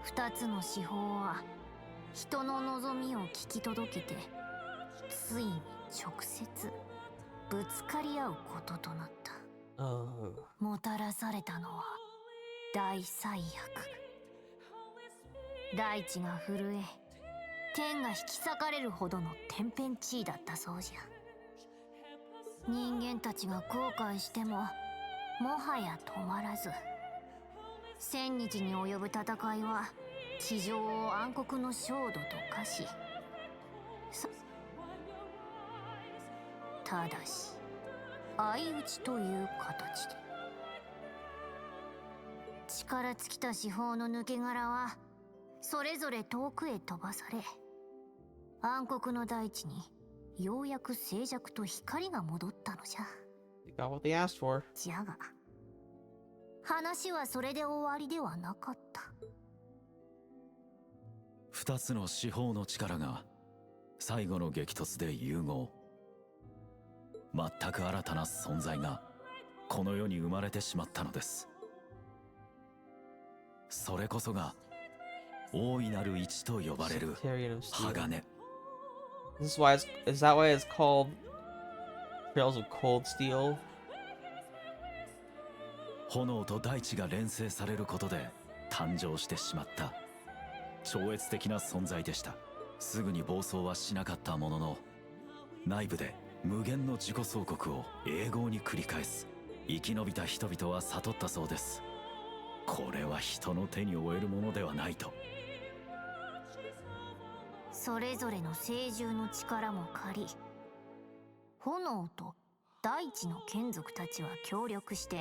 二つの至宝は人の望みを聞き届けて、ついに直接ぶつかり合うこととなった。もたらされたのは大災悪。大地が震え、天が引き裂かれるほどの天変地異だったそうじゃ。人間たちが後悔してももはや止まらず、1000日に及ぶ戦いは地上を暗黒の焦土と化し、ただし相打ちという形で、力尽きた至宝の抜け殻はそれぞれ遠くへ飛ばされ、暗黒の大地にようやく静寂と光が戻ったのじゃ。Got what they asked for. じゃが話はそれで終わりではなかった。二つの至宝の力が最後の激突で融合。全く新たな存在がこの世に生まれてしまったのです。それこそが大いなる一と呼ばれる鋼。Is that why it's called Trails of Cold Steel? 炎と大地が連成されることで誕生してしまった超越的な存在でした。すぐに暴走はしなかったものの、内部で無限の自己総国を永劫に繰り返す。生き延びた人々は悟ったそうです。これは人の手に負えるものではないと。それぞれの聖獣の力も借り、炎と大地の眷属たちは協力して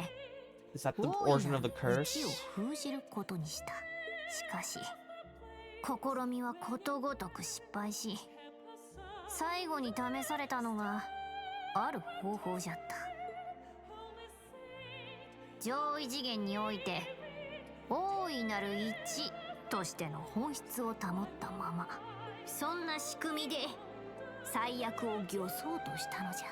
Is that the origin of the 地 curse? を封じることにした。しかし試みはことごとく失敗し、最後に試されたのがある方法じゃった。上位次元において大いなる一としての本質を保ったまま、そんな仕組みで最悪を御そうとしたのじゃ。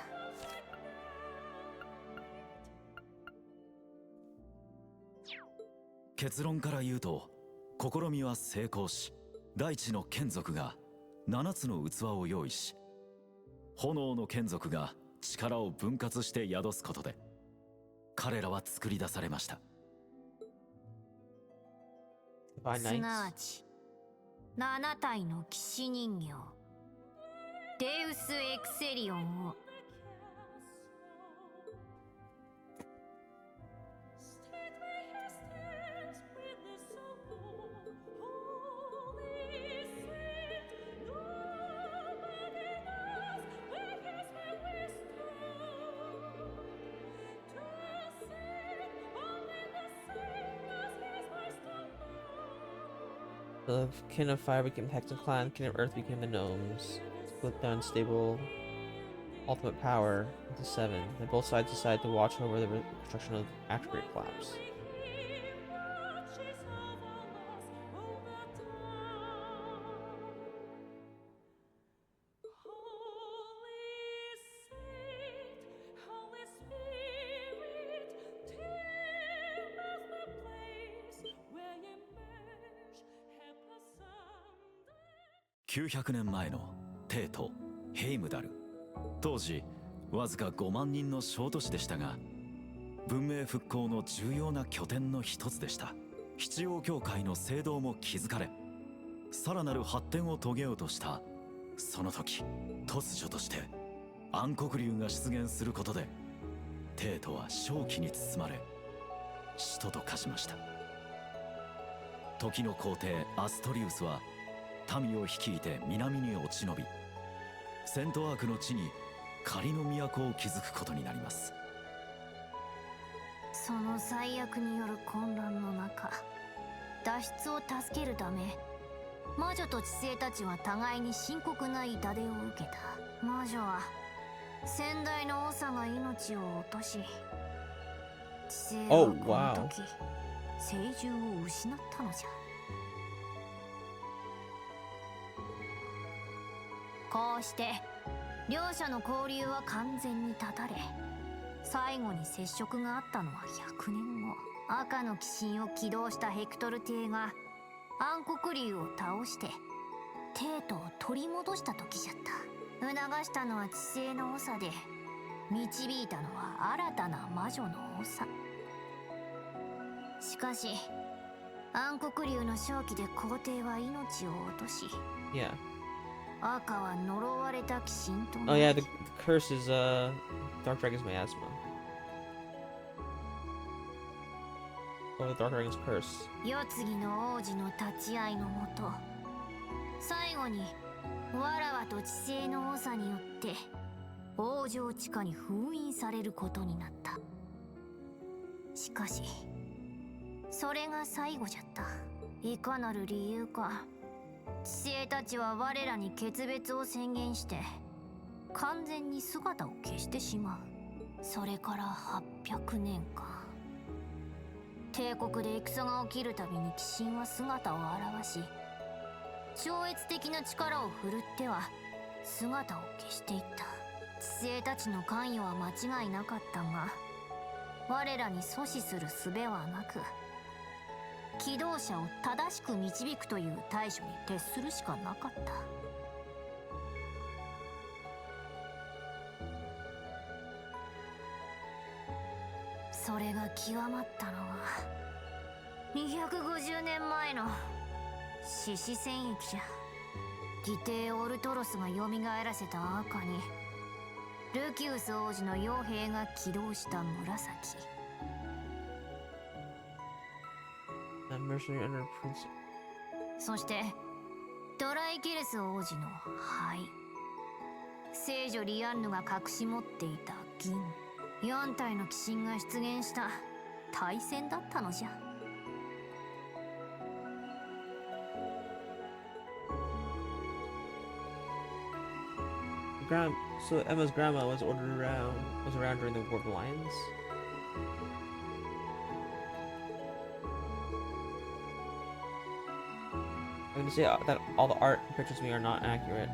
結論から言うと、試みは成功し、大地の眷属が7つの器を用意し、炎の眷属が力を分割して宿すことで、彼らは作り出されました。すなわち7体の騎士人形デウス・エクセリオンをThe kin of fire became the Hexaclan, kin of earth became the gnomes. Split the unstable ultimate power into 7. Then both sides decided to watch over the construction of Actrograde Collapse. 900年前の帝都ヘイムダル。当時わずか5万人の小都市でしたが、文明復興の重要な拠点の一つでした。七葉教会の聖堂も築かれ、さらなる発展を遂げようとしたその時、突如として暗黒竜が出現することで帝都は正気に包まれ使徒と化しました。時の皇帝アストリウスは民を率いて南に落ち延び、セントアークの地に仮の都を築くことになります。その最悪による混乱の中、脱出を助けるため魔女と知性たちは互いに深刻な痛手を受けた。魔女は先代の長が命を落とし、知性はこの時、聖獣を失ったのじゃ。こうして両者の交流は完全に断たれ、最後に接触があったのは100年後。赤の鬼神を起動したヘクトル帝が暗黒竜を倒して帝都を取り戻した時じゃった。促したのは知性の長で、導いたのは新たな魔女の長。しかし暗黒竜の正気で皇帝は命を落とし、赤は呪われた鬼神となり。 Oh yeah, the curse is Dark Dragon's miasma. Oh, the Dark Dragon's curse. 世継ぎの王子の立ち会いのもと、最後にわらわと知性の長によって王城地下に封印されることになった。しかしそれが最後じゃった。いかなる理由か、知性たちは我らに決別を宣言して完全に姿を消してしまう。それから800年間、帝国で戦が起きるたびに鬼神は姿を現し、超越的な力を振るっては姿を消していった。知性たちの関与は間違いなかったが、我らに阻止する術はなく、起動者を正しく導くという対処に徹するしかなかった。それが極まったのは250年前の獅子戦役じゃ。義弟オルトロスが蘇らせた赤にルキウス王子の傭兵が起動した紫。そしてドライケルス王子の灰、聖女リアンヌが隠し持っていた銀、4体の鬼神が出現した大戦だったのじゃ。So Emma's grandma was around during the War of the Lions. I'm going to say that all the art pictures of me are not accurate.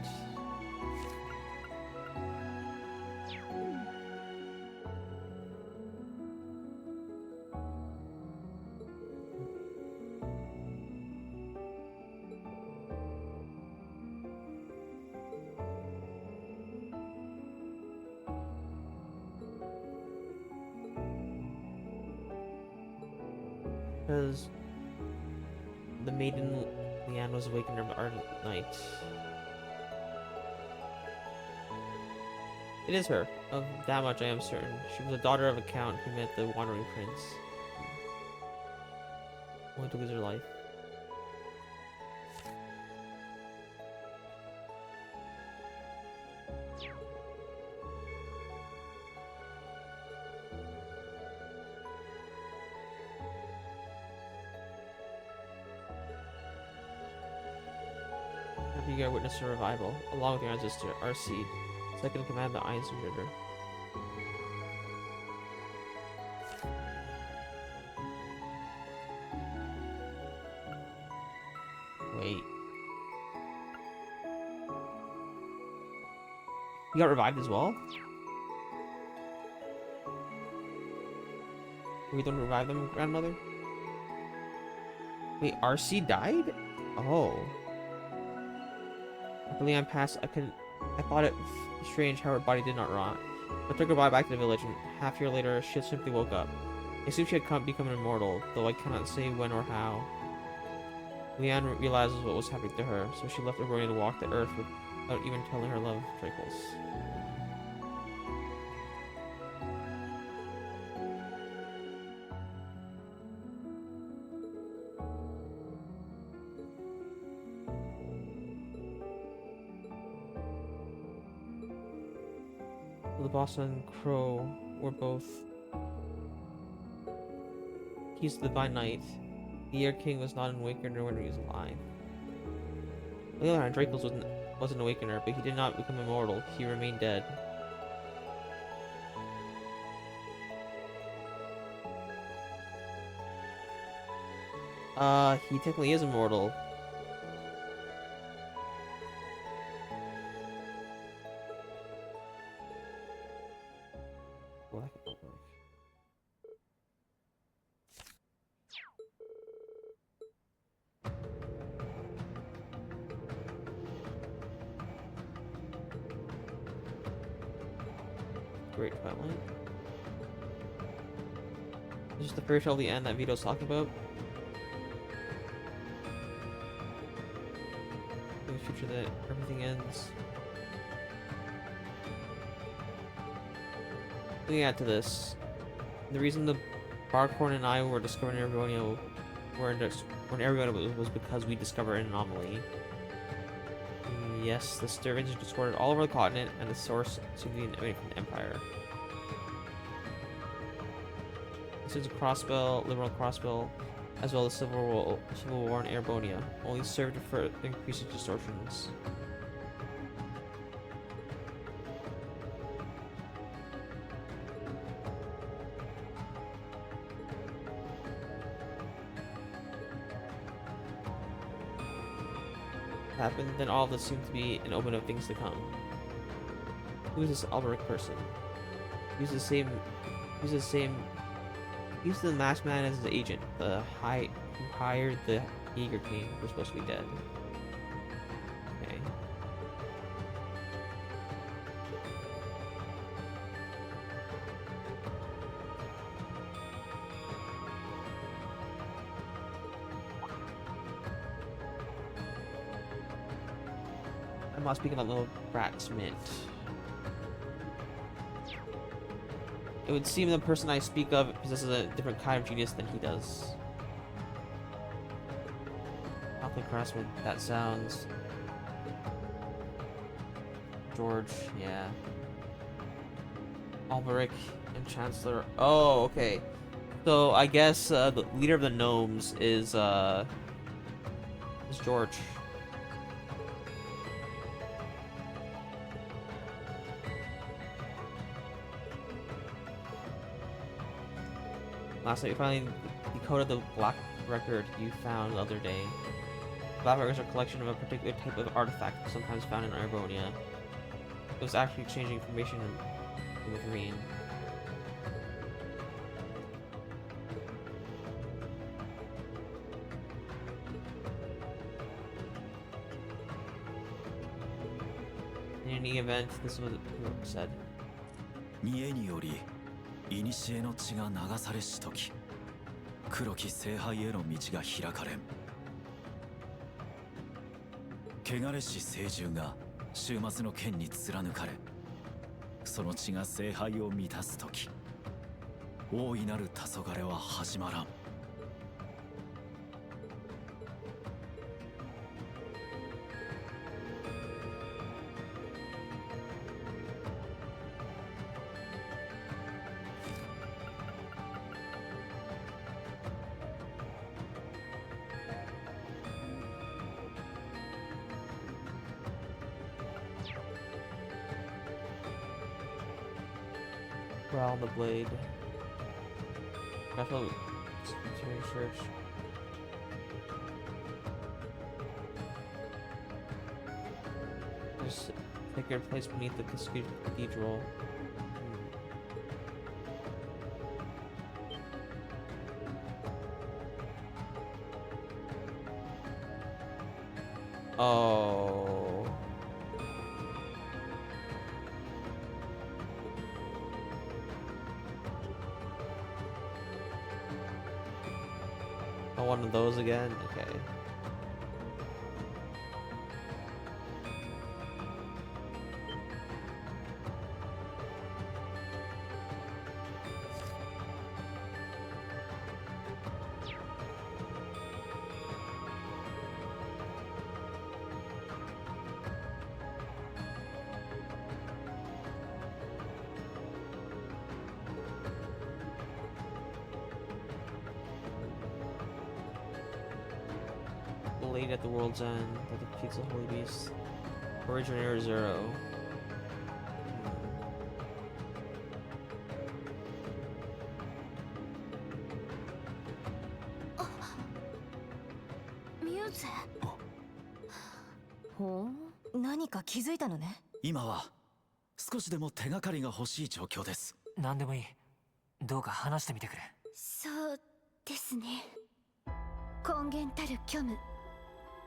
Because the maiden Leanne was awakened from the ardent night. It is her. Of that much I am certain. She was the daughter of a count who met the wandering prince. Only to lose her life. You are witness to revival, along with your ancestor, our seed, second in command of the Einstein River. Wait. You got revived as well? We don't revive them, grandmother? Wait, RC died? Oh. After Leanne passed, I thought it strange how her body did not rot. I took her body back to the village, and half a year later, she simply woke up. I assume she had become immortal, though I cannot say when or how. Leanne realizes what was happening to her, so she left Ergonia to walk the earth without even telling her love of Dracos. The boss and Crow were both keys to the Divine Knight. The Air King was not an awakener when he was alive. On the other hand, Dracos was an awakener, but he did not become immortal. He remained dead. He technically is immortal. Great Twilight. Is this the fairy tale of the end that Vito's talking about? In the future that everything ends. Looking at to this, the reason the Barkhorn and I were discovering Ergonia when Ergonia was because we discovered an anomaly. Yes, the disturbance is distorted all over the continent, and the source seems to be emanating from the Empire. This is a crossbow, liberal crossbow, as well as civil war in Ergonia, only served to further increase its distortions. Happened, then all of this seemed to be an omen of things to come. Who is this Alberic person? He's the masked man as his agent, who hired the Jaeger King, who's supposed to be dead. Okay. I'm not speaking of little brat's mint. It would seem the person I speak of possesses a different kind of genius than he does. Alpha Craftsman, that sounds... George, yeah. Alberic and Chancellor. Oh, okay. So I guess the leader of the gnomes is George. Last night we finally decoded the Black Record you found the other day. Black Records are a collection of a particular type of artifact, sometimes found in Ergonia. It was actually exchanging information with Reen. In any event, this is what it said. 見えにより古の血が流されしとき黒き聖杯への道が開かれん汚れし聖獣が終末の剣に貫かれその血が聖杯を満たすとき大いなる黄昏は始まらんGrowl the blade. Careful research. Just take your place beneath the cathedral. Oh. one of those again? Okay. Late at the World's End that defeats the Holy Beast. Originator Zero.ミューズ。ほう、何か気づいたのね。今は少しでも手がかりが欲しい状況です。何でもいい。どうか話してみてくれ。そうですね。根源たる虚無、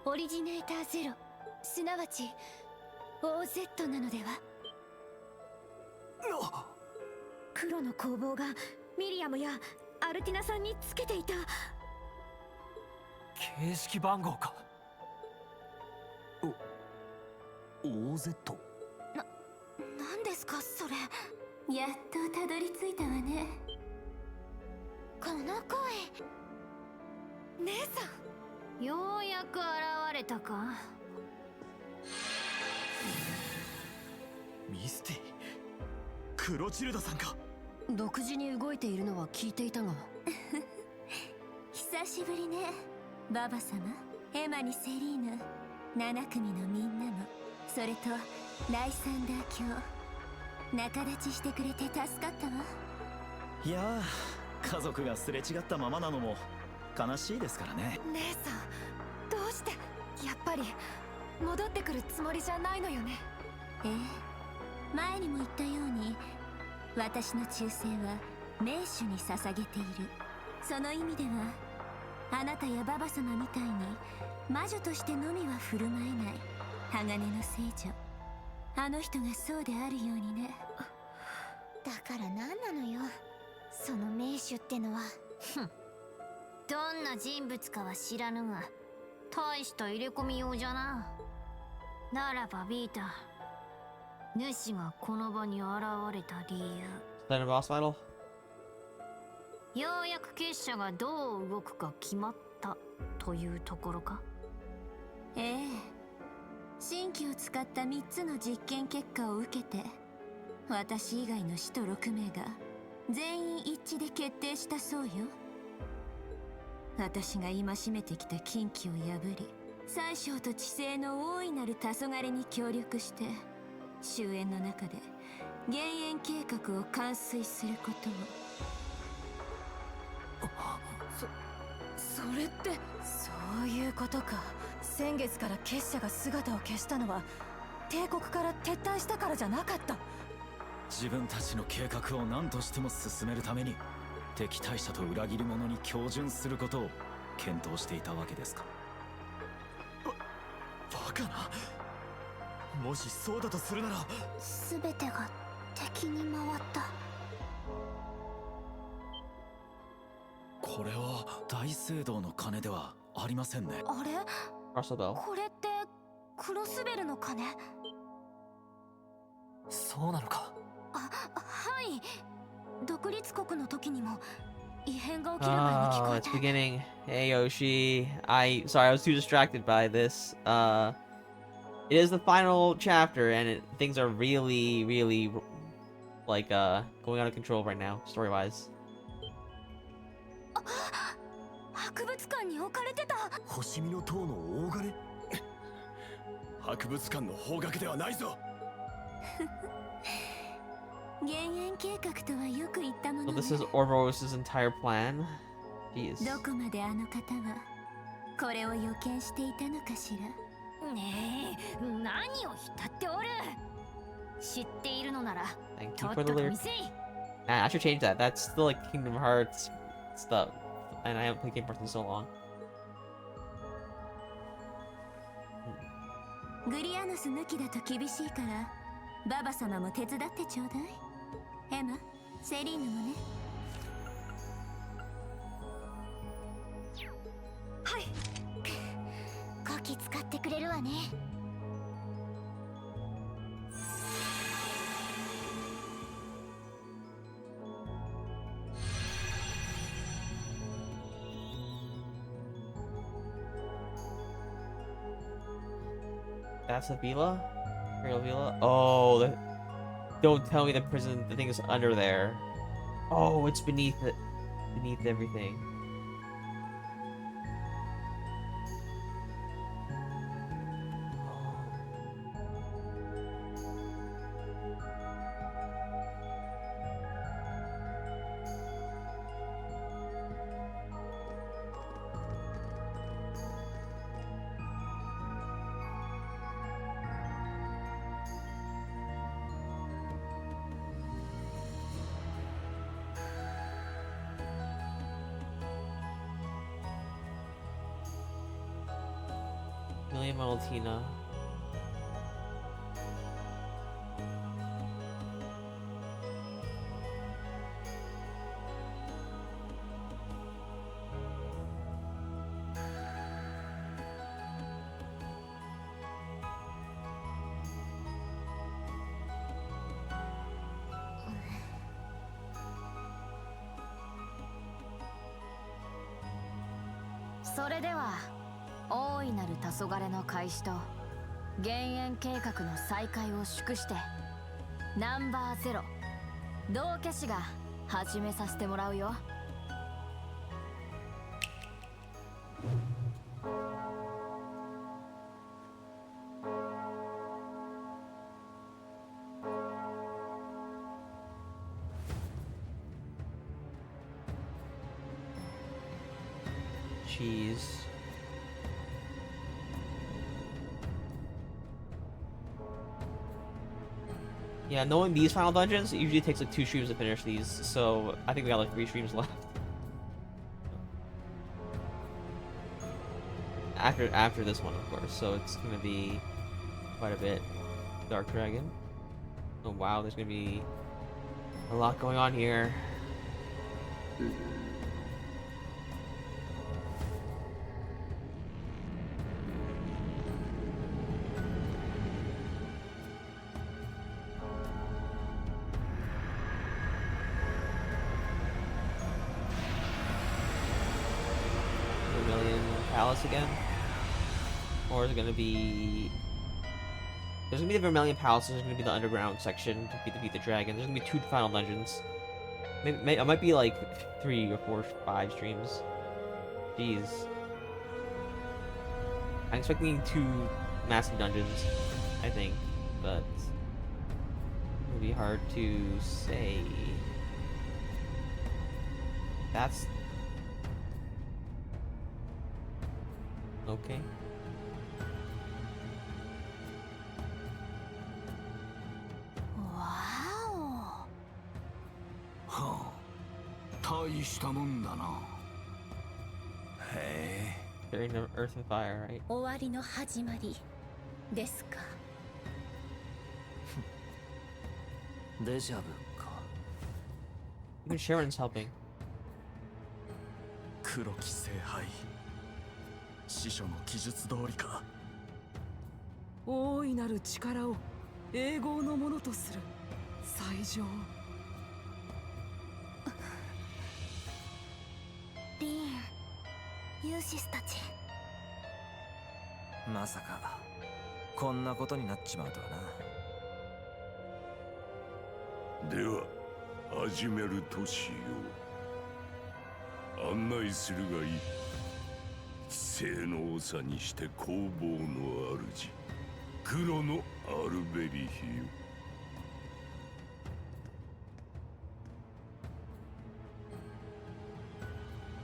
オリジネーターゼロ、すなわち OZ なのでは。黒の工房がミリアムやアルティナさんにつけていた形式番号か。OZ？ 何ですかそれ。やっとたどり着いたわね。この声。姉さん、ようやく現れたか。ミスティ、クロチルダさんか。独自に動いているのは聞いていたが久しぶりね。ババ様、エマにセリーヌ、7組のみんなも、それとライサンダー卿、仲立ちしてくれて助かったわ。いやー、家族がすれ違ったままなのも悲しいですからね。姉さん、どうしてやっぱり戻ってくるつもりじゃないのよね。ええ、前にも言ったように私の忠誠は名手に捧げている。その意味ではあなたやババ様みたいに魔女としてのみは振る舞えない鋼の聖女、あの人がそうであるようにね。だから何なのよその名手ってのは。どんな人物かは知らぬが大した入れ込みようじゃな。ならばビータ、主がこの場に現れた理由。Then a boss battle? ようやく結社がどう動くか決まったというところか。ええ、新規を使った3つの実験結果を受けて私以外の使徒6名が全員一致で決定したそうよ。私が戒めてきた禁忌を破り、宰相と知性の大いなる黄昏に協力して終焉の中で減塩計画を完遂することを。それってそういうことか。先月から結社が姿を消したのは帝国から撤退したからじゃなかった。自分たちの計画を何としても進めるために敵対者と裏切り者に恭順することを検討していたわけですか。バカな。もしそうだとするなら全てが敵に回った。これは大聖堂の鐘ではありませんね。あれ、 Russell Bell. これってクロスベルの鐘。そうなのか。はい。独立国の時にも異変が起きる前に聞こ Oh, え it's て。 beginning. Hey Yoshi. Sorry, I was too distracted by this. It is the final chapter and things are really like going out of control right now, story-wise. 博物館に置かれてた。星見の塔の大金。博物館の方角ではないぞ。減塩計画とはよく言ったも So のね。 this is Orvos's entire plan. Jeez. どこまであの方はこれを予見していたのかしら。ねえ、何を浸っておる。知っているのなら Thank と you っ for と the と lyric. 見せい。 I should change that. That's still like Kingdom Hearts stuff. And I haven't played Kingdom Hearts in so long. グリアノス抜きだと厳しいからババ様も手伝ってちょうだい。エマ、セリーヌもね。使ってくれるわね。That's a villa? Real villa? Oh, don't tell me the prison, the thing is under there. Oh, it's beneath it. Beneath everything. Million Maltina.それでは大いなる黄昏の開始と減塩計画の再開を祝してナンバー0道化師が始めさせてもらうよ。Cheese. Yeah, knowing these final dungeons, it usually takes like 2 streams to finish these, so I think we got like 3 streams left. After this one, of course, so it's gonna be quite a bit. Dark Dragon. Oh wow, there's gonna be a lot going on here. Palace again? Or is it gonna be... There's gonna be the Vermilion Palace, there's gonna be the underground section to defeat the dragon. There's gonna be 2 final dungeons. Maybe it might be like 3 or 4 or 5 streams. Jeez. I'm expecting 2 massive dungeons, I think, but it'll be hard to say. That's okay. Wow. はあ、大したもんだな。へえ。They're in Earth and Fire, right? 終わりの始まりですか。デジャブか。Even Sharon's helping. 黒き聖杯。師匠の記述通りか。大いなる力を永劫のものとする最上。リーン、ユーシスたち。まさかこんなことになっちまうとはな。では始めるとしよう。案内するがいい。聖の長にして工房の主、黒のアルベリヒよ。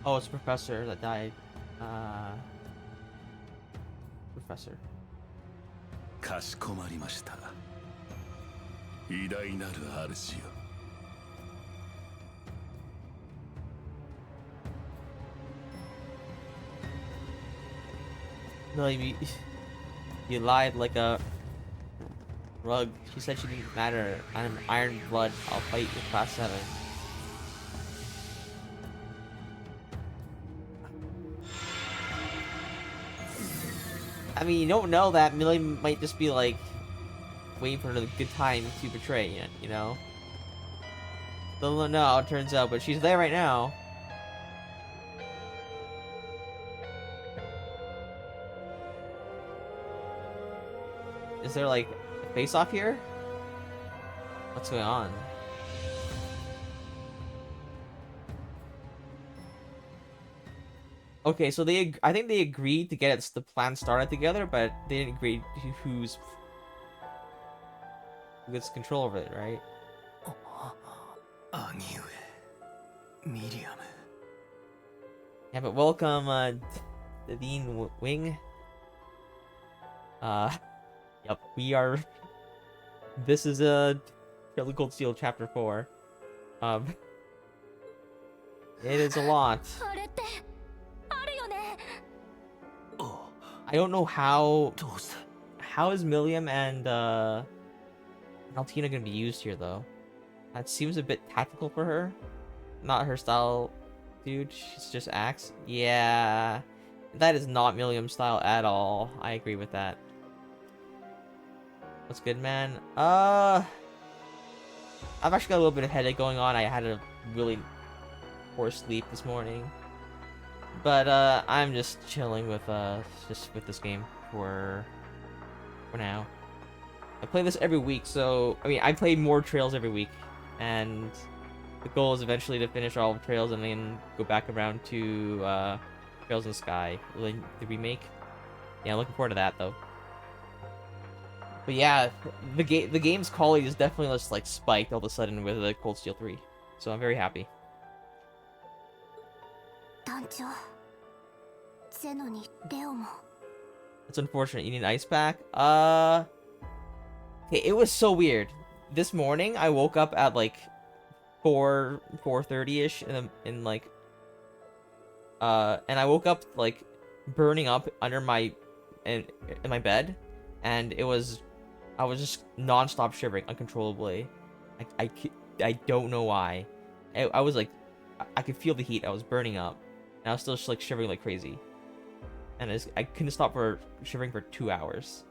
Oh, it's Professor that died. Professor. かしこまりました。偉大なる主よ。No, you lied like a rug. She said she didn't matter. I'm Iron Blood. I'll fight with Class 7. I mean, you don't know that. Million might just be like waiting for another good time to betray it, you know? Don't know how it turns out, but she's there right now. Is there like a face off here? What's going on? Okay, so I think they agreed to get the plan started together, but they didn't agree to who gets control over it, right? Miriam. Yeah, but welcome, Dean Wing. Yep, we are. This is Fairly Cold Steel Chapter 4. It is a lot. I don't know how is Milliam and Altina gonna be used here though. That seems a bit tactical for her. Not her style, dude. She's just axe. Yeah, that is not Milliam's style at all. I agree with that. What's good, man? I've actually got a little bit of headache going on. I had a really poor sleep this morning. But I'm just chilling with this game for now. I play this every week, so I mean I play more Trails every week, and the goal is eventually to finish all of Trails and then go back around to Trails in the Sky, the remake. Yeah, I'm looking forward to that though. But yeah, the game's quality is definitely just like spiked all of a sudden with the Cold Steel 3, so I'm very happy. It's unfortunate. You need an ice pack. Okay, it was so weird. This morning I woke up at like 4:30ish in like and I woke up like burning up under my in my bed, and I was just non-stop shivering uncontrollably. I don't know why. I was like, I could feel the heat. I was burning up, and I was still just like shivering like crazy. And I couldn't stop for shivering for 2 hours,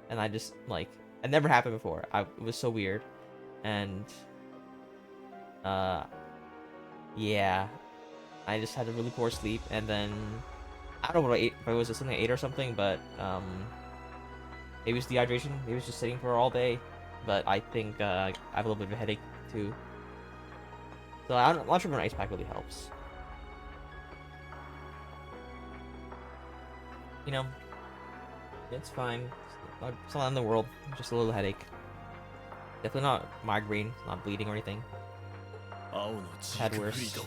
and I just like it never happened before. It was so weird, and yeah, I just had a really poor sleep, and then I don't know what I ate. If I was something I ate or something, but maybe it was dehydration. Maybe it was just sitting for all day. But I think I have a little bit of a headache too. So I'm not sure if an ice pack really helps. You know, it's fine. It's not in the world. Just a little headache. Definitely not migraine. Not bleeding or anything. Had worse.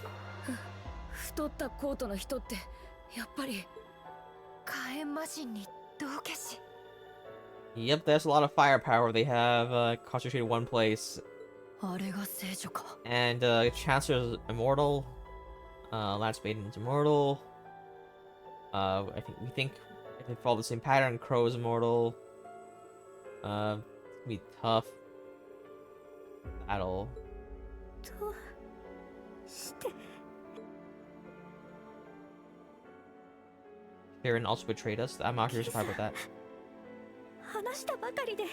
太ったコートの人ってやっぱり火炎魔人に道化師 Yep, there's a lot of firepower. They have concentrated in one place. あれが聖女か And Chancellor's immortal. Lance Maiden's immortal. We think if they follow the same pattern, Crow is immortal. It's gonna be tough battle. Sharon also betrayed us. I'm not really surprised with that. 話したばかりで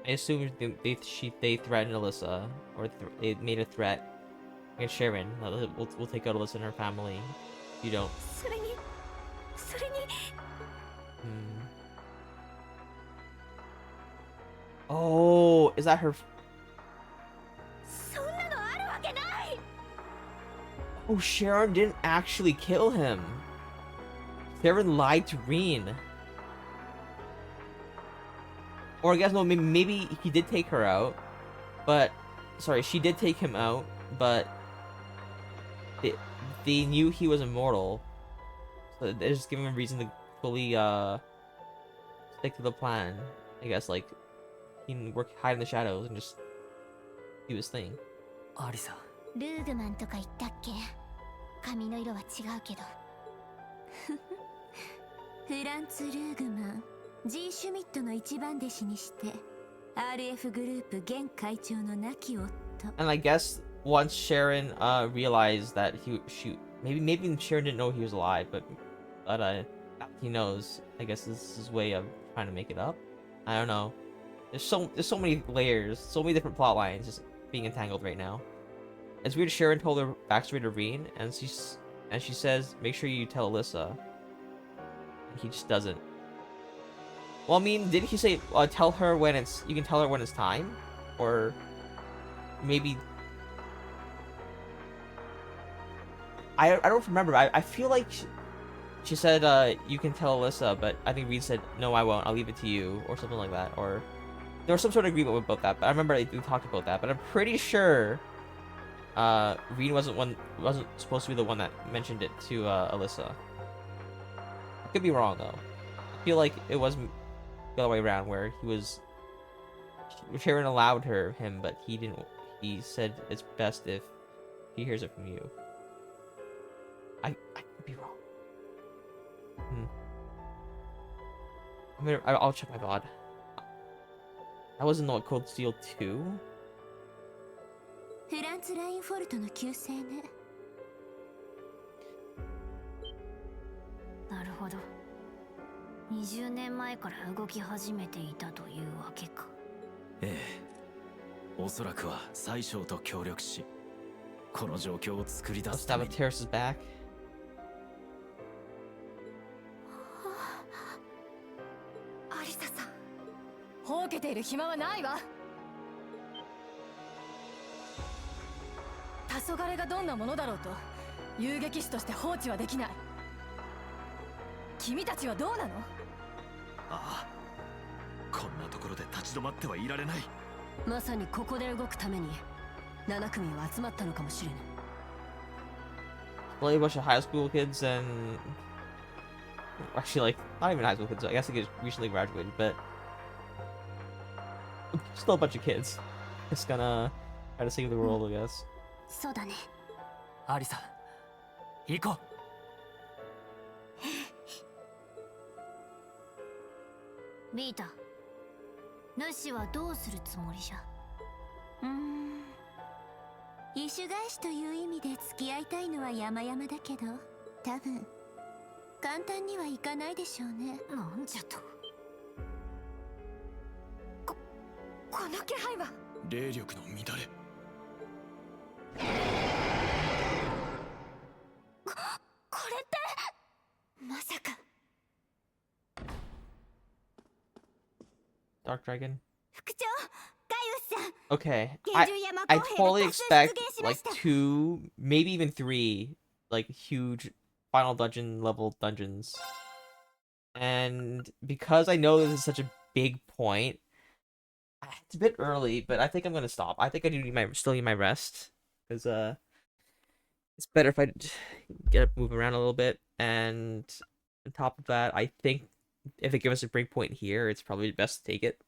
I assume they threatened Alyssa, or they made a threat against Sharon. We'll take out Alyssa and her family. If you don't. それに Oh, is that her? そんなのあるわけない Oh, Sharon didn't actually kill him. Sharon lied to Reen. Or I guess no, maybe he did take her out, but sorry, she did take him out, but they knew he was immortal, so they're just giving him a reason to fully stick to the plan. I guess like he can hide in the shadows and just do his thing. Arisa. ルーグマンとか言ったっけ髪の色は違うけどフランツ・ルーグマン G シュミットの一番弟子にして RF グループ現会長の亡き夫 And I guess once Sharon realized that maybe Sharon didn't know he was alive, but he knows. I guess this is his way of trying to make it up. I don't know. There's so many layers, so many different plot lines just being entangled right now. It's weird. Sharon told her backstory to Reen, and she says, "Make sure you tell Alyssa." And he just doesn't. Well, I mean, didn't he say tell her when it's? You can tell her when it's time, or maybe. I don't remember. I feel like she said you can tell Alyssa, but I think Reen said no, I won't. I'll leave it to you, or something like that. Or there was some sort of agreement about that. But I remember we talked about that. But I'm pretty sure Reen wasn't supposed to be the one that mentioned it to Alyssa. I could be wrong though. I feel like it was the other way around, where Sharon allowed him, but he didn't. He said it's best if he hears it from you. I could be wrong. I'll check my VOD. I wasn't know what Cold Steel 2. フランツ・ラインフォルトの旧姓ね。なるほど。20年前から動き始めていたというわけか。ええ。おそらくは宰相と協力し、この状況を作り出すために。Tears back. アリサさん。ほうけている暇はないわ。黄昏がどんなものだろうと遊撃士として放置はできない。君たちはどうなの？ああ、こんなところで立ち止まってはいられない。まさにここで動くために7組は集まったのかもしれない。Well, a bunch of high school kids and actually, like, not even high school kids. I guess they just recently graduated, but still a bunch of kids. Just gonna try to save the world, I guess. そうだね。アリサ、行こう。ビータ、主はどうするつもりじゃ。異種返しという意味で付き合いたいのは山々だけど、多分簡単にはいかないでしょうね。なんじゃと。この気配は。霊力の乱れ。これってまさか。Dark Dragon. 副長、ガイウスさん。Okay, I totally expect like 2, maybe even 3, like huge final dungeon level dungeons. And because I know this is such a big point, it's a bit early, but I think I'm gonna stop. I think I still need my rest, because it's better if I get up, move around a little bit. And on top of that, I think if they give us a break point here, it's probably best to take it.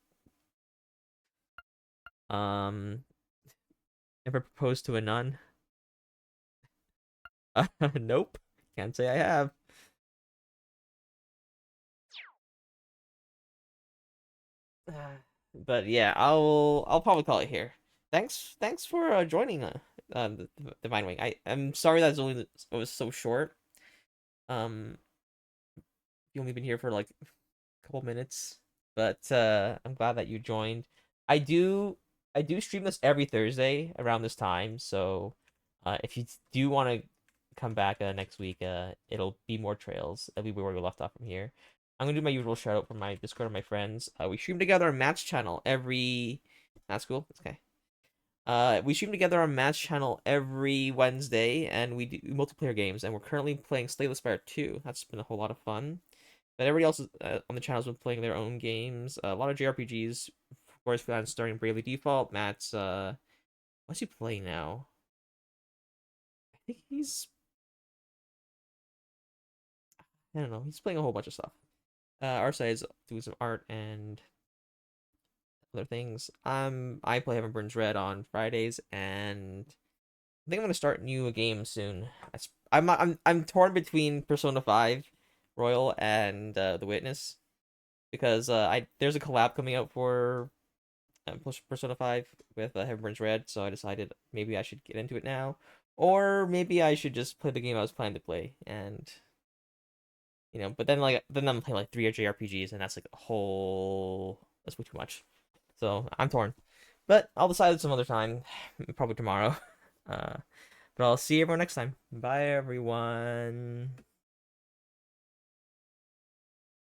Never proposed to a nun? Nope. Can't say I have. But yeah, I'll probably call it here. Thanks for joining the Divine Wing. I'm sorry that it was so short. You only been here for like a couple minutes, but I'm glad that you joined. I do stream this every Thursday around this time, so if you do want to come back next week, it'll be more trails. It'll be where we left off from here. I'm gonna do my usual shout out for my Discord and my friends. We stream together on Match Channel every. That's cool. It's okay. We stream together on Match Channel every Wednesday, and we do multiplayer games. And we're currently playing Slay the Spire 2. That's been a whole lot of fun. But everybody else on the channel has been playing their own games. A lot of JRPGs. Of course, fans starting Bravely Default. Matt's what's he playing now? I think he's. I don't know. He's playing a whole bunch of stuff. Arsai is doing some art and other things. I play Heaven Burns Red on Fridays, and I think I'm gonna start new game soon. I'm torn between Persona 5 Royal and The Witness, because there's a collab coming out for Persona 5 with Heaven Burns Red, so I decided maybe I should get into it now, Or maybe I should just play the game I was planning to play, and but then I'm playing like 3 JRPGs, and that's like that's way too much. So I'm torn. But I'll decide some other time, probably tomorrow. But I'll see everyone next time. Bye, everyone.